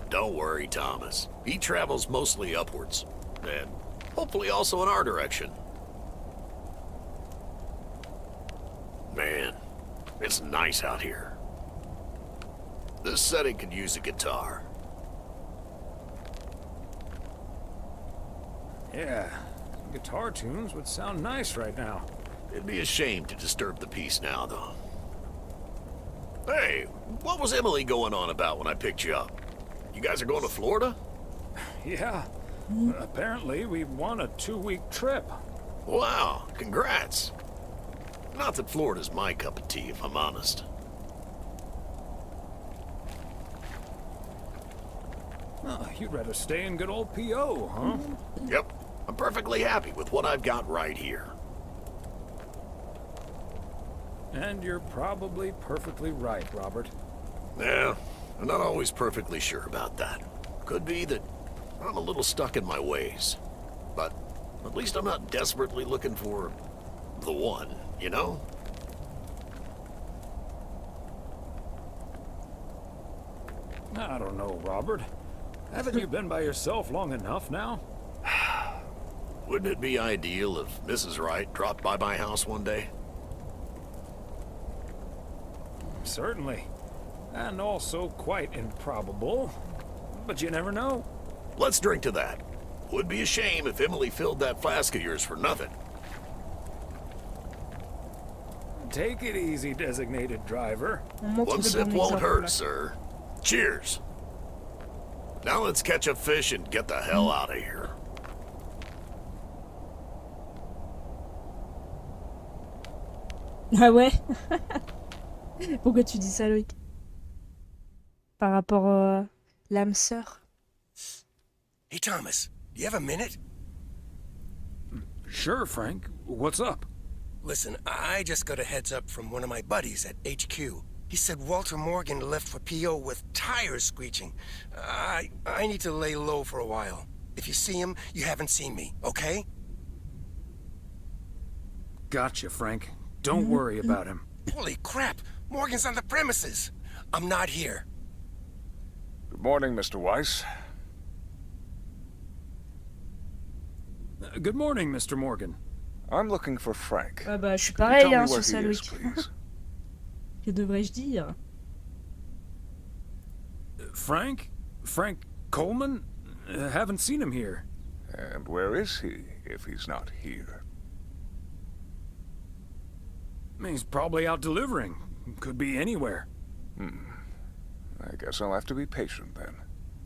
Don't worry, Thomas. He travels mostly upwards. And hopefully also in our direction. Man, it's nice out here. This setting could use a guitar. Yeah, some guitar tunes would sound nice right now. It'd be a shame to disturb the peace now, though. Hey, what was Emily going on about when I picked you up? You guys are going to Florida? Yeah. Apparently, we won a 2-week trip. Wow, congrats. Not that Florida's my cup of tea, if I'm honest. Oh, you'd rather stay in good old P.O., huh? Yep. I'm perfectly happy with what I've got right here. And you're probably perfectly right, Robert. Yeah, I'm not always perfectly sure about that. Could be that I'm a little stuck in my ways. But at least I'm not desperately looking for the one, you know? I don't know, Robert. Haven't you been by yourself long enough now? Wouldn't it be ideal if Mrs. Wright dropped by my house one day? Certainly. And also quite improbable. But you never know. Let's drink to that. Would be a shame if Emily filled that flask of yours for nothing. Take it easy, designated driver. One sip won't hurt, sir. Cheers. Now let's catch a fish and get the hell out of here. Ah ouais. Pourquoi tu dis ça, Loïc? Par rapport à l'âme sœur. Hey, Thomas, do you have a minute? Sure, Frank. What's up? Listen, I just got a heads up from one of my buddies at HQ. He said Walter Morgan left for P.O. with tires screeching. I need to lay low for a while. If you see him, you haven't seen me, okay? Gotcha, Frank. Don't worry about him. Holy crap! Morgan's on the premises! I'm not here. Good morning, Mr. Weiss. Good morning, Mr. Morgan. I'm looking for Frank. Ah bah, je suis Can you tell pareil, me hein, where sur he ça, is, Loïc. please? Que devrais-je dire? Frank? Frank Coleman? Haven't seen him here. And where is he, if he's not here? He's probably out delivering. Could be anywhere. I guess I'll have to be patient then.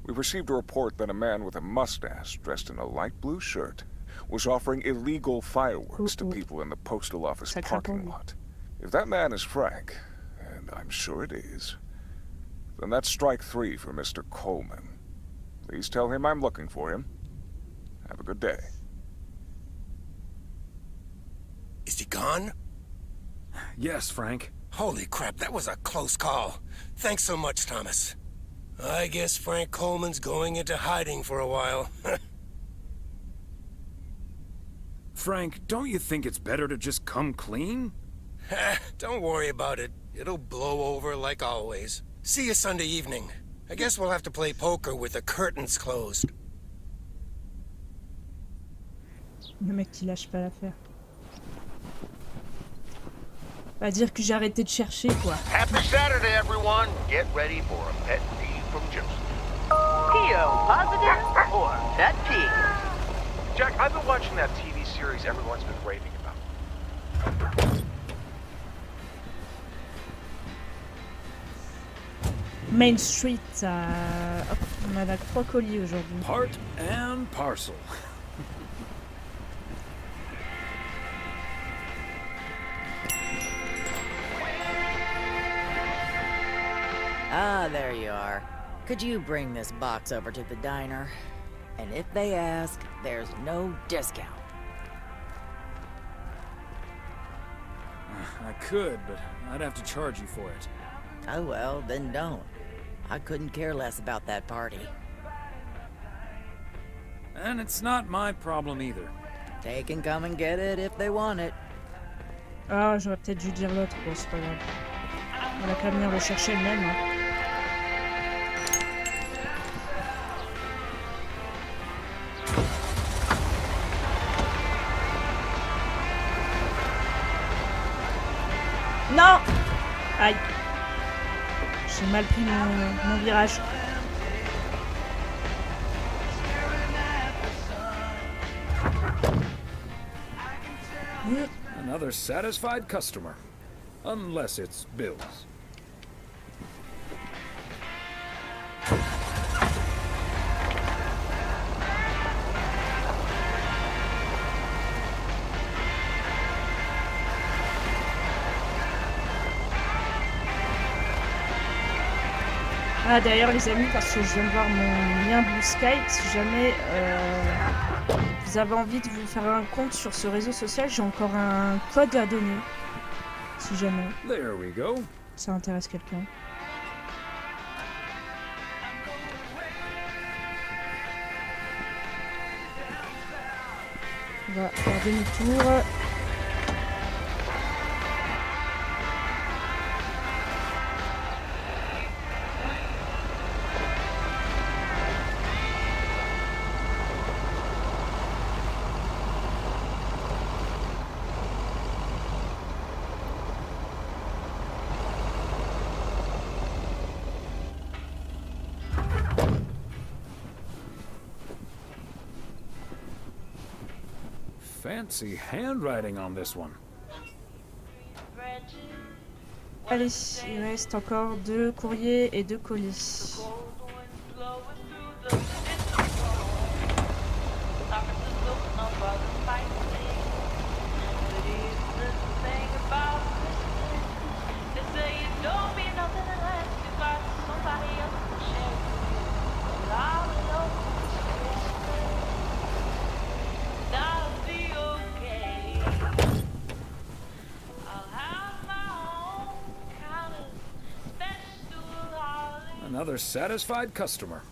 We've received a report that a man with a mustache dressed in a light blue shirt was offering illegal fireworks to people in the postal office parking lot. If that man is Frank, and I'm sure it is, then that's strike 3 for Mr. Coleman. Please tell him I'm looking for him. Have a good day. Is he gone? Yes, Frank. Holy crap, that was a close call. Thanks so much, Thomas. I guess Frank Coleman's going into hiding for a while. Frank, don't you think it's better to just come clean? Don't worry about it. It'll blow over like always. See you Sunday evening. I guess we'll have to play poker with the curtains closed. Le mec qui lâche pas l'affaire. Va dire que j'ai arrêté de chercher, quoi. Happy Saturday, everyone. Get ready for a pet peeve from Joseph. PO positive or pet peeve? Jack, I've been watching that TV series everyone's been raving about. Main Street, hop, on a 3 colis aujourd'hui. Part and parcel. Ah, there you are. Could you bring this box over to the diner? And if they ask, there's no discount. I could, but I'd have to charge you for it. Oh well, then don't. I couldn't care less about that party. And it's not my problem either. They can come and get it if they want it. Ah, j'aurais peut-être dû dire l'autre, bon, c'est pas grave. On a qu'à venir le chercher le même, hein. Non! Aïe. J'ai mal pris mon virage. Another satisfied customer. Unless it's Bill's. Ah d'ailleurs les amis, parce que je viens de voir mon lien Blue Sky, si jamais vous avez envie de vous faire un compte sur ce réseau social, j'ai encore un code à donner. Si jamais There we go. ça intéresse quelqu'un. On va faire demi-tour. Fancy handwriting on this one. Allez, il reste encore 2 courriers et 2 colis. Another satisfied customer.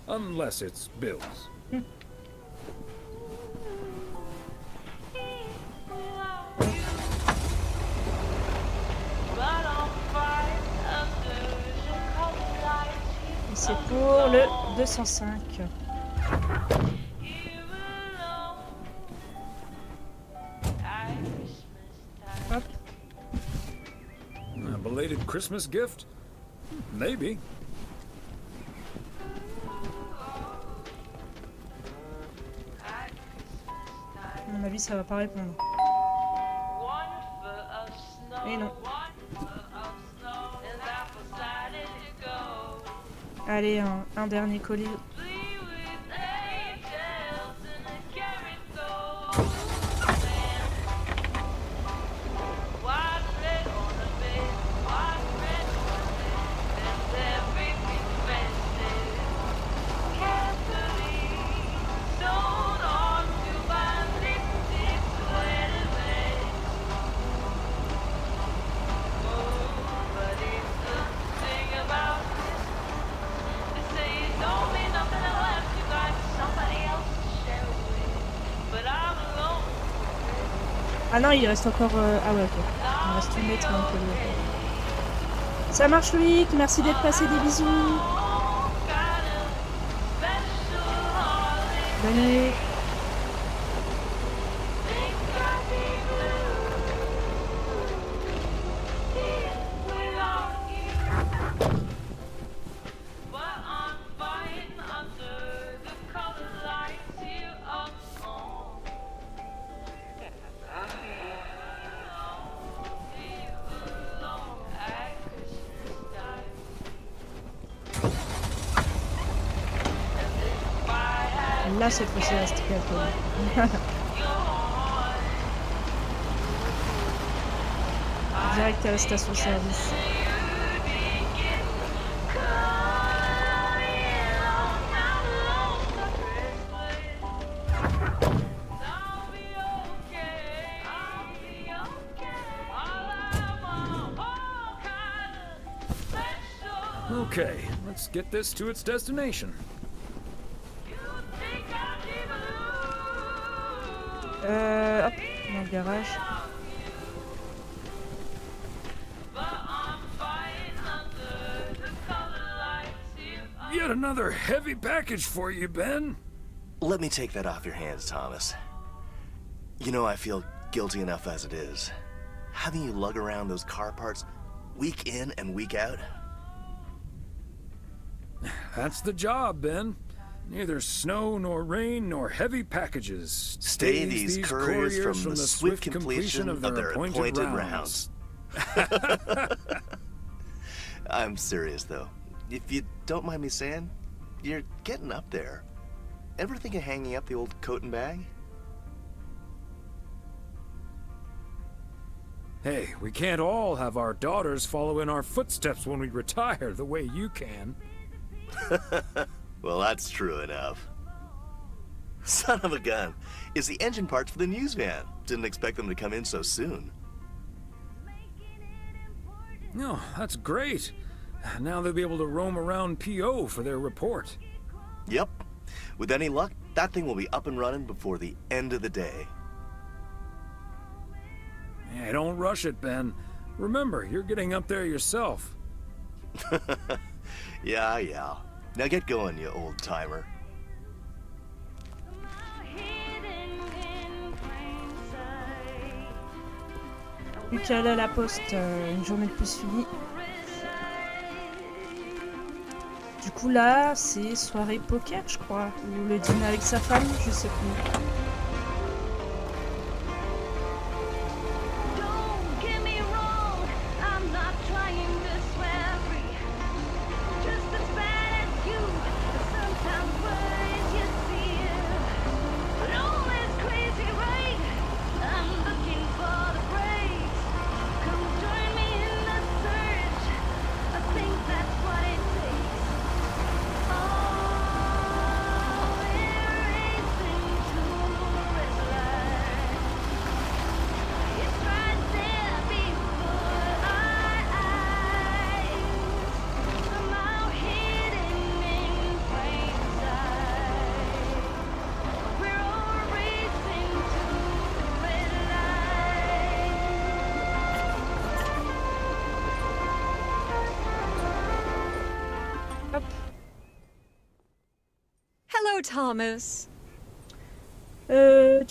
Unless it's Bill's. c'est pour le 205. Hop. A belated Christmas gift? Maybe. À mon avis, ça va pas répondre. Et non. Allez, un dernier colis. Ah non, il reste encore... Ah ouais, ok. Il reste une lettre. Donc, ça marche, Loïc. Merci d'être passé. Des bisous. Bonne nuit. Là, cette fois-ci, reste calme. Direct à la station-service. Okay, let's get this to its destination. Hop, dans le garage. Yet another heavy package for you, Ben. Let me take that off your hands, Thomas. You know, I feel guilty enough as it is. Having you lug around those car parts week in and week out. That's the job, Ben. Neither snow nor rain nor heavy packages Stay these couriers from the swift completion of their appointed rounds. I'm serious, though. If you don't mind me saying, you're getting up there. Ever think of hanging up the old coat and bag? Hey, we can't all have our daughters follow in our footsteps when we retire the way you can. Well, that's true enough. Son of a gun. It's the engine parts for the news van. Didn't expect them to come in so soon. No, that's great. Now they'll be able to roam around PO for their report. Yep. With any luck, that thing will be up and running before the end of the day. Hey, don't rush it, Ben. Remember, you're getting up there yourself. Yeah. Now get going, you old-timer. Plus qu'à aller à la poste, une journée de plus finie. Du coup là, c'est soirée poker, je crois. Ou le dîner avec sa femme, je sais plus. Hello, Thomas. Hi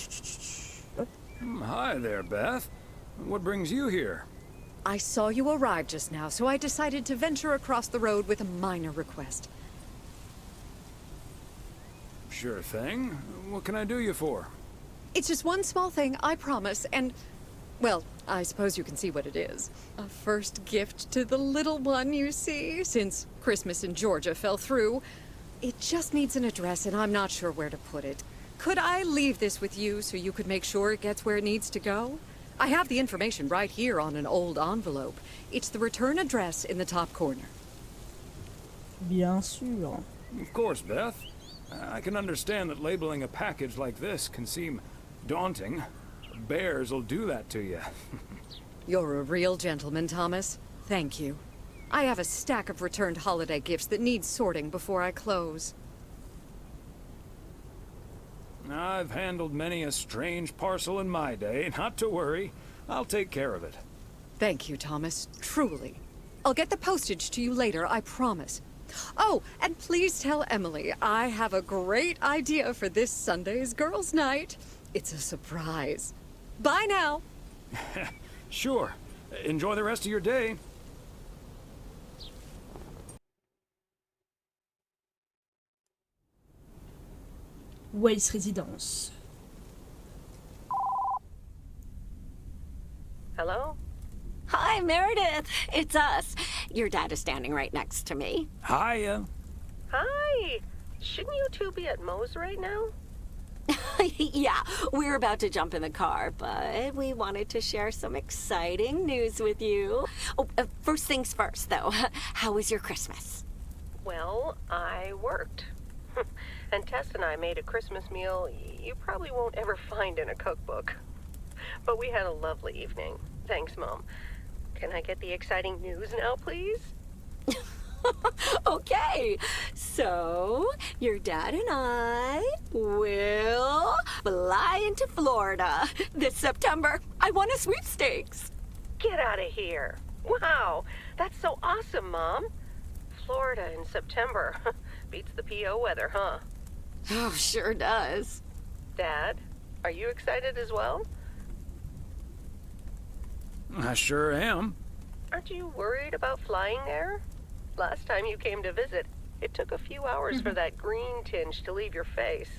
there, Beth. What brings you here? I saw you arrive just now, so I decided to venture across the road with a minor request. Sure thing. What can I do you for? It's just one small thing, I promise, and... well, I suppose you can see what it is. A first gift to the little one, you see, since Christmas in Georgia fell through. It just needs an address, and I'm not sure where to put it. Could I leave this with you so you could make sure it gets where it needs to go? I have the information right here on an old envelope. It's the return address in the top corner. Bien sûr. Of course, Beth. I can understand that labeling a package like this can seem daunting. Bears will do that to you. You're a real gentleman, Thomas. Thank you. I have a stack of returned holiday gifts that need sorting before I close. I've handled many a strange parcel in my day. Not to worry. I'll take care of it. Thank you, Thomas. Truly. I'll get the postage to you later, I promise. Oh, and please tell Emily I have a great idea for this Sunday's girls' night. It's a surprise. Bye now. Sure. Enjoy the rest of your day. Waze résidence. Hello? Hi, Meredith. It's us. Your dad is standing right next to me. Hiya. Hi. Shouldn't you two be at Moe's right now? Yeah, we're about to jump in the car, but we wanted to share some exciting news with you. Oh, first things first, though. How was your Christmas? Well, I worked. And Tess and I made a Christmas meal you probably won't ever find in a cookbook. But we had a lovely evening. Thanks, Mom. Can I get the exciting news now, please? Okay, so your dad and I will fly into Florida this September. I won a sweepstakes. Get out of here. Wow, that's so awesome, Mom. Florida in September. Beats the PO weather, huh? Oh, sure does. Dad, are you excited as well? I sure am. Aren't you worried about flying there? Last time you came to visit, it took a few hours for that green tinge to leave your face.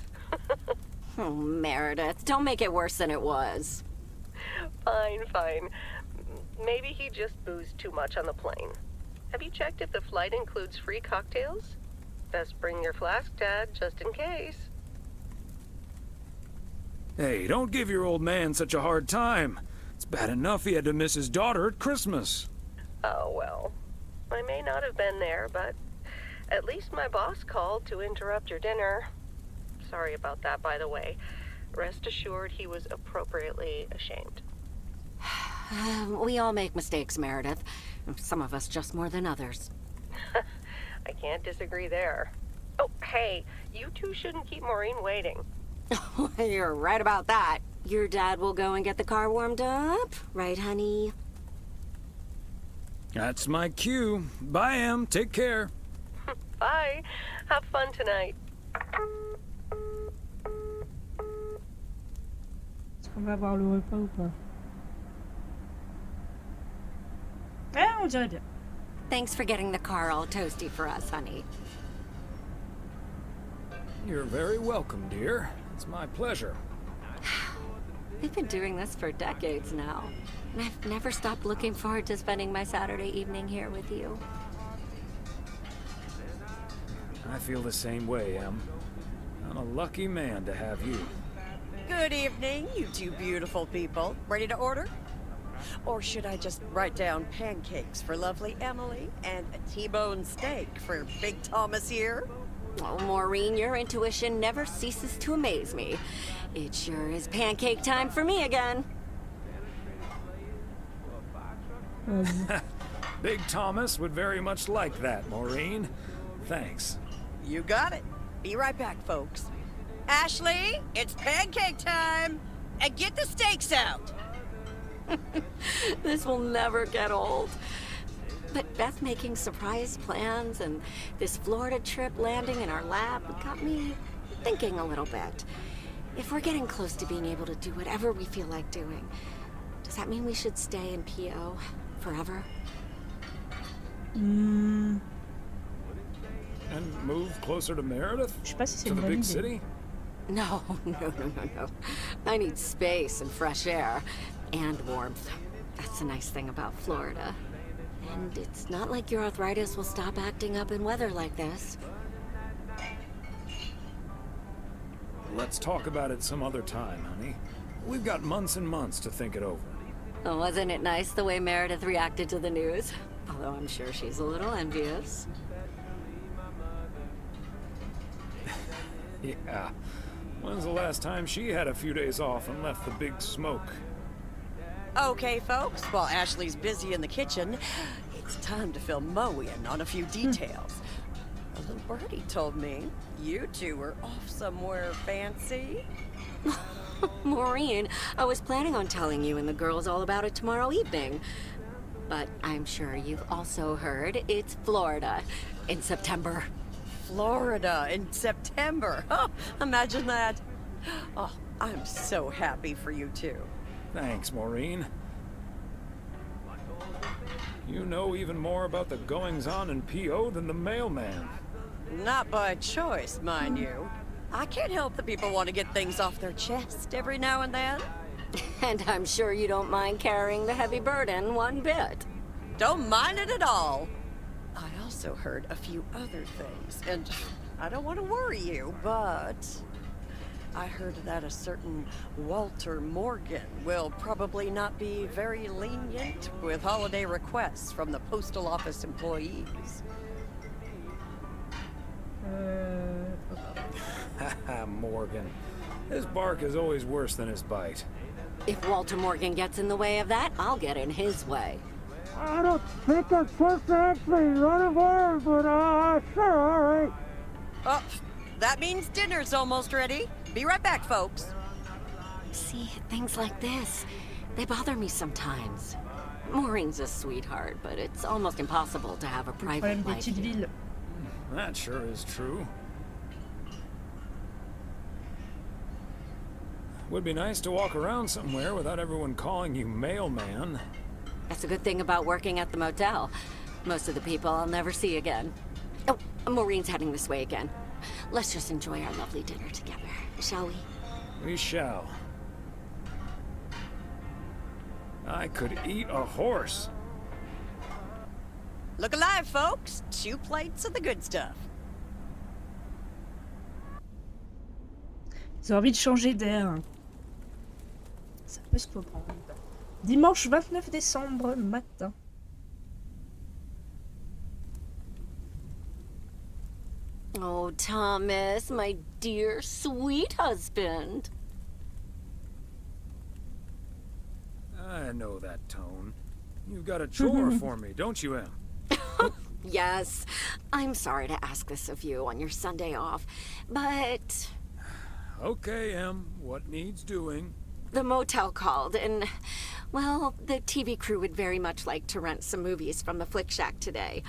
Oh, Meredith, don't make it worse than it was. Fine, fine. Maybe he just boozed too much on the plane. Have you checked if the flight includes free cocktails? Best bring your flask, Dad, just in case. Hey, don't give your old man such a hard time. It's bad enough he had to miss his daughter at Christmas. Oh, well. I may not have been there, but at least my boss called to interrupt your dinner. Sorry about that, by the way. Rest assured he was appropriately ashamed. We all make mistakes, Meredith. Some of us just more than others. I can't disagree there. Oh, hey, you two shouldn't keep Maureen waiting. You're right about that. Your dad will go and get the car warmed up, right, honey? That's my cue. Bye, Em. Take care. Bye. Have fun tonight. Est-ce qu'on va avoir le repas ou pas? On dirait bien. Thanks for getting the car all toasty for us, honey. You're very welcome, dear. It's my pleasure. We've been doing this for decades now, and I've never stopped looking forward to spending my Saturday evening here with you. I feel the same way, Em. I'm a lucky man to have you. Good evening, you two beautiful people. Ready to order? Or should I just write down pancakes for lovely Emily and a T-bone steak for Big Thomas here? Oh, Maureen, your intuition never ceases to amaze me. It sure is pancake time for me again. Big Thomas would very much like that, Maureen. Thanks. You got it. Be right back, folks. Ashley, it's pancake time! And get the steaks out! This will never get old. But Beth making surprise plans and this Florida trip landing in our lap got me thinking a little bit. If we're getting close to being able to do whatever we feel like doing, does that mean we should stay in PO forever? Hmm. And move closer to Meredith? Je sais pas si c'est To une the bonne big idée. city? No. I need space and fresh air. And warmth. That's the nice thing about Florida. And it's not like your arthritis will stop acting up in weather like this. Let's talk about it some other time, honey. We've got months and months to think it over. Oh, wasn't it nice the way Meredith reacted to the news? Although I'm sure she's a little envious. Yeah. When's the last time she had a few days off and left the big smoke? Okay, folks, while Ashley's busy in the kitchen, it's time to fill Mo in on a few details. A little birdie told me you two were off somewhere fancy. Maureen, I was planning on telling you and the girls all about it tomorrow evening. But I'm sure you've also heard it's Florida in September. Florida in September. Oh, imagine that. Oh, I'm so happy for you two. Thanks, Maureen. You know even more about the goings-on in PO than the mailman. Not by choice, mind you. I can't help that people want to get things off their chest every now and then. And I'm sure you don't mind carrying the heavy burden one bit. Don't mind it at all. I also heard a few other things, and I don't want to worry you, but I heard that a certain Walter Morgan will probably not be very lenient with holiday requests from the postal office employees. Haha, Morgan. His bark is always worse than his bite. If Walter Morgan gets in the way of that, I'll get in his way. I don't think I'm supposed to actually run a bar, but sure, all right. Oh, that means dinner's almost ready. Be right back, folks. See, things like this, they bother me sometimes. Maureen's a sweetheart, but it's almost impossible to have a private life. That sure is true. Would be nice to walk around somewhere without everyone calling you mailman. That's a good thing about working at the motel. Most of the people I'll never see again. Oh, Maureen's heading this way again. Let's just enjoy our lovely dinner together, shall we? We shall. I could eat a horse. Look alive, folks. 2 plates of the good stuff. J'ai envie de changer d'air. Ça peut se comprendre. Dimanche 29 décembre, matin. Oh, Thomas, my dear, sweet husband. I know that tone. You've got a chore for me, don't you, Em? Yes, I'm sorry to ask this of you on your Sunday off, but... Okay, Em, what needs doing? The motel called, and, well, the TV crew would very much like to rent some movies from the Flick Shack today.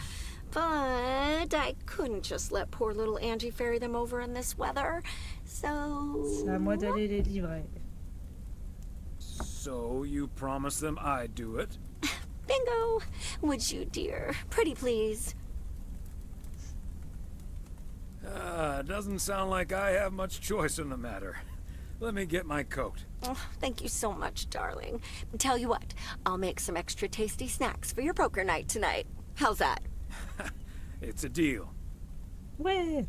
But I couldn't just let poor little Angie ferry them over in this weather, so... C'est à moi d'aller les livrer. So, you promised them I'd do it? Bingo! Would you, dear? Pretty please. Doesn't sound like I have much choice in the matter. Let me get my coat. Oh, thank you so much, darling. Tell you what, I'll make some extra tasty snacks for your poker night tonight. How's that? It's a deal. Ouais.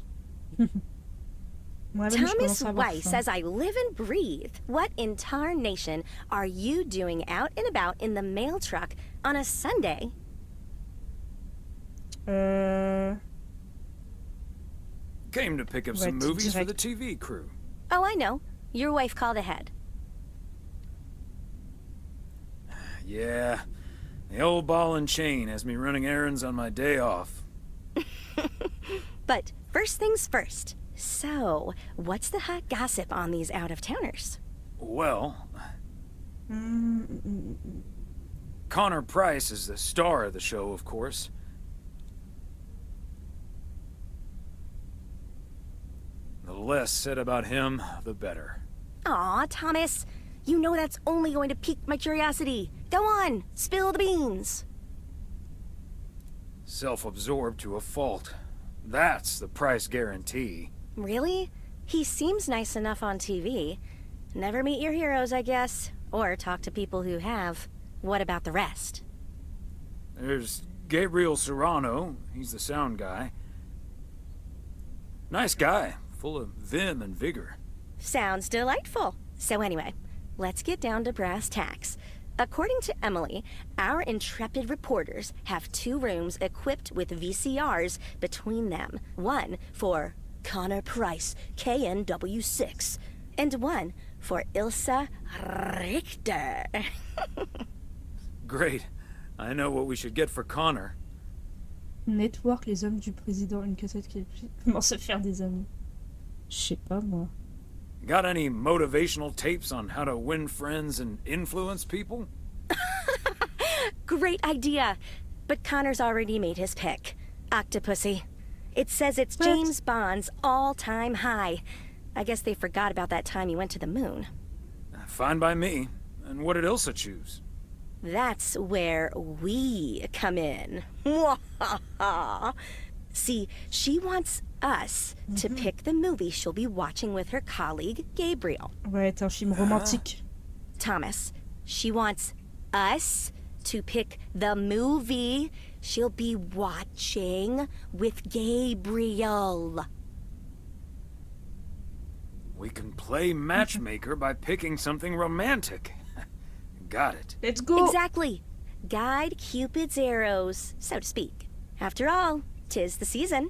Thomas Weiss says I live and breathe. What in tarnation are you doing out and about in the mail truck on a Sunday? Came to pick up some movies for the TV crew. Oh, I know. Your wife called ahead. Yeah, the old ball and chain has me running errands on my day off. But first things first. So, what's the hot gossip on these out-of-towners? Well, Connor Price is the star of the show, of course. The less said about him, the better. Aw, Thomas. You know that's only going to pique my curiosity. Go on, spill the beans. Self-absorbed to a fault. That's the price guarantee. Really? He seems nice enough on TV. Never meet your heroes, I guess. Or talk to people who have. What about the rest? There's Gabriel Serrano. He's the sound guy. Nice guy, full of vim and vigor. Sounds delightful. So anyway, let's get down to brass tacks. According to Emily, our intrepid reporters have 2 rooms equipped with VCRs between them. One for Connor Price, KNW6, and one for Ilsa Richter. Great. I know what we should get for Connor. Network, les hommes du président, une cassette qui comment se faire des amis. Je sais pas moi. Got any motivational tapes on how to win friends and influence people? Great idea. But Connor's already made his pick. Octopussy. It says it's James Bond's all-time high. I guess they forgot about that time he went to the moon. Fine by me. And what did Ilsa choose? That's where we come in. See, she wants us to pick the movie she'll be watching with her colleague, Gabriel. Ouais, c'est un film romantique. Thomas, she wants us to pick the movie she'll be watching with Gabriel. We can play matchmaker by picking something romantic. Got it. Let's go. Exactly. Guide Cupid's arrows, so to speak. After all, 'tis the season.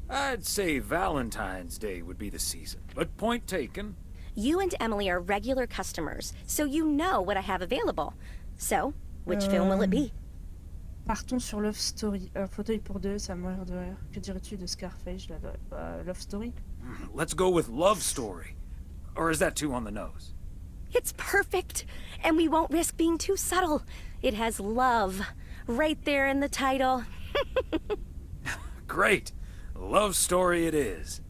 I'd say Valentine's Day would be the season, but point taken. You and Emily are regular customers, so you know what I have available. So, which film will it be? Partons sur Love Story. Un fauteuil pour 2, ça mourir de rire. Que dirais-tu de Scarface? Love Story? Let's go with Love Story. Or is that too on the nose? It's perfect, and we won't risk being too subtle. It has love right there in the title. Great. Love Story it is.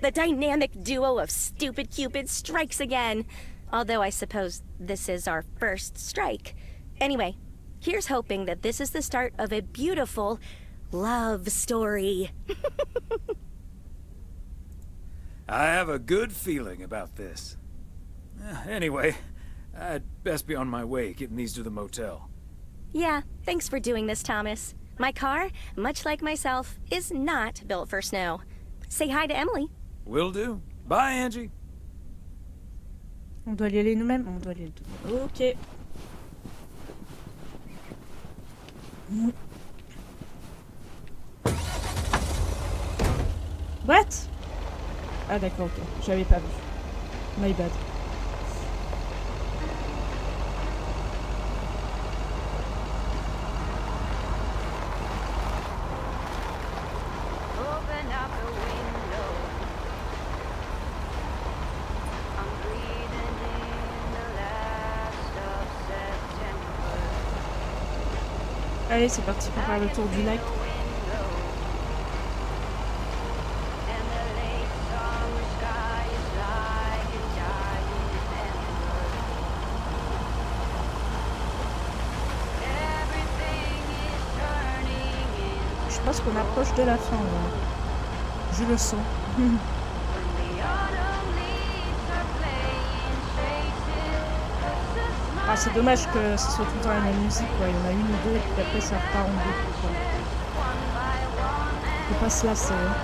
The dynamic duo of stupid Cupid strikes again. Although I suppose this is our first strike. Anyway, here's hoping that this is the start of a beautiful love story. I have a good feeling about this. Anyway, I'd best be on my way, getting these to the motel. Yeah, thanks for doing this, Thomas. My car, much like myself, is not built for snow. Say hi to Emily. Will do. Bye, Angie. On doit y aller nous-mêmes? On doit y aller tout. Ok. What? Ah d'accord, ok. J'avais pas vu. My bad. Open up the window. I'm breathing in the last of September. Allez, c'est parti pour faire le tour du lac. Je pense qu'on approche de la fin, là. Je le sens. Ah, c'est dommage que ce soit tout le temps la même musique, quoi. Il y en a une ou deux et puis après ça repart en boucle, quoi. Faut pas se lasser. Hein.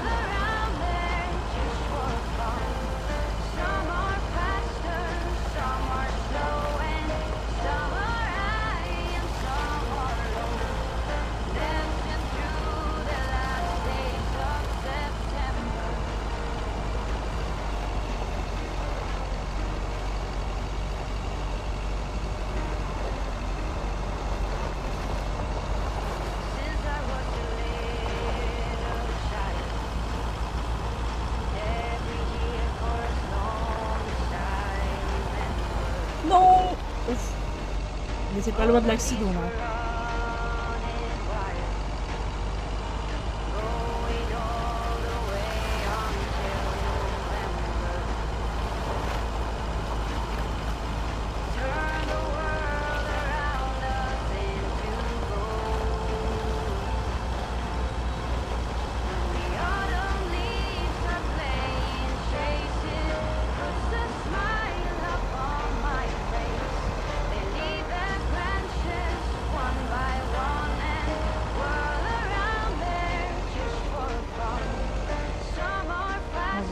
Non! Ouf. Mais c'est pas loin de l'accident là.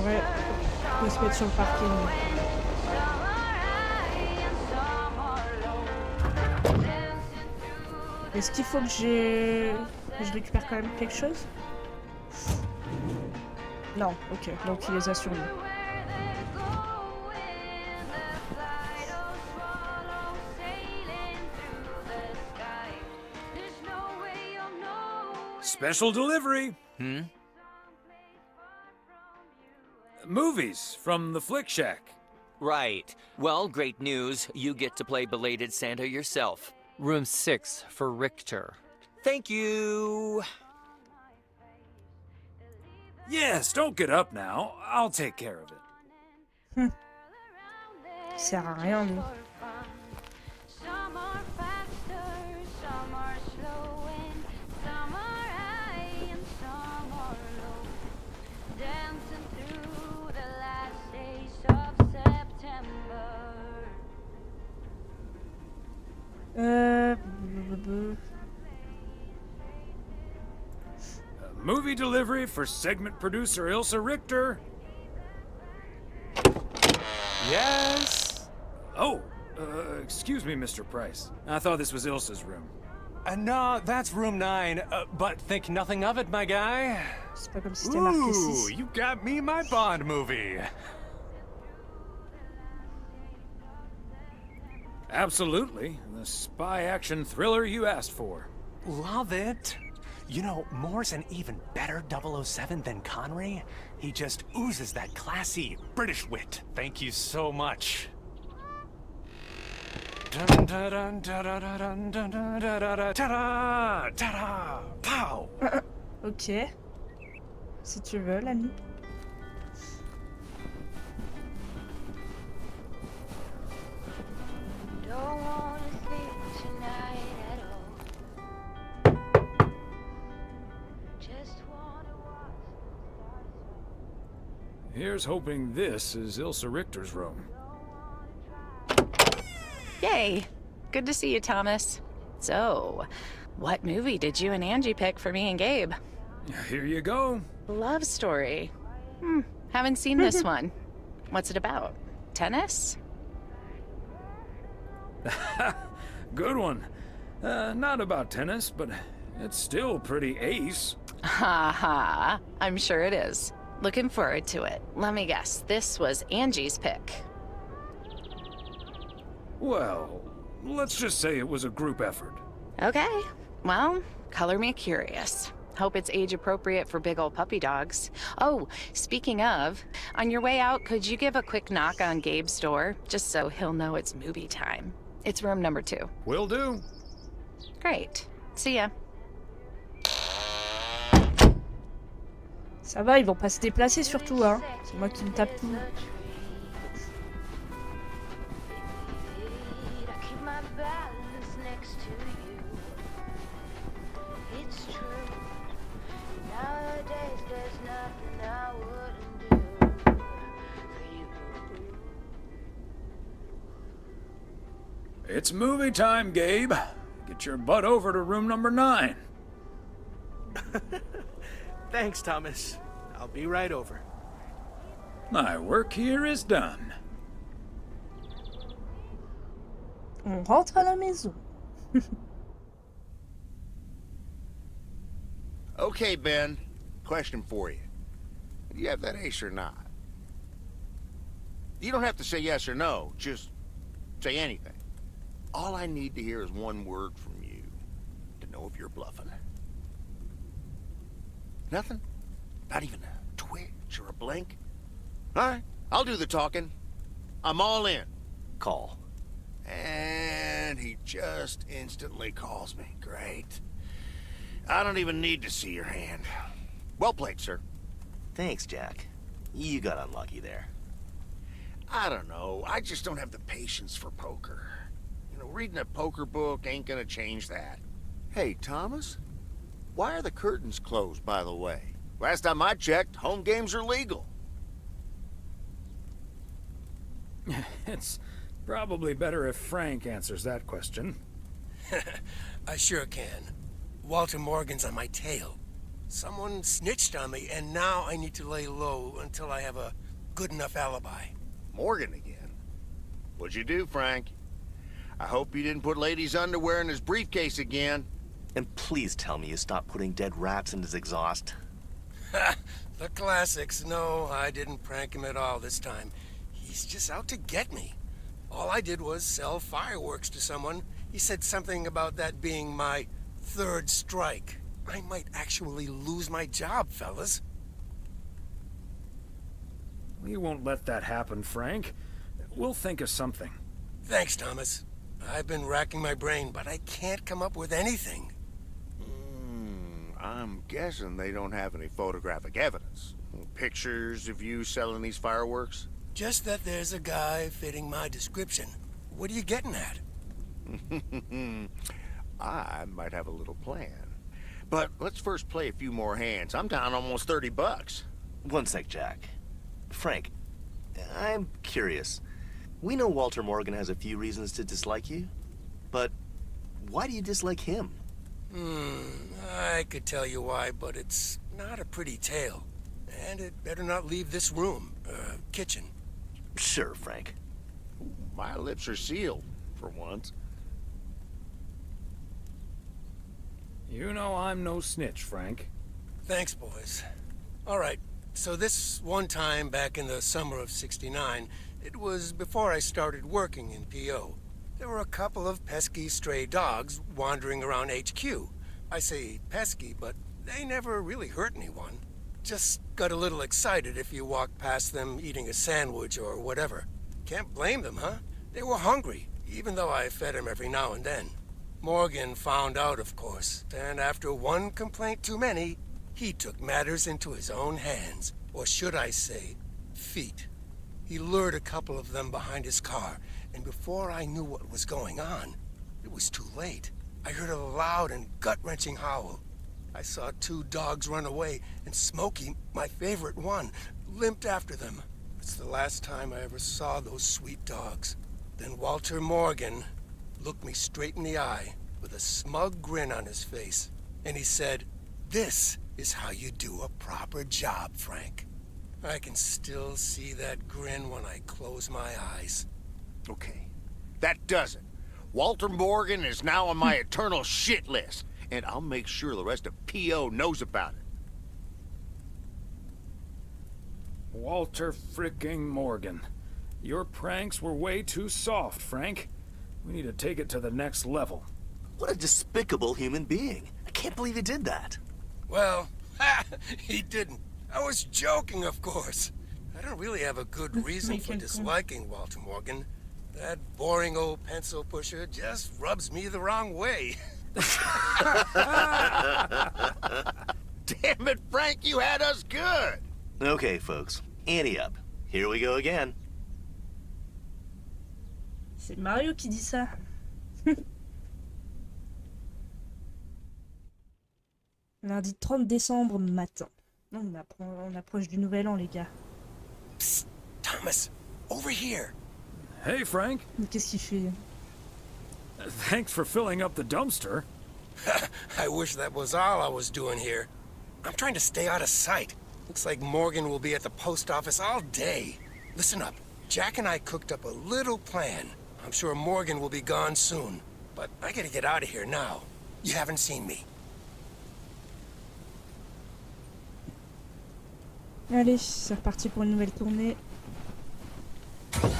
Ouais, on peut se mettre sur le parking. Est-ce qu'il faut que je récupère quand même quelque chose? Non, ok, donc il les a sur lui. Special delivery. Movies from the Flick Shack. Right. Well, great news. You get to play belated Santa yourself. Room 6 for Richter. Thank you. Yes, don't get up now. I'll take care of it. Sert à rien, lui. Movie delivery for segment producer Ilsa Richter. Yes? Oh, excuse me, Mr. Price. I thought this was Ilsa's room. No, that's room 9, but think nothing of it, my guy. C'est pas comme si c'était marqué Ooh, 6. you got me my Bond movie. Absolutely. The spy action thriller you asked for. Love it. You know, Moore's an even better 007 than Connery. He just oozes that classy British wit. Thank you so much. Dun, dun, dun, dun, dun, dun, dun, dun, dun, dun, ta-da, ta-da, pow. Ok. Si tu veux, l'ami. Here's hoping this is Ilsa Richter's room. Yay! Good to see you, Thomas. So, what movie did you and Angie pick for me and Gabe? Here you go. Love story. Haven't seen this one. What's it about? Tennis? Good one. Not about tennis, but it's still pretty ace. Ha ha. I'm sure it is. Looking forward to it. Let me guess, this was Angie's pick. Well, let's just say it was a group effort. Okay. Well, color me curious. Hope it's age appropriate for big old puppy dogs. Oh, speaking of, on your way out, could you give a quick knock on Gabe's door, just so he'll know it's movie time? It's room number 2. Will do. Great. See ya. Ça va, ils vont pas se déplacer surtout, hein. C'est moi qui me tape tout. It's movie time, Gabe. Get your butt over to room number 9. Thanks, Thomas. I'll be right over. My work here is done. On rentre à la maison. Okay, Ben. Question for you. Do you have that ace or not? You don't have to say yes or no. Just say anything. All I need to hear is one word from you to know if you're bluffing. Nothing? Not even a twitch or a blink? All right, I'll do the talking. I'm all in. Call. And he just instantly calls me. Great. I don't even need to see your hand. Well played, sir. Thanks, Jack. You got unlucky there. I don't know. I just don't have the patience for poker. You know, reading a poker book ain't gonna change that. Hey, Thomas? Why are the curtains closed, by the way? Last time I checked, home games are legal. It's probably better if Frank answers that question. I sure can. Walter Morgan's on my tail. Someone snitched on me, and now I need to lay low until I have a good enough alibi. Morgan again? What'd you do, Frank? I hope you didn't put Lady's underwear in his briefcase again. And please tell me you stopped putting dead rats in his exhaust. The classics. No, I didn't prank him at all this time. He's just out to get me. All I did was sell fireworks to someone. He said something about that being my third strike. I might actually lose my job, fellas. We won't let that happen, Frank. We'll think of something. Thanks, Thomas. I've been racking my brain, but I can't come up with anything. I'm guessing they don't have any photographic evidence. Pictures of you selling these fireworks? Just that there's a guy fitting my description. What are you getting at? I might have a little plan. But let's first play a few more hands. I'm down almost 30 bucks. One sec, Jack. Frank, I'm curious. We know Walter Morgan has a few reasons to dislike you, but why do you dislike him? I could tell you why, but it's not a pretty tale. And it better not leave this room, kitchen. Sure, Frank. My lips are sealed, for once. You know I'm no snitch, Frank. Thanks, boys. All right, so this one time back in the summer of '69, it was before I started working in PO. There were a couple of pesky stray dogs wandering around HQ. I say pesky, but they never really hurt anyone. Just got a little excited if you walked past them eating a sandwich or whatever. Can't blame them, huh? They were hungry, even though I fed them every now and then. Morgan found out, of course, and after one complaint too many, he took matters into his own hands. Or should I say, feet. He lured a couple of them behind his car, and before I knew what was going on, it was too late. I heard a loud and gut-wrenching howl. I saw two dogs run away, and Smokey, my favorite one, limped after them. It's the last time I ever saw those sweet dogs. Then Walter Morgan looked me straight in the eye with a smug grin on his face, and he said, "This is how you do a proper job, Frank." I can still see that grin when I close my eyes. Okay, that does it. Walter Morgan is now on my eternal shit list, and I'll make sure the rest of PO knows about it. Walter fricking Morgan. Your pranks were way too soft, Frank. We need to take it to the next level. What a despicable human being. I can't believe he did that. Well, he didn't. I was joking, of course. I don't really have a good reason for disliking Walter Morgan. That boring old pencil pusher just rubs me the wrong way. Damn it, Frank, you had us good. Okay, folks. Ante up. Here we go again. C'est Mario qui dit ça. Lundi 30 décembre matin. On approche du nouvel an, les gars. Psst, Thomas, over here. Hey, Frank. Mais qu'est-ce qu'il fait? Thanks for filling up the dumpster. I wish that was all I was doing here. I'm trying to stay out of sight. Looks like Morgan will be at the post office all day. Listen up. Jack and I cooked up a little plan. I'm sure Morgan will be gone soon. But I gotta get out of here now. You haven't seen me. Allez, c'est reparti pour une nouvelle tournée.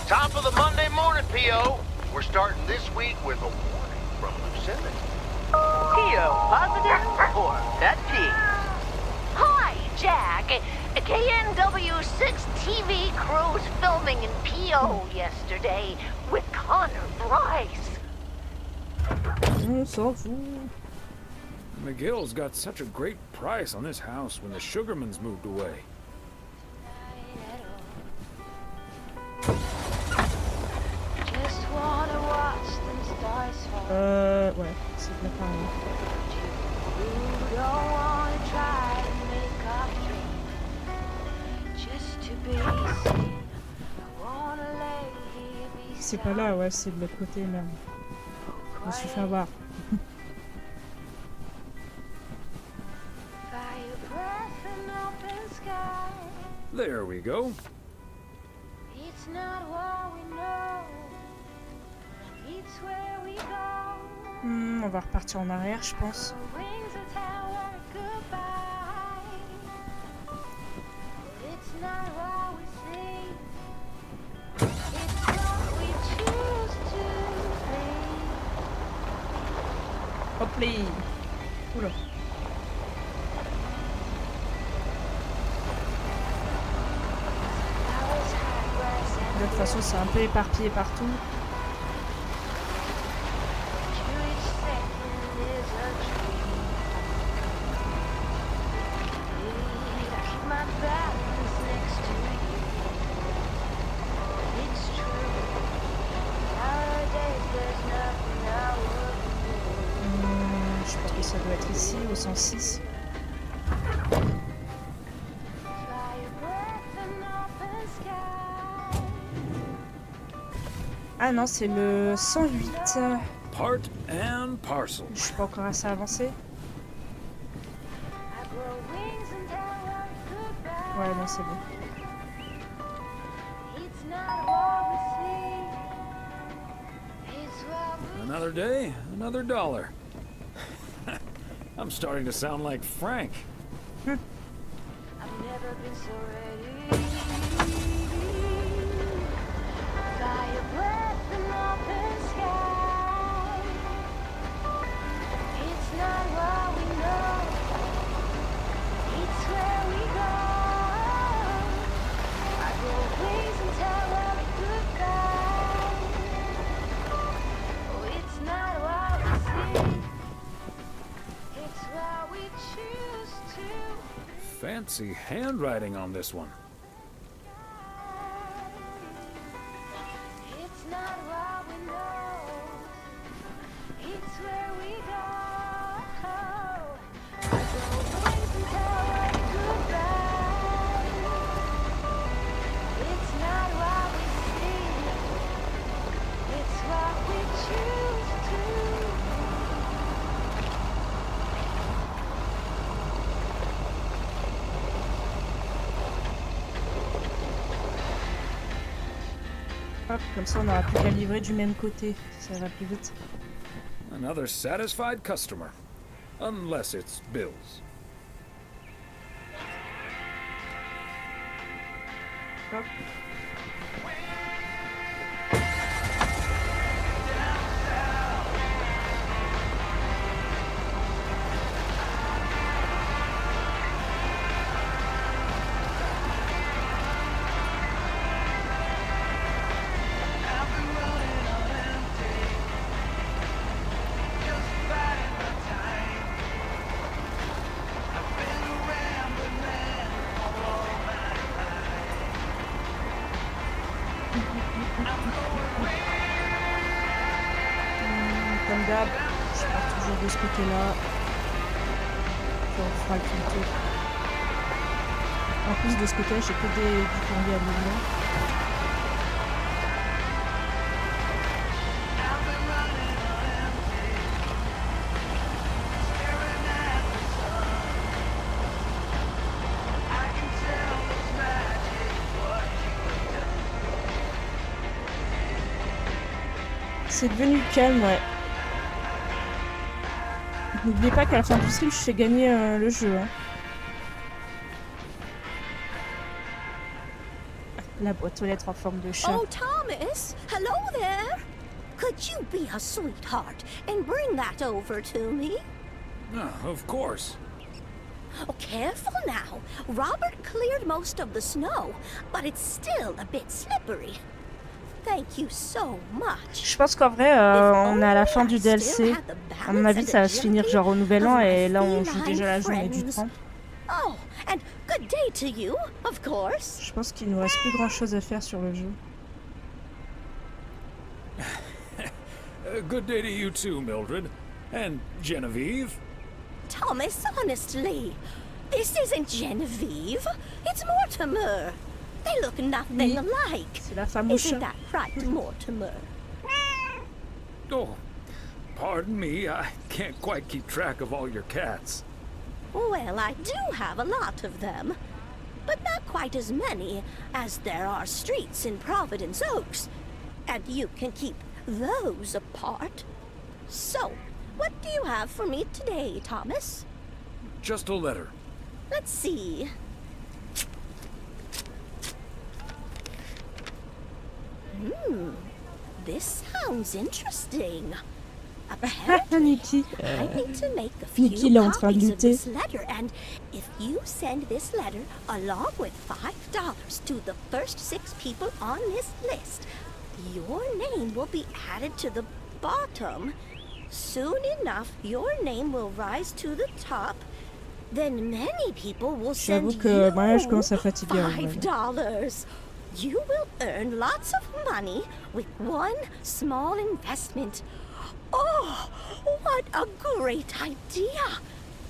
Top of the Monday morning, P.O. We're starting this week with a warning from Lucinda. P.O. positive or pet peeve? Hi, Jack. KNW6 TV crews filming in PO yesterday with Connor Bryce. On s'en fout. McGill's got such a great price on this house when the Sugarmans moved away. Just wanna watch them stars fall. Ouais, c'est bien pareil. You don't wanna try to make our dream. Just to be seen. I wanna lay here C'est pas là, ouais, c'est de l'autre côté, merde. Je me suis fait avoir. There we go. It's not what we know, it's where we go. On va repartir en arrière, je pense. Wings that tell our goodbye. It's not what we see, it's what we choose to be. Hop les. Oula. De toute façon, c'est un peu éparpillé partout. Je pense que ça doit être ici, au 106. Ah non, c'est le 108. Part and parcel. Je suis pas encore assez avancé. Ouais, non, c'est bon. Another day, another dollar. I'm starting to sound like Frank. I've never been so ready. Fire breath and open sky. It's not what we know, it's where we go. I grow wings and tell our goodbye. Oh, it's not what we see, it's what we choose to. Fancy handwriting on this one. It's not what we know, it's where we go. I go wings and tell our goodbye. It's not what we see, it's what we choose to. Hop, comme ça on n'aura plus qu'à livrer du même côté. Ça va plus vite. Another satisfied customer. Unless it's bills. Hop. Comme d'hab, je pars toujours de ce côté-là. Puis on fera le tour. En plus de ce côté-là, j'ai que du courrier à livrer. C'est devenu calme, ouais. N'oubliez pas qu'à la fin du stream, je fais gagner le jeu. Hein. La boîte aux lettres en forme de chat. Oh, Thomas! Hello there! Could you be a sweetheart and bring that over to me? Of course. Oh, careful now. Robert cleared most of the snow, but it's still a bit slippery. Thank you so much. Je pense qu'en vrai, on est à la fin du DLC. À mon avis, ça va se finir genre au nouvel an et là on joue déjà la journée du 30. Oh, and good day to you, of course. Je pense qu'il nous reste plus grand chose à faire sur le jeu. Good day to you too, Mildred. And Genevieve. Thomas, honestly, this isn't Genevieve. It's Mortimer. They look nothing alike. C'est la femme au chat. Isn't that right, Mortimer? Oh, pardon me, I can't quite keep track of all your cats. Well, I do have a lot of them. but not quite as many as there are streets in Providence Oaks. And you can keep those apart. So, what do you have for me today, Thomas? Just a letter. Let's see. This sounds interesting. Niki. I need to make a Niki, few il est en train de copies of lutter. this letter, and if you send this letter along with $5 to the first 6 people on this list, your name will be added to the bottom. Soon enough, your name will rise to the top. Then many people will send J'avoue que you moi je commence à fatiguer. en vrai. $5. You will earn lots of money with one small investment. Oh, what a great idea!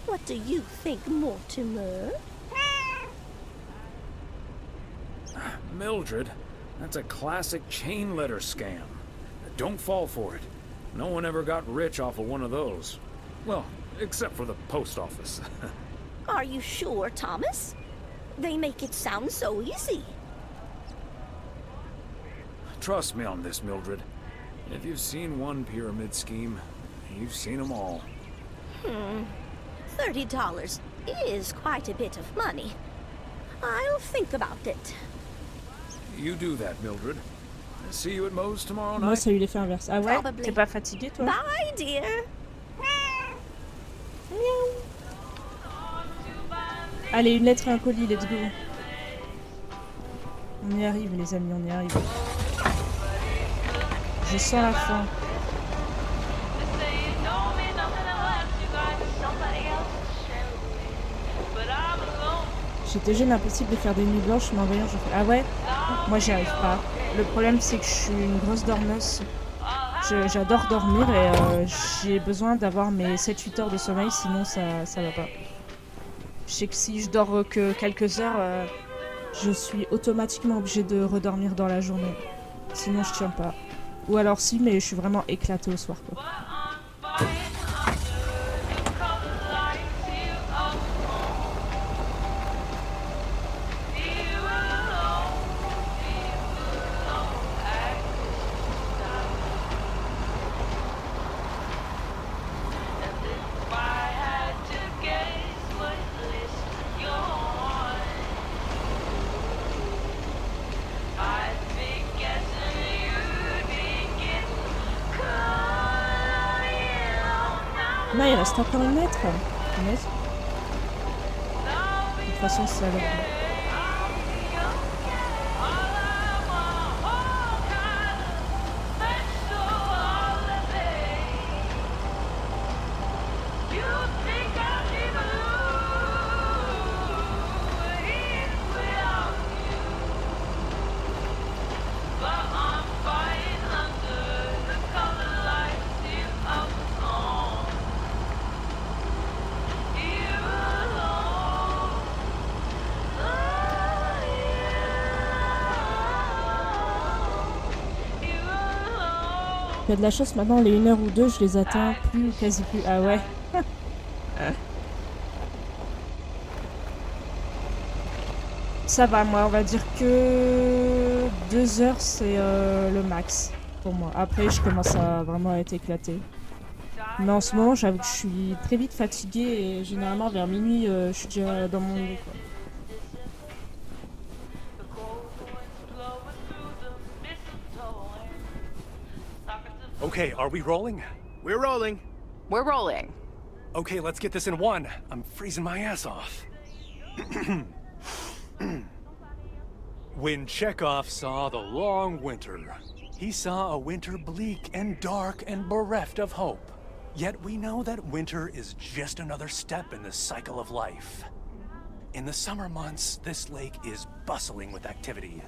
What do you think, Mortimer? Mildred, that's a classic chain letter scam. Don't fall for it. No one ever got rich off of one of those. Well, except for the post office. Are you sure, Thomas? They make it sound so easy. Trust me on this, Mildred. If you've seen one pyramid scheme, you've seen them all. $30 is quite a bit of money. I'll think about it. You do that, Mildred. See you at Moe's tomorrow Moi night. ça lui l'effet inverse. Ah ouais? Probably. T'es pas fatigué toi? Bye, dear. Allez, une lettre et un colis, let's go. On y arrive les amis, on y arrive. Je sens la fin. J'étais jeune, impossible de faire des nuits blanches, mais en voyant, je fais ah ouais? Moi j'y arrive pas. Le problème c'est que je suis une grosse dormeuse. J'adore dormir et j'ai besoin d'avoir mes 7-8 heures de sommeil, sinon ça va pas. Je sais que si je dors que quelques heures, je suis automatiquement obligée de redormir dans la journée. Sinon je tiens pas. Ou alors si, mais je suis vraiment éclatée au soir quoi. Non, il reste encore une lettre. De toute façon, ça va. Il y a de la chance maintenant, les 1 heure ou 2, je les atteins plus, quasi plus. Ah ouais. Ça va, moi, on va dire que 2 heures, c'est le max pour moi. Après, je commence à vraiment être éclatée. Mais en ce moment, j'avoue que je suis très vite fatiguée et généralement, vers minuit, je suis déjà dans mon lit, quoi. Okay, are we rolling? We're rolling. We're rolling. Okay, let's get this in one. I'm freezing my ass off. When Chekhov saw the long winter, he saw a winter bleak and dark and bereft of hope. Yet we know that winter is just another step in the cycle of life. In the summer months, this lake is bustling with activity.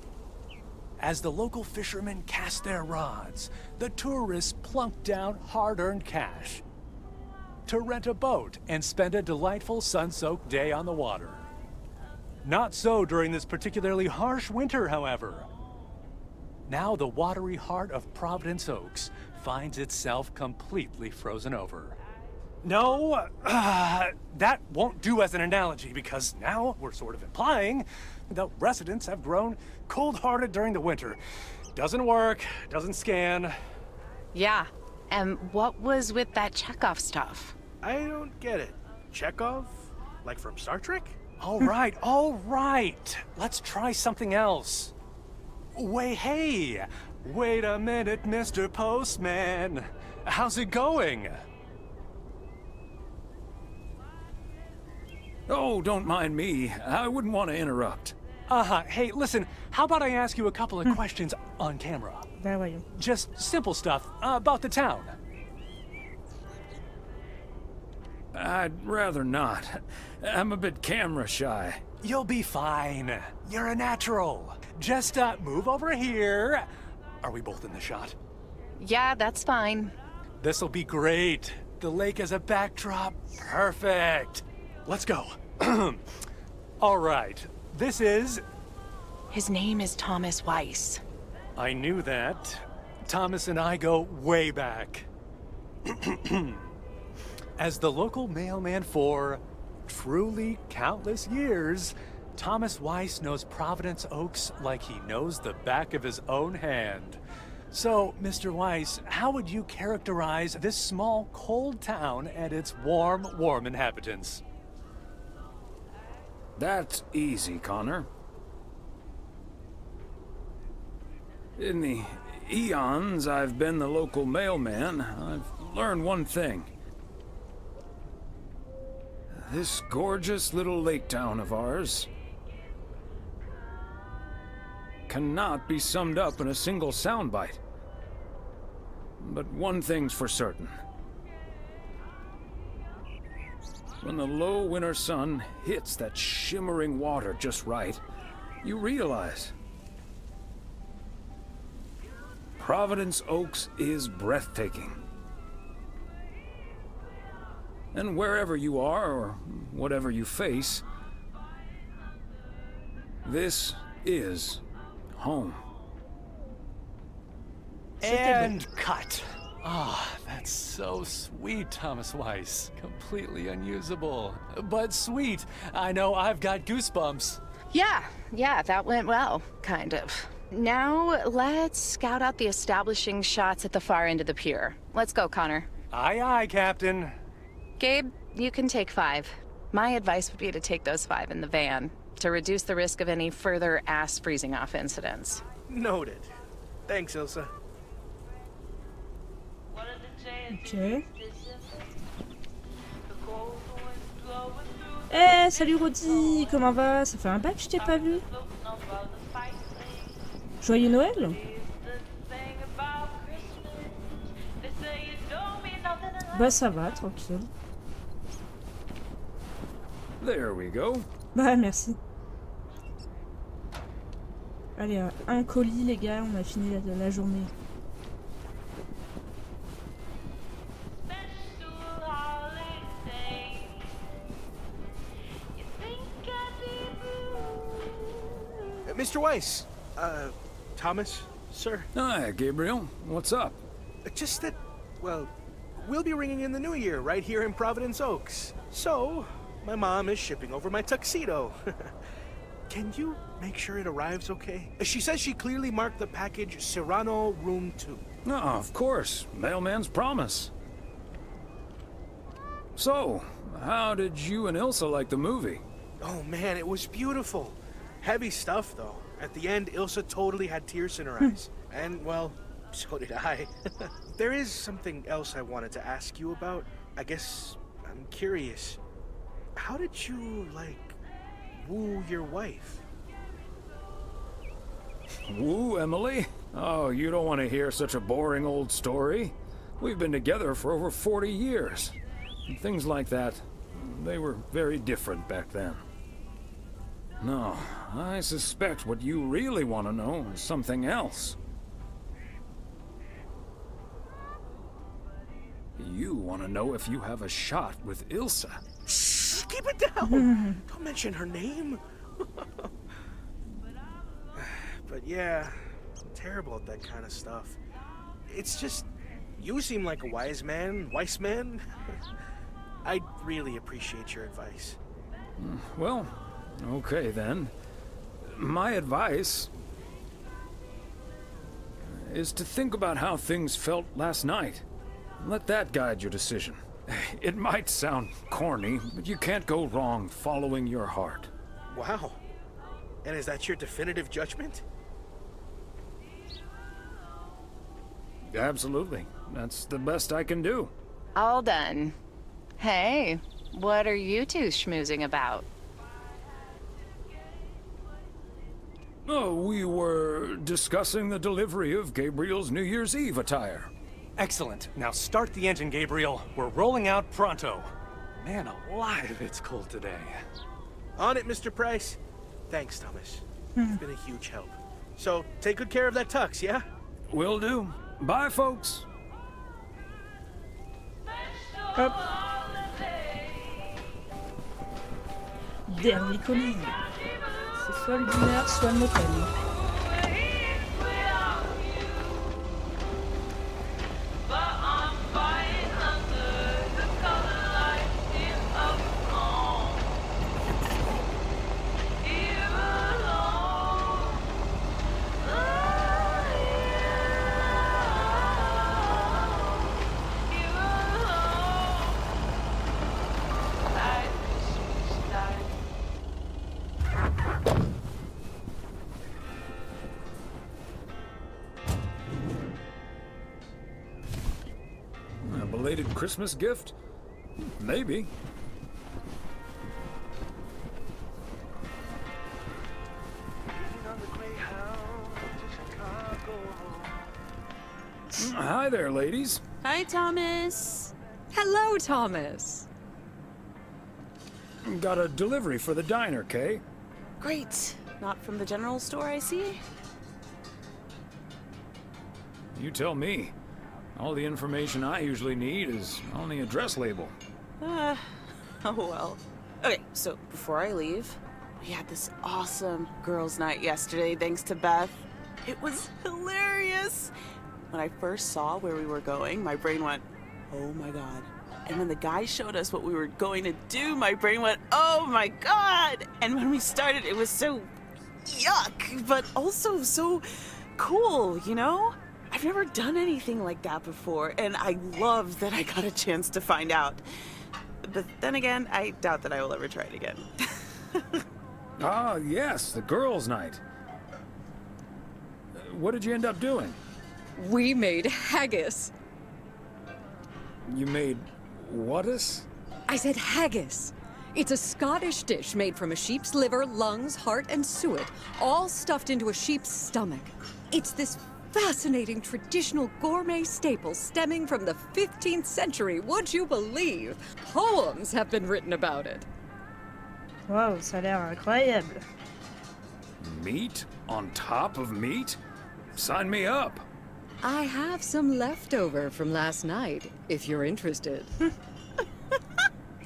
As the local fishermen cast their rods, the tourists plunk down hard-earned cash to rent a boat and spend a delightful sun-soaked day on the water. Not so during this particularly harsh winter, however. Now the watery heart of Providence Oaks finds itself completely frozen over. No, that won't do as an analogy because now we're sort of implying the residents have grown cold-hearted during the winter. Doesn't work, doesn't scan. Yeah, and what was with that Chekhov stuff? I don't get it. Chekhov? Like from Star Trek? All right. Let's try something else. Hey, wait a minute, Mr. Postman. How's it going? Oh, don't mind me. I wouldn't want to interrupt. Hey, listen, how about I ask you a couple of questions on camera? Just simple stuff about the town. I'd rather not. I'm a bit camera shy. You'll be fine. You're a natural. Just move over here. Are we both in the shot? Yeah, that's fine. This'll be great. The lake as a backdrop. Perfect. Let's go. All right. This is... His name is Thomas Weiss. I knew that. Thomas and I go way back. As the local mailman for truly countless years, Thomas Weiss knows Providence Oaks like he knows the back of his own hand. So, Mr. Weiss, how would you characterize this small, cold town and its warm inhabitants? That's easy, Connor. In the eons I've been the local mailman, I've learned one thing. This gorgeous little lake town of ours cannot be summed up in a single soundbite. But one thing's for certain. When the low winter sun hits that shimmering water just right, you realize Providence Oaks is breathtaking. And wherever you are, or whatever you face, this is home. And cut. That's so sweet, Thomas Weiss. Completely unusable, but sweet. I know I've got goosebumps. Yeah, that went well, kind of. Now, let's scout out the establishing shots at the far end of the pier. Let's go, Connor. Aye, Captain. Gabe, you can take 5. My advice would be to take those 5 in the van, to reduce the risk of any further ass freezing off incidents. Noted. Thanks, Ilsa. Ok. Eh, salut Rodi, comment va? Ça fait un bac que je t'ai pas vu. Joyeux Noël. Bah ça va, tranquille. There we go. Bah merci. Allez, un colis les gars, on a fini la journée. Mr. Weiss, Thomas, sir. Hi, Gabriel. What's up? Just that, well, we'll be ringing in the new year right here in Providence Oaks. So, my mom is shipping over my tuxedo. Can you make sure it arrives okay? She says she clearly marked the package Serrano Room 2. No, of course. Mailman's promise. So, how did you and Ilsa like the movie? Oh man, it was beautiful. Heavy stuff, though. At the end, Ilsa totally had tears in her eyes. And, well, so did I. There is something else I wanted to ask you about. I guess I'm curious. How did you, like, woo your wife? Woo, Emily? Oh, you don't want to hear such a boring old story. We've been together for over 40 years. And things like that, they were very different back then. No, I suspect what you really want to know is something else. You want to know if you have a shot with Ilsa. Shh, keep it down! Don't mention her name. But yeah, I'm terrible at that kind of stuff. It's just, you seem like a wise man. I'd really appreciate your advice. Well, okay then. My advice is to think about how things felt last night. Let that guide your decision. It might sound corny, but you can't go wrong following your heart. Wow. And is that your definitive judgment? Absolutely. That's the best I can do. All done. Hey, what are you two schmoozing about? Oh, we were discussing the delivery of Gabriel's New Year's Eve attire. Excellent. Now start the engine, Gabriel. We're rolling out pronto. Man alive, it's cold today. On it, Mr. Price. Thanks, Thomas. You've been a huge help. So, take good care of that tux, yeah? Will do. Bye, folks. Hop. Dernier colis. C'est soit le dîner, soit le motel. A belated Christmas gift? Maybe. Hi there, ladies. Hi, Thomas. Hello, Thomas. Got a delivery for the diner, Kay. Great. Not from the general store, I see? You tell me. All the information I usually need is on the address label. Oh well. Okay, so before I leave, we had this awesome girls' night yesterday thanks to Beth. It was hilarious! When I first saw where we were going, my brain went, oh my god. And when the guy showed us what we were going to do, my brain went, oh my god! And when we started, it was so yuck, but also so cool, you know? I've never done anything like that before, and I love that I got a chance to find out. But then again, I doubt that I will ever try it again. Ah, yes, the girls' night. What did you end up doing? We made haggis. You made whatus? I said haggis. It's a Scottish dish made from a sheep's liver, lungs, heart, and suet, all stuffed into a sheep's stomach. It's this fascinating traditional gourmet staple stemming from the 15th century, would you believe? Poems have been written about it. Wow, ça a l'air incroyable. Meat on top of meat? Sign me up. I have some leftover from last night, if you're interested.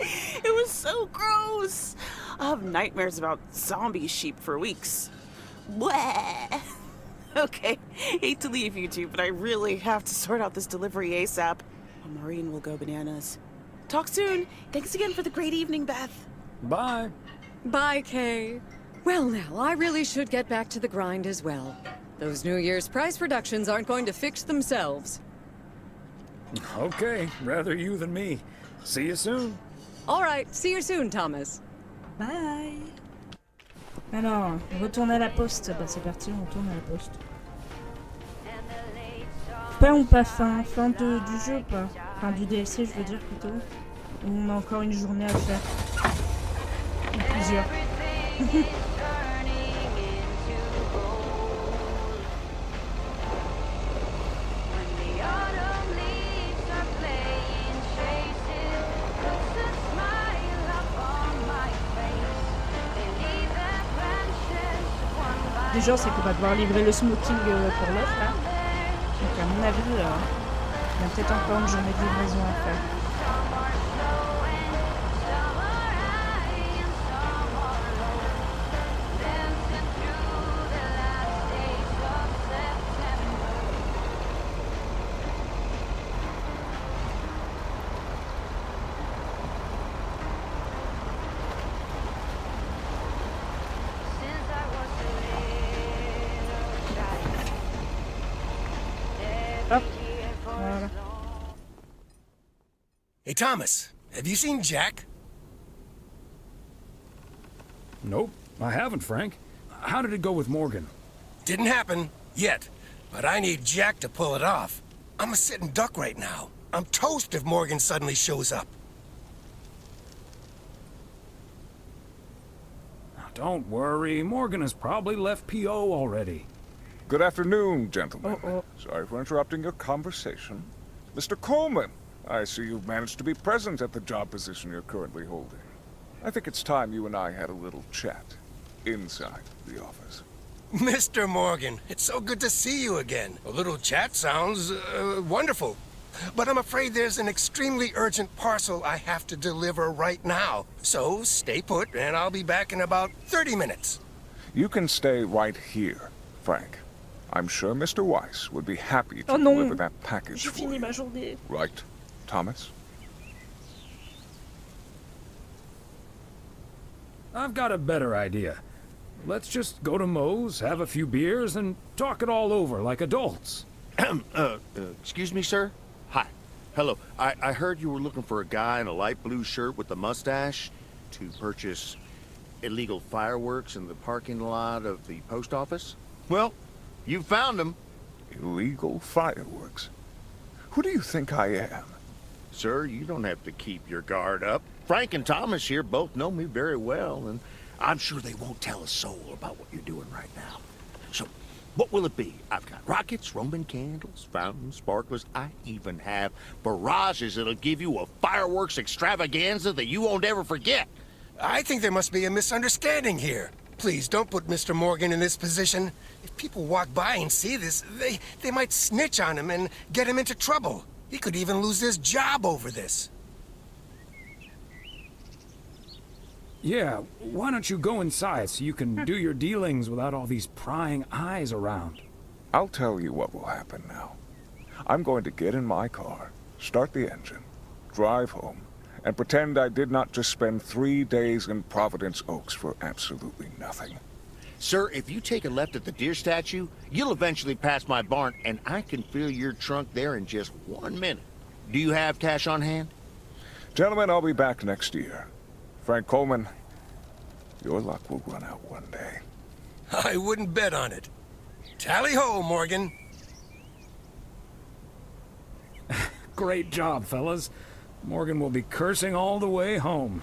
It was so gross! I'll have nightmares about zombie sheep for weeks. Bleh! Okay, hate to leave you two, but I really have to sort out this delivery ASAP. Or Maureen will go bananas. Talk soon. Thanks again for the great evening, Beth. Bye. Bye, Kay. Well, now, I really should get back to the grind as well. Those New Year's price reductions aren't going to fix themselves. Okay, rather you than me. See you soon. All right, see you soon, Thomas. Bye. Alors, on retourne à la poste. Bah c'est parti, on retourne à la poste. Fin ou pas fin? Fin du jeu ou pas? Enfin du DLC je veux dire plutôt. Ou on a encore une journée à faire? Ou plusieurs. Déjà, c'est qu'on va devoir livrer le smoking pour l'autre là. Donc à mon avis, il y a peut-être encore une journée de livraison à faire. Hop. Voilà. Hey, Thomas, have you seen Jack? Nope, I haven't, Frank. How did it go with Morgan? Didn't happen, yet. But I need Jack to pull it off. I'm a sitting duck right now. I'm toast if Morgan suddenly shows up. Don't worry, Morgan has probably left P.O. already. Good afternoon, gentlemen. Sorry for interrupting your conversation. Mr. Coleman, I see you've managed to be present at the job position you're currently holding. I think it's time you and I had a little chat inside the office. Mr. Morgan, it's so good to see you again. A little chat sounds wonderful. But I'm afraid there's an extremely urgent parcel I have to deliver right now. So stay put, and I'll be back in about 30 minutes. You can stay right here, Frank. I'm sure Mr. Weiss would be happy to deliver that package J'ai for fini you. ma journée. Right, Thomas? I've got a better idea. Let's just go to Moe's, have a few beers, and talk it all over like adults. Excuse me, sir? Hi. Hello. I heard you were looking for a guy in a light blue shirt with a mustache to purchase illegal fireworks in the parking lot of the post office? Well, you found him. Illegal fireworks? Who do you think I am? Sir, you don't have to keep your guard up. Frank and Thomas here both know me very well, and I'm sure they won't tell a soul about what you're doing right now. So, what will it be? I've got rockets, Roman candles, fountains, sparklers. I even have barrages that'll give you a fireworks extravaganza that you won't ever forget. I think there must be a misunderstanding here. Please, don't put Mr. Morgan in this position. If people walk by and see this, they might snitch on him and get him into trouble. He could even lose his job over this. Yeah, why don't you go inside so you can do your dealings without all these prying eyes around? I'll tell you what will happen now. I'm going to get in my car, start the engine, drive home, and pretend I did not just spend 3 days in Providence Oaks for absolutely nothing. Sir, if you take a left at the deer statue, you'll eventually pass my barn, and I can fill your trunk there in just 1 minute. Do you have cash on hand? Gentlemen, I'll be back next year. Frank Coleman, your luck will run out one day. I wouldn't bet on it. Tally-ho, Morgan. Great job, fellas. Morgan will be cursing all the way home.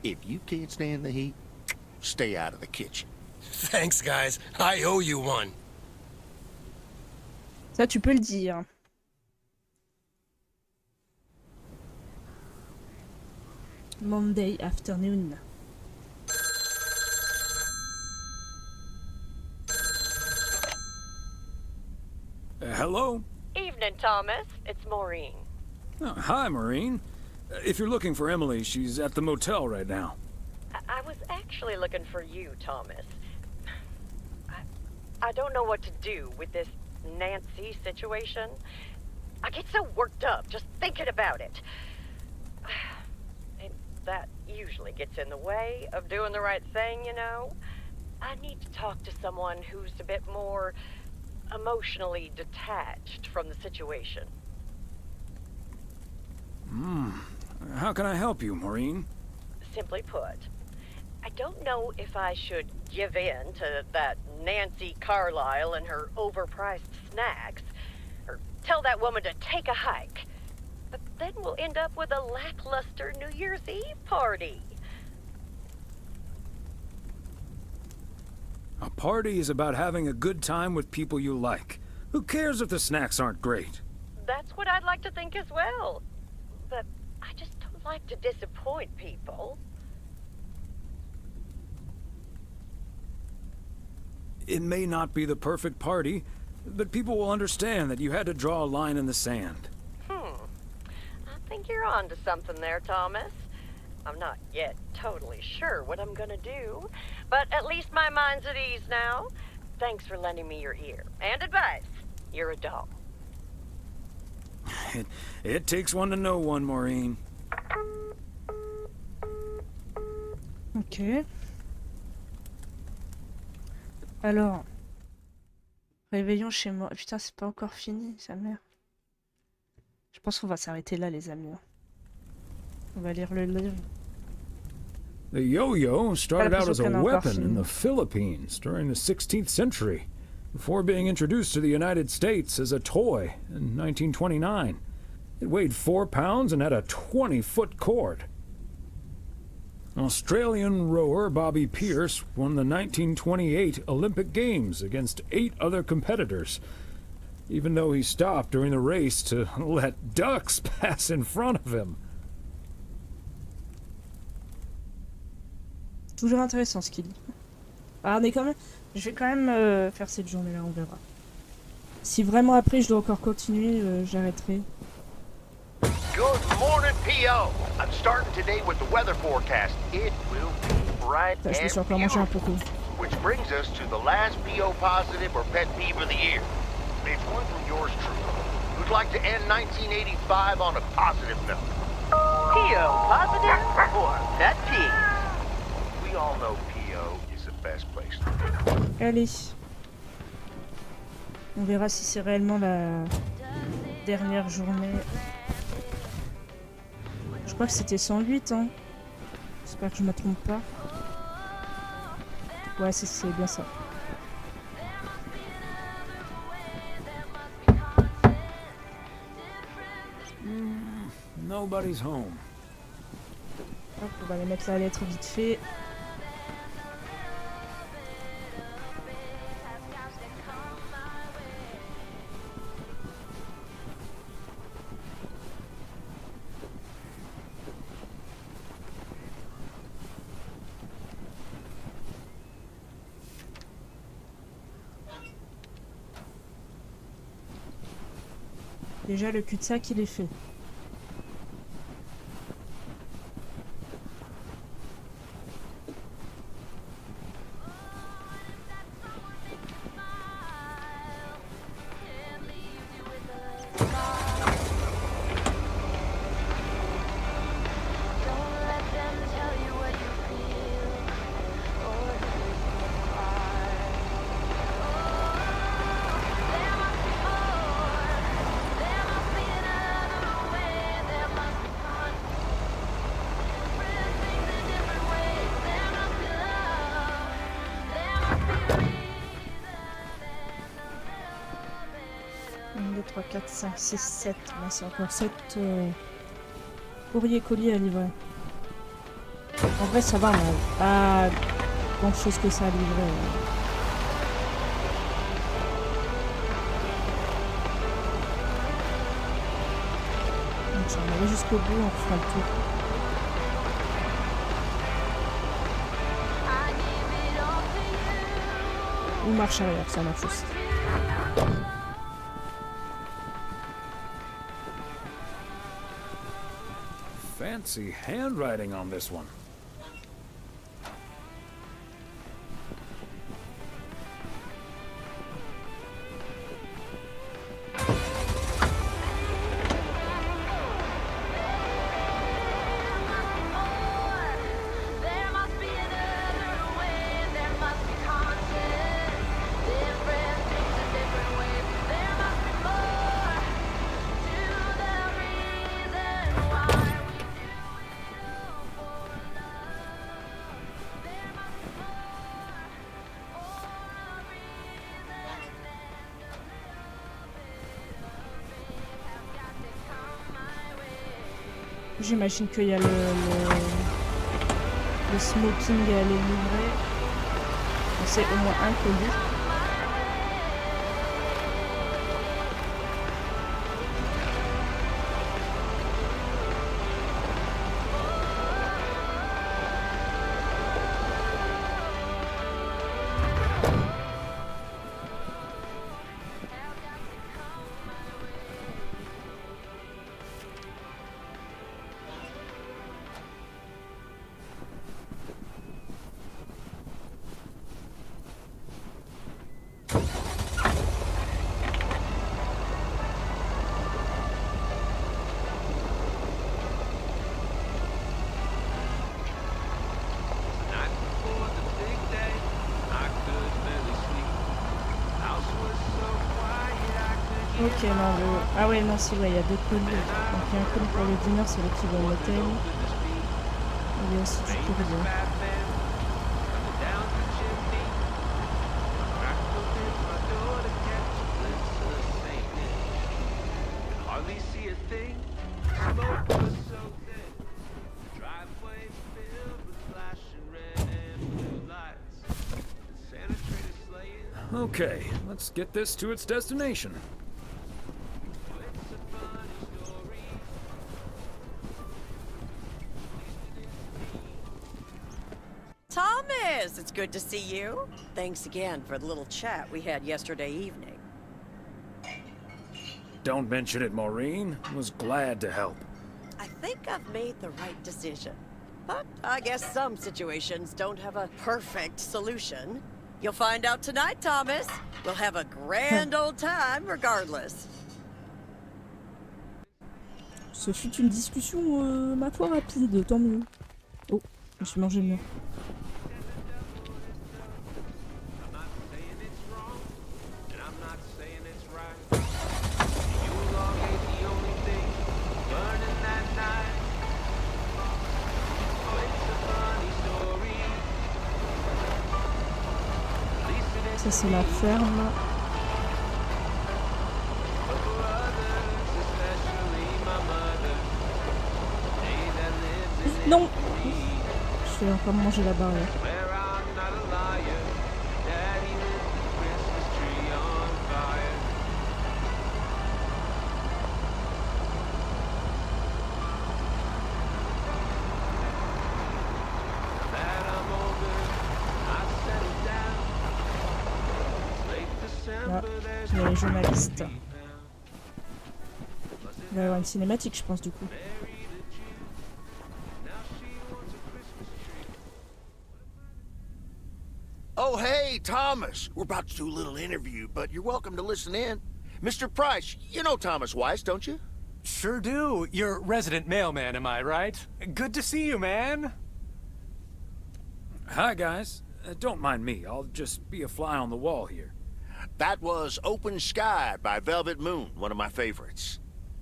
If you can't stand the heat, stay out of the kitchen. Thanks, guys. I owe you one. Ça, tu peux le dire. Monday afternoon. Hello? Evening, Thomas. It's Maureen. Oh, hi, Maureen. If you're looking for Emily, she's at the motel right now. I was actually looking for you, Thomas. I don't know what to do with this Nancy situation. I get so worked up just thinking about it. And that usually gets in the way of doing the right thing, you know? I need to talk to someone who's a bit more emotionally detached from the situation. How can I help you, Maureen? Simply put, I don't know if I should give in to that Nancy Carlisle and her overpriced snacks, or tell that woman to take a hike. But then we'll end up with a lackluster New Year's Eve party. A party is about having a good time with people you like. Who cares if the snacks aren't great? That's what I'd like to think as well. But I just don't like to disappoint people. It may not be the perfect party, but people will understand that you had to draw a line in the sand. I think you're on to something there, Thomas. I'm not yet totally sure what I'm gonna do, but at least my mind's at ease now. Thanks for lending me your ear and advice. You're a doll. It takes one to know one, Maureen. Ok. Alors, Réveillons chez moi. Putain, c'est pas encore fini, sa mère. Je pense qu'on va s'arrêter là, les amis. On va lire le livre. The yo-yo started out as a weapon in the Philippines during the 16th century, before being introduced to the United States as a toy in 1929. It weighed 4 pounds and had a 20-foot cord. Australian rower Bobby Pierce won the 1928 Olympic Games against 8 other competitors, even though he stopped during the race to let ducks pass in front of him. Toujours intéressant ce qu'il dit. Ah, mais quand même, je vais quand même faire cette journée-là, on verra. Si vraiment après je dois encore continuer, j'arrêterai. Good morning, P.O. I'm starting today with the weather forecast. It will be bright and beautiful. Which brings us to the last P.O. positive or pet peeve of the year. It's one from yours truly, who'd like to end 1985 on a positive note. P.O. positive or pet peeve? We all know P.O. is the best place to be. Allez. On verra si c'est réellement la dernière journée. Je crois que c'était 108, hein. J'espère que je me trompe pas. Ouais, c'est bien ça. Nobody's home. Hop, on va aller mettre la lettre vite fait. Déjà, le cul-de-sac, il est fait. Un, 2, 3, 4, 5, 6, 7. Là, c'est encore 7 courriers colis à livrer. En vrai, ça va, on a pas grand chose que ça à livrer. Donc, si on aller jusqu'au bout, on fera le tour. Ou marche arrière, ça marche aussi. Fancy handwriting on this one. J'imagine qu'il y a le smoking à aller livrer. C'est au moins un colis. Ok, non, ah ouais, non, si, ouais, il y a deux colis. Donc il y a un colis pour le dîner, c'est le qui va au motel. Il y a aussi du courrier. Okay, let's get this to its destination. Thomas, it's good to see you. Thanks again for the little chat we had yesterday evening. Don't mention it, Maureen. Was glad to help. I think I've made the right decision. But I guess some situations don't have a perfect solution. You'll find out tonight, Thomas. We'll have a grand old time regardless. Ce fut une discussion, ma foi, rapide, tant mieux. Oh, je me suis mangé le mur. Ça c'est la ferme. Non! Je vais encore manger la barrière. Là, il y a les journalistes. Il va y avoir une cinématique, je pense, du coup. Oh, hey, Thomas. We're about to do a little interview, but you're welcome to listen in. Mr. Price, you know Thomas Weiss, don't you? Sure do. You're resident mailman, am I right? Good to see you, man. Hi, guys. Don't mind me. I'll just be a fly on the wall here. That was Open Sky by Velvet Moon, one of my favorites.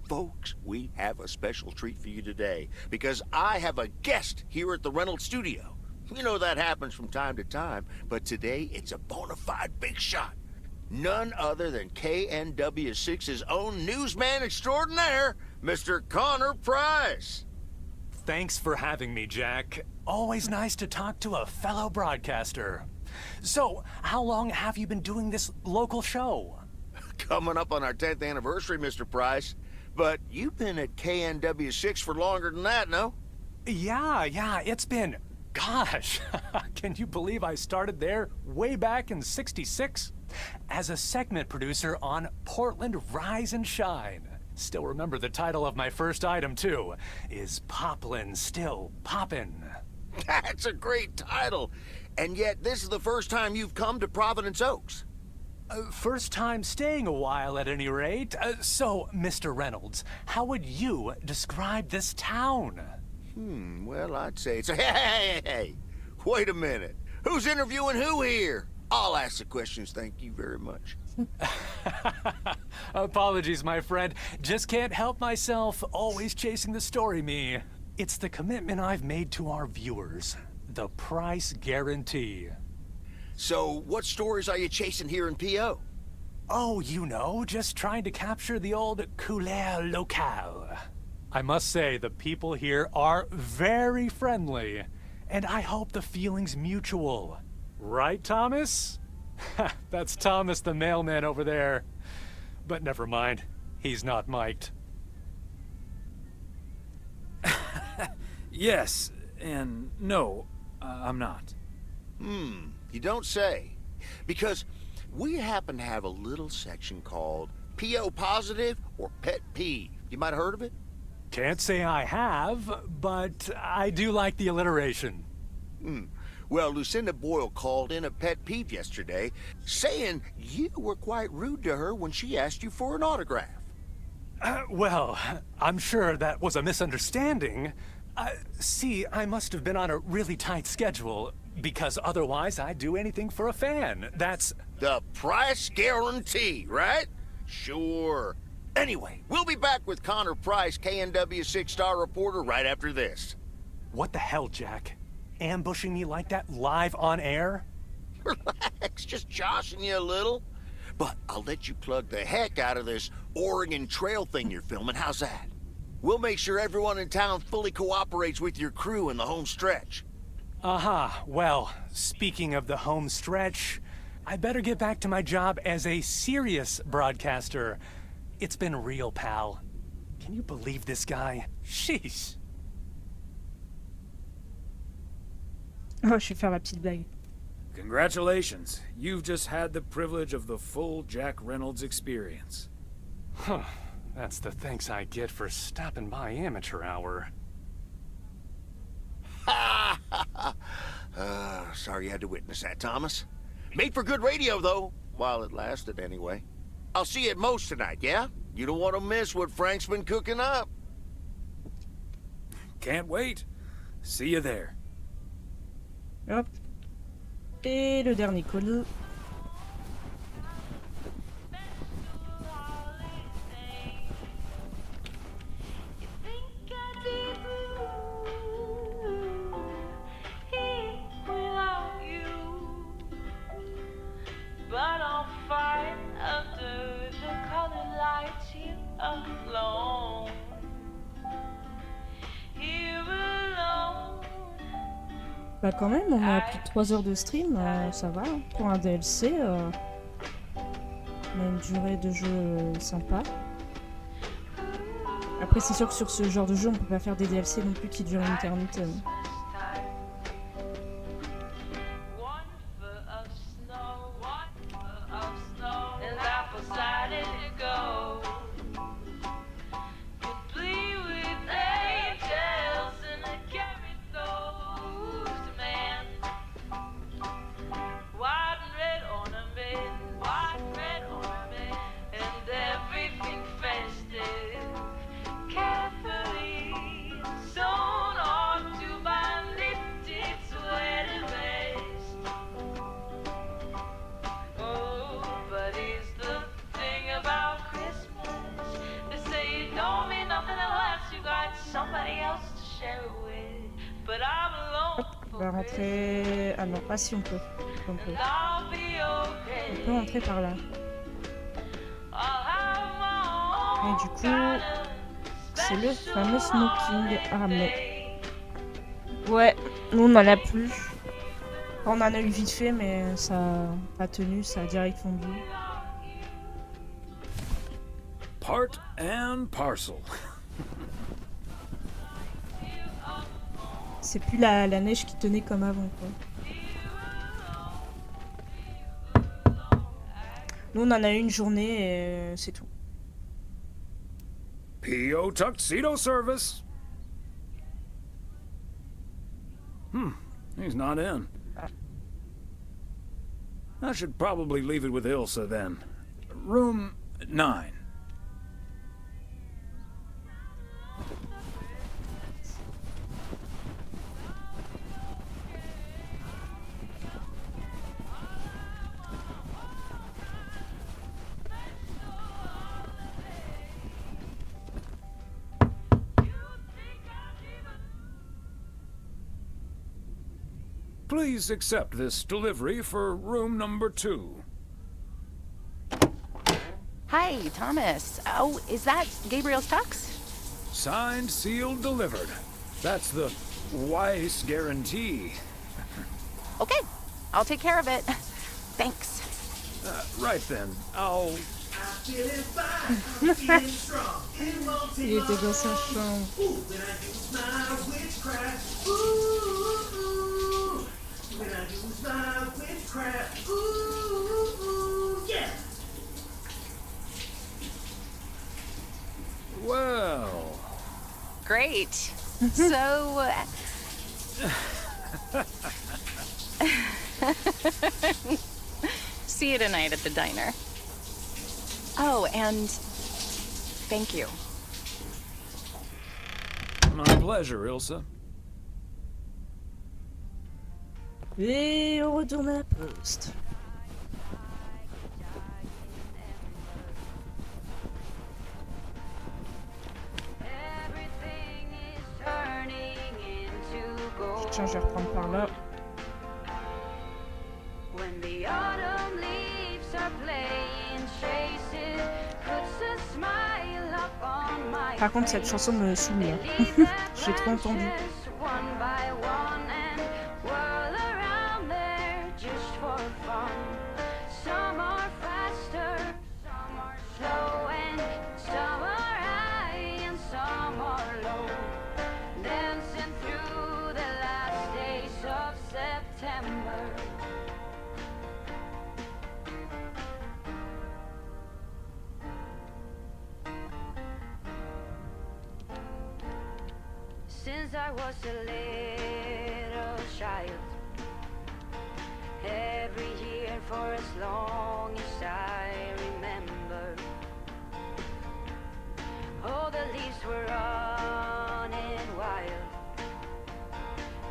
Folks, we have a special treat for you today, because I have a guest here at the Reynolds studio. You know that happens from time to time, but today it's a bona fide big shot. None other than KNW6's own newsman extraordinaire, Mr. Connor Price. Thanks for having me, Jack. Always nice to talk to a fellow broadcaster. So, how long have you been doing this local show? Coming up on our 10th anniversary, Mr. Price. But you've been at KNW6 for longer than that, no? Yeah, it's been... Gosh, can you believe I started there way back in '66? As a segment producer on Portland Rise and Shine. Still remember the title of my first item, too. Is Poplin Still Poppin'? That's a great title. And yet, this is the first time you've come to Providence Oaks. First time staying a while, at any rate. So, Mr. Reynolds, how would you describe this town? Well, I'd say it's a... Hey, wait a minute. Who's interviewing who here? I'll ask the questions, thank you very much. Apologies, my friend. Just can't help myself. Always chasing the story, me. It's the commitment I've made to our viewers. The price guarantee. So, what stories are you chasing here in P.O.? Oh, you know, just trying to capture the old couleur locale. I must say, the people here are very friendly, and I hope the feeling's mutual. Right, Thomas? That's Thomas the mailman over there. But never mind, he's not mic'd. Yes, and no, I'm not. You don't say. Because we happen to have a little section called P.O. Positive or Pet Peeve. You might have heard of it? Can't say I have, but I do like the alliteration. Well, Lucinda Boyle called in a pet peeve yesterday, saying you were quite rude to her when she asked you for an autograph. Well, I'm sure that was a misunderstanding. See, I must have been on a really tight schedule, because otherwise I'd do anything for a fan. That's... The price guarantee, right? Sure. Anyway, we'll be back with Connor Price, KNW 6-star reporter, right after this. What the hell, Jack? Ambushing me like that live on air? Relax, just joshing you a little. But I'll let you plug the heck out of this Oregon Trail thing you're filming. How's that? We'll make sure everyone in town fully cooperates with your crew in the home stretch. Aha, well, speaking of the home stretch, I better get back to my job as a serious broadcaster. It's been real, pal. Can you believe this guy? Sheesh. Oh, je vais faire la petite blague. Congratulations. You've just had the privilege of the full Jack Reynolds experience. Huh. That's the thanks I get for stopping by amateur hour. Sorry you had to witness that, Thomas. Made for good radio, though. While it lasted, anyway. I'll see you at Moe's tonight, yeah? You don't want to miss what Frank's been cooking up. Can't wait. See you there. Hop. Et le dernier call. But I'll fight under the colored lights here alone. Here alone. Bah quand même, on a plus de 3 heures de stream, ça va. Hein. Pour un DLC, on a une durée de jeu sympa. Après c'est sûr que sur ce genre de jeu, on peut pas faire des DLC non plus qui durent une éternité. Hein. On va rentrer... Ah non, pas si on peut. On peut rentrer par là. Et du coup, c'est le fameux smoking à ramener. Ouais, nous on en a plus. On en a eu vite fait, mais ça n'a pas tenu, ça a direct fondu. Part and parcel. C'est plus la neige qui tenait comme avant, quoi. Nous, on en a eu une journée et c'est tout. P.O. Tuxedo Service. He's not in. I should probably leave it with Ilsa then. Room 9. Please accept this delivery for room number 2. Hi, Thomas. Oh, is that Gabriel's tux? Signed, sealed, delivered. That's the Weiss guarantee. Okay, I'll take care of it. Thanks. Right then, I'll... Il était dans sa chambre. Well... Great. So... See you tonight at the diner. Oh, and... thank you. My pleasure, Ilsa. Et on retourne à la poste. Tiens, je vais reprendre par là. When the autumn leaves are playing chases, puts a smile up on my Par contre, cette chanson me saoule. J'ai trop entendu. one by one and whirl around there just for fun. Some are faster, some are slow, and some are high and some are low. Dancing through the last days of September. Since I was a little child, every year for as long as I remember, all the leaves were running wild,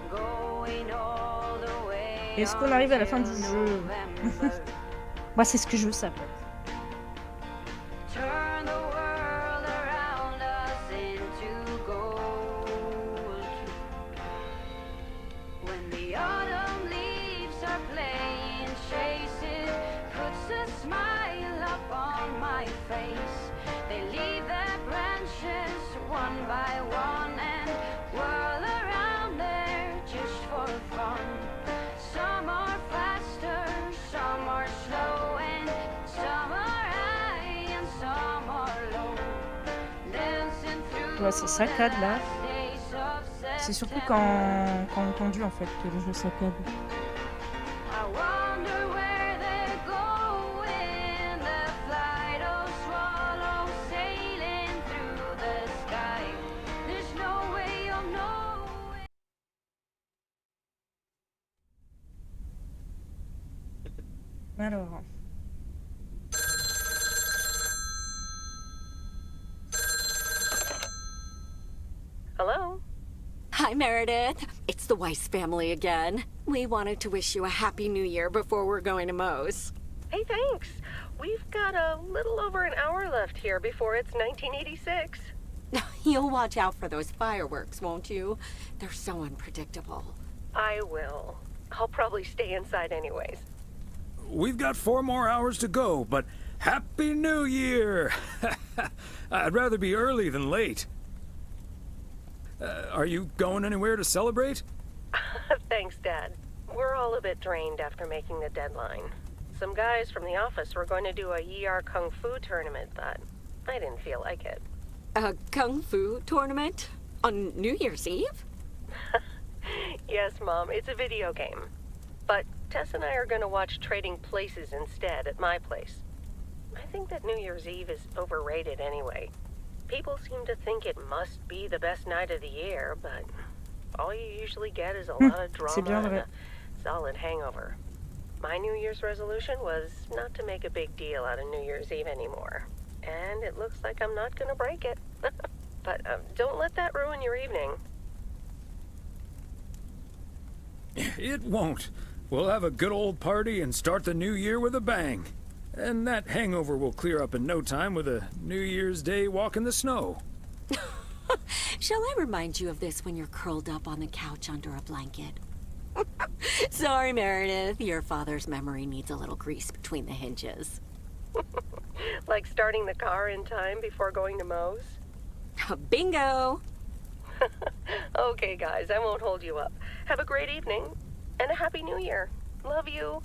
going all the way. Est-ce qu'on arrive à la fin du jeu? Moi, c'est ce que je veux savoir. Turn the world around us into gold. When the autumn leaves are playing chases, puts a smile up on my face. They leave their branches one by one and whirl around there just for fun. Some are faster, some are slow, and some are high and some are low. Dancing through Ouais, c'est saccade là. the days of C'est surtout quand entendu en fait que le jeu saccade. I wonder where they're going. The flight of swallows sailing through the sky. There's no way of knowing. Alors. Hello? Hi, Meredith. It's the Weiss family again. We wanted to wish you a happy new year before we're going to Moe's. Hey, thanks. We've got a little over an hour left here before it's 1986. You'll watch out for those fireworks, won't you? They're so unpredictable. I will. I'll probably stay inside anyways. We've got 4 more hours to go, but Happy New Year! I'd rather be early than late. Are you going anywhere to celebrate? Thanks, Dad. We're all a bit drained after making the deadline. Some guys from the office were going to do a ER Kung Fu tournament, but I didn't feel like it. A Kung Fu tournament? On New Year's Eve? Yes, Mom, it's a video game. But Tess and I are going to watch Trading Places instead at my place. I think that New Year's Eve is overrated anyway. People seem to think it must be the best night of the year, but all you usually get is a lot of drama and a solid hangover. My New Year's resolution was not to make a big deal out of New Year's Eve anymore. And it looks like I'm not going to break it. But don't let that ruin your evening. It won't. We'll have a good old party and start the new year with a bang. And that hangover will clear up in no time with a New Year's Day walk in the snow. Shall I remind you of this when you're curled up on the couch under a blanket? Sorry, Meredith. Your father's memory needs a little grease between the hinges. Like starting the car in time before going to Moe's? Bingo! Okay, guys, I won't hold you up. Have a great evening, and a Happy New Year. Love you.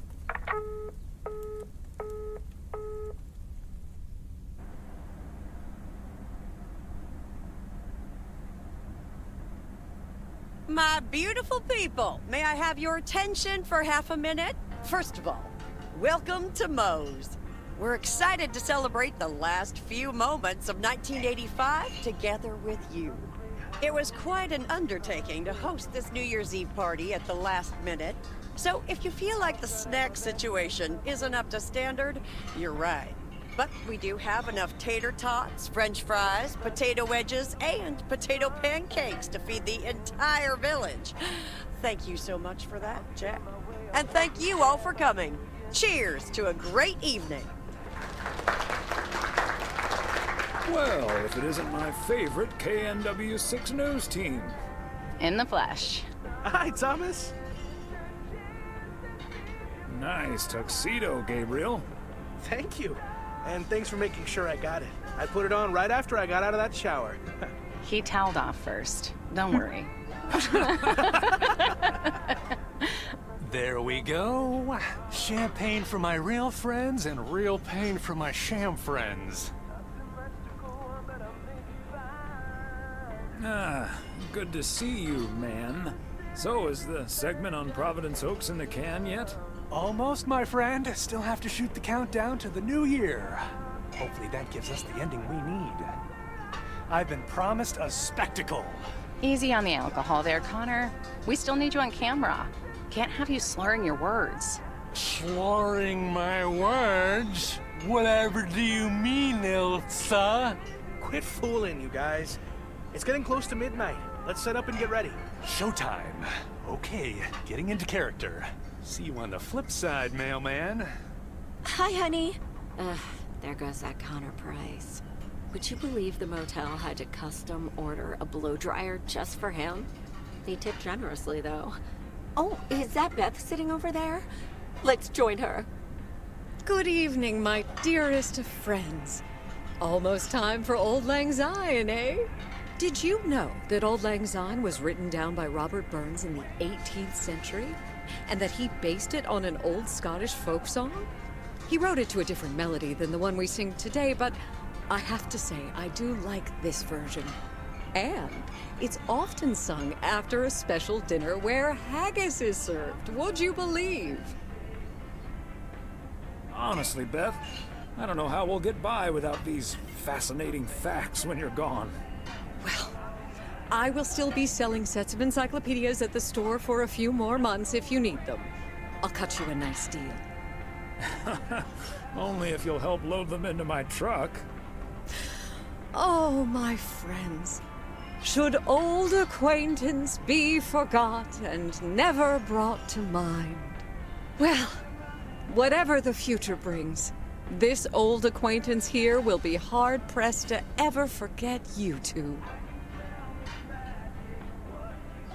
My beautiful people, may I have your attention for half a minute? First of all, welcome to Moe's. We're excited to celebrate the last few moments of 1985 together with you. It was quite an undertaking to host this New Year's Eve party at the last minute. So if you feel like the snack situation isn't up to standard, you're right. But we do have enough tater tots, french fries, potato wedges, and potato pancakes to feed the entire village. Thank you so much for that, Jack. And thank you all for coming. Cheers to a great evening. Well, if it isn't my favorite KNW6 news team. In the flesh. Hi, Thomas. Nice tuxedo, Gabriel. Thank you. And thanks for making sure I got it. I put it on right after I got out of that shower. He toweled off first. Don't worry. There we go. Champagne for my real friends and real pain for my sham friends. Ah, good to see you, man. So, is the segment on Providence Oaks in the can yet? Almost, my friend. Still have to shoot the countdown to the new year. Hopefully that gives us the ending we need. I've been promised a spectacle. Easy on the alcohol there, Connor. We still need you on camera. Can't have you slurring your words. Slurring my words? Whatever do you mean, Ilsa? Quit fooling, you guys. It's getting close to midnight. Let's set up and get ready. Showtime. Okay, getting into character. See you on the flip side, mailman. Hi, honey. There goes that Connor Price. Would you believe the motel had to custom order a blow dryer just for him? He tipped generously, though. Oh, is that Beth sitting over there? Let's join her. Good evening, my dearest of friends. Almost time for Auld Lang Syne, eh? Did you know that Auld Lang Syne was written down by Robert Burns in the 18th century? And that he based it on an old Scottish folk song? He wrote it to a different melody than the one we sing today, but I have to say, I do like this version. And it's often sung after a special dinner where haggis is served, would you believe? Honestly, Beth, I don't know how we'll get by without these fascinating facts when you're gone. Well, I will still be selling sets of encyclopedias at the store for a few more months if you need them. I'll cut you a nice deal. Only if you'll help load them into my truck. Oh, my friends. Should old acquaintance be forgot and never brought to mind? Well, whatever the future brings, this old acquaintance here will be hard-pressed to ever forget you two.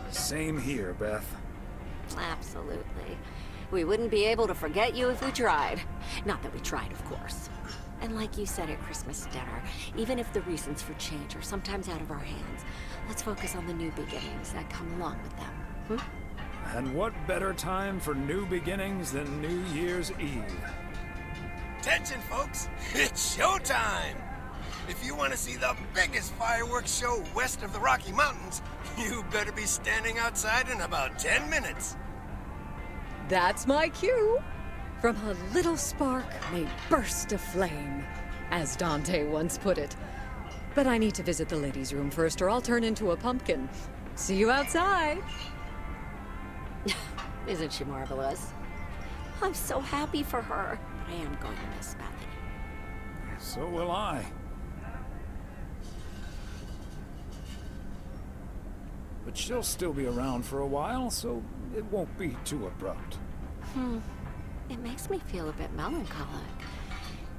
Same here, Beth. Absolutely. We wouldn't be able to forget you if we tried. Not that we tried, of course. And like you said at Christmas dinner, even if the reasons for change are sometimes out of our hands, let's focus on the new beginnings that come along with them. And what better time for new beginnings than New Year's Eve? Attention, folks! It's showtime! If you want to see the biggest fireworks show west of the Rocky Mountains, you better be standing outside in about 10 minutes. That's my cue. From a little spark may burst a flame, as Dante once put it. But I need to visit the ladies' room first, or I'll turn into a pumpkin. See you outside. Isn't she marvelous? I'm so happy for her. But I am going to miss Bethany. So will I. But she'll still be around for a while, so it won't be too abrupt. It makes me feel a bit melancholic.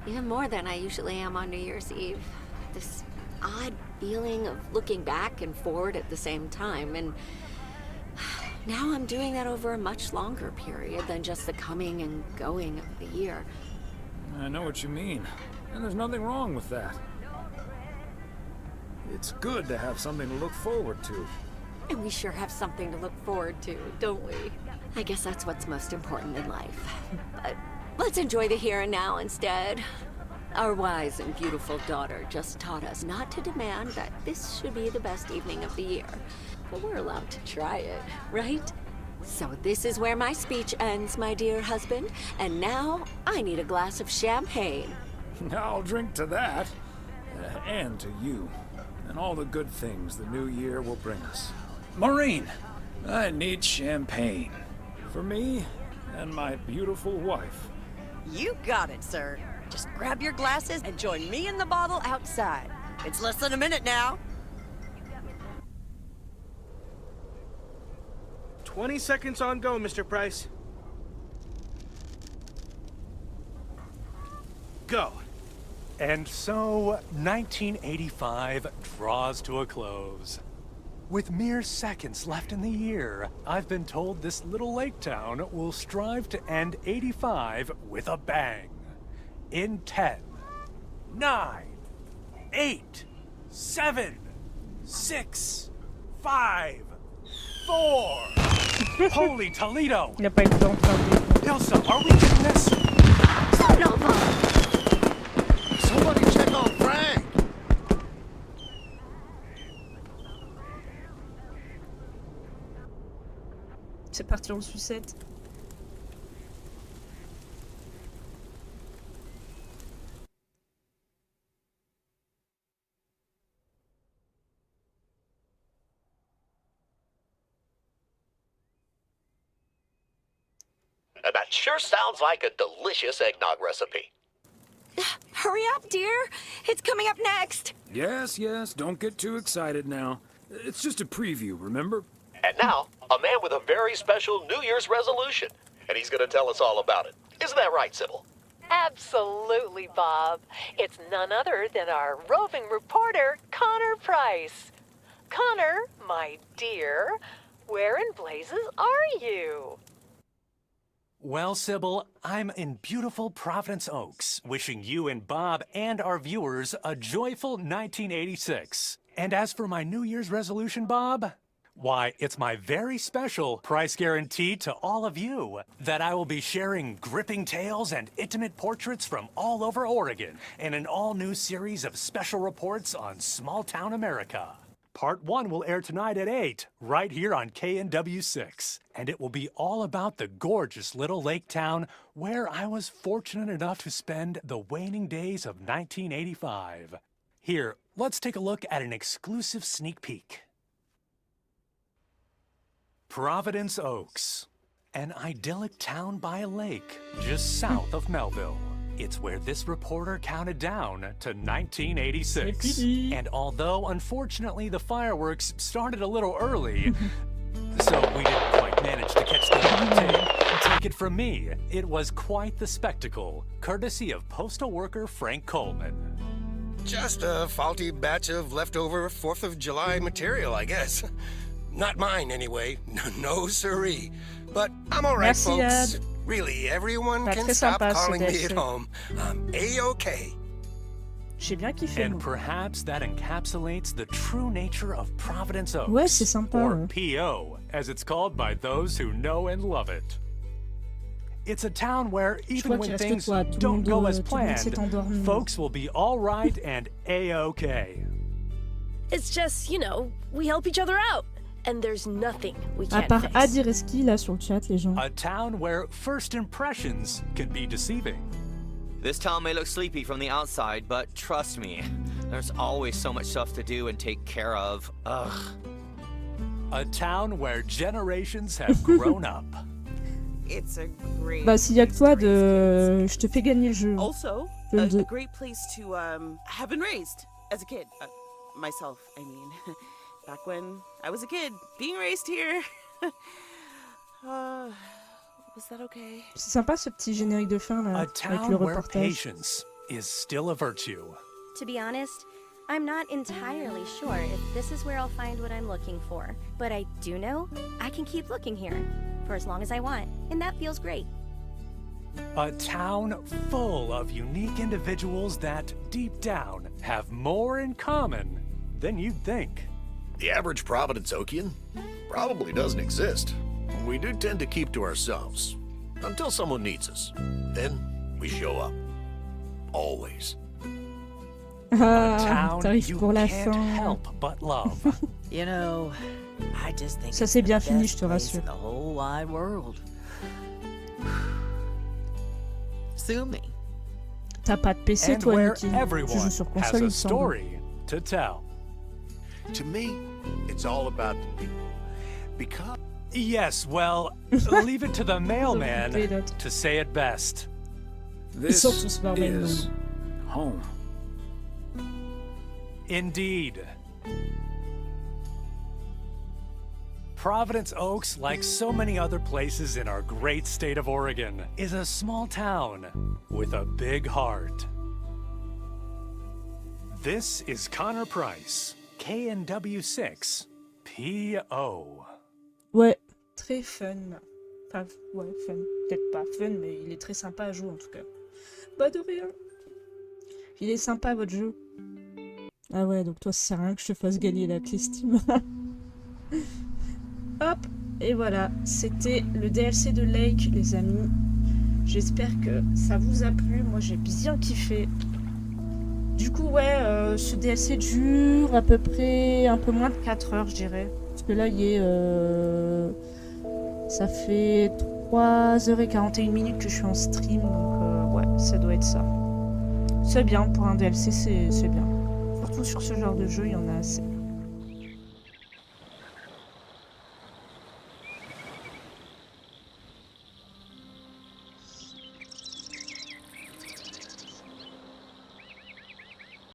Even more than I usually am on New Year's Eve. This odd feeling of looking back and forward at the same time, and now I'm doing that over a much longer period than just the coming and going of the year. I know what you mean, and there's nothing wrong with that. It's good to have something to look forward to. And we sure have something to look forward to, don't we? I guess that's what's most important in life. But let's enjoy the here and now instead. Our wise and beautiful daughter just taught us not to demand that this should be the best evening of the year. But we're allowed to try it, right? So this is where my speech ends, my dear husband. And now I need a glass of champagne. I'll drink to that, and to you, and all the good things the new year will bring us. Maureen, I need champagne. For me and my beautiful wife. You got it, sir. Just grab your glasses and join me in the bottle outside. It's less than a minute now. 20 seconds on go, Mr. Price. Go. And so, 1985 draws to a close. With mere seconds left in the year, I've been told this little lake town will strive to end 85 with a bang. In 10, 9, 8, 7, 6, 5, 4. Holy Toledo! Il a pas eu le temps de faire des... Ilsa, are we getting this? Somebody check on Frank! C'est parti en sucette. That sure sounds like a delicious eggnog recipe. Hurry up, dear. It's coming up next. Yes, don't get too excited now. It's just a preview, remember? And now, a man with a very special New Year's resolution. And he's going to tell us all about it. Isn't that right, Sybil? Absolutely, Bob. It's none other than our roving reporter, Connor Price. Connor, my dear, where in blazes are you? Well, Sybil, I'm in beautiful Providence Oaks, wishing you and Bob and our viewers a joyful 1986. And as for my New Year's resolution, Bob, why, it's my very special price guarantee to all of you that I will be sharing gripping tales and intimate portraits from all over Oregon in an all-new series of special reports on small-town America. Part 1 will air tonight at 8, right here on KNW6. And it will be all about the gorgeous little lake town where I was fortunate enough to spend the waning days of 1985. Here, let's take a look at an exclusive sneak peek. Providence Oaks, an idyllic town by a lake just south of Melville. It's where this reporter counted down to 1986. And although, unfortunately, the fireworks started a little early, so we didn't quite manage to catch the tape, take it from me, it was quite the spectacle, courtesy of postal worker Frank Coleman. Just a faulty batch of leftover 4th of July material, I guess. Not mine, anyway. No siree. But I'm all right, Merci, folks. Ed. Really, everyone Pas can très stop sympa, calling ce me at DLC. home. I'm A-OK. J'ai bien kiffé. And moi. perhaps that encapsulates the true nature of Providence Oaks, Ouais, c'est sympa. or Ouais. PO, as it's called by those who know and love it. It's a town where Je even crois qu'il when reste things toi. Tout le don't monde, go as tout le monde s'est planned, endormi. folks will be all right and A-OK. It's just, you know, we help each other out. And there's nothing we À can't part fix. Adireski là sur le chat, les gens. A town where first impressions can be deceiving. This town may look sleepy from the outside, but trust me, there's always so much stuff to do and take care of. Ugh. A town where generations have grown up. It's a great. Bah s'il y a que toi de... Je te fais gagner le jeu. Also, Le a deux. great place to have been raised as a kid. Myself, I mean. Back when I was a kid, being raised here. Was that okay? C'est sympa ce petit générique de fin là, A avec le town where reportage. patience is still a virtue. To be honest, I'm not entirely sure if this is where I'll find what I'm looking for. But I do know I can keep looking here for as long as I want, and that feels great. A town full of unique individuals that, deep down, have more in common than you'd think. The average Providence Okian probably doesn't exist. We do tend to keep to ourselves until someone needs us. Then we show up. Always. Ah, town t'arrives you pour la can't fin. help but love. You know, I just think Ça it's c'est the bien fini, je best te place rassure. in the whole wide world. Sue me. T'as pas de PC And toi, where Niki. Tu everyone joues sur has console, il a me semble. story to tell. To me, it's all about the people. Because Yes, well, leave it to the mailman to say it best. This sont tous barbelés. is home. Indeed. Providence Oaks, like so many other places in our great state of Oregon, is a small town with a big heart. This is Connor Price, KNW6, P.O. Ouais, très fun. Enfin, ouais, fun. Peut-être pas fun, mais il est très sympa à jouer en tout cas. Bah de rien. Il est sympa votre jeu. Ah ouais, donc toi ça sert à rien que je te fasse gagner la clé Steam. Hop, et voilà. C'était le DLC de Lake, les amis. J'espère que ça vous a plu. Moi j'ai bien kiffé. Du coup, ouais, ce DLC dure à peu près un peu moins de 4 heures, je dirais. Parce que là, il est... ça fait 3h41 que je suis en stream, donc ouais, ça doit être ça. C'est bien, pour un DLC, c'est bien. Surtout sur ce genre de jeu, il y en a assez.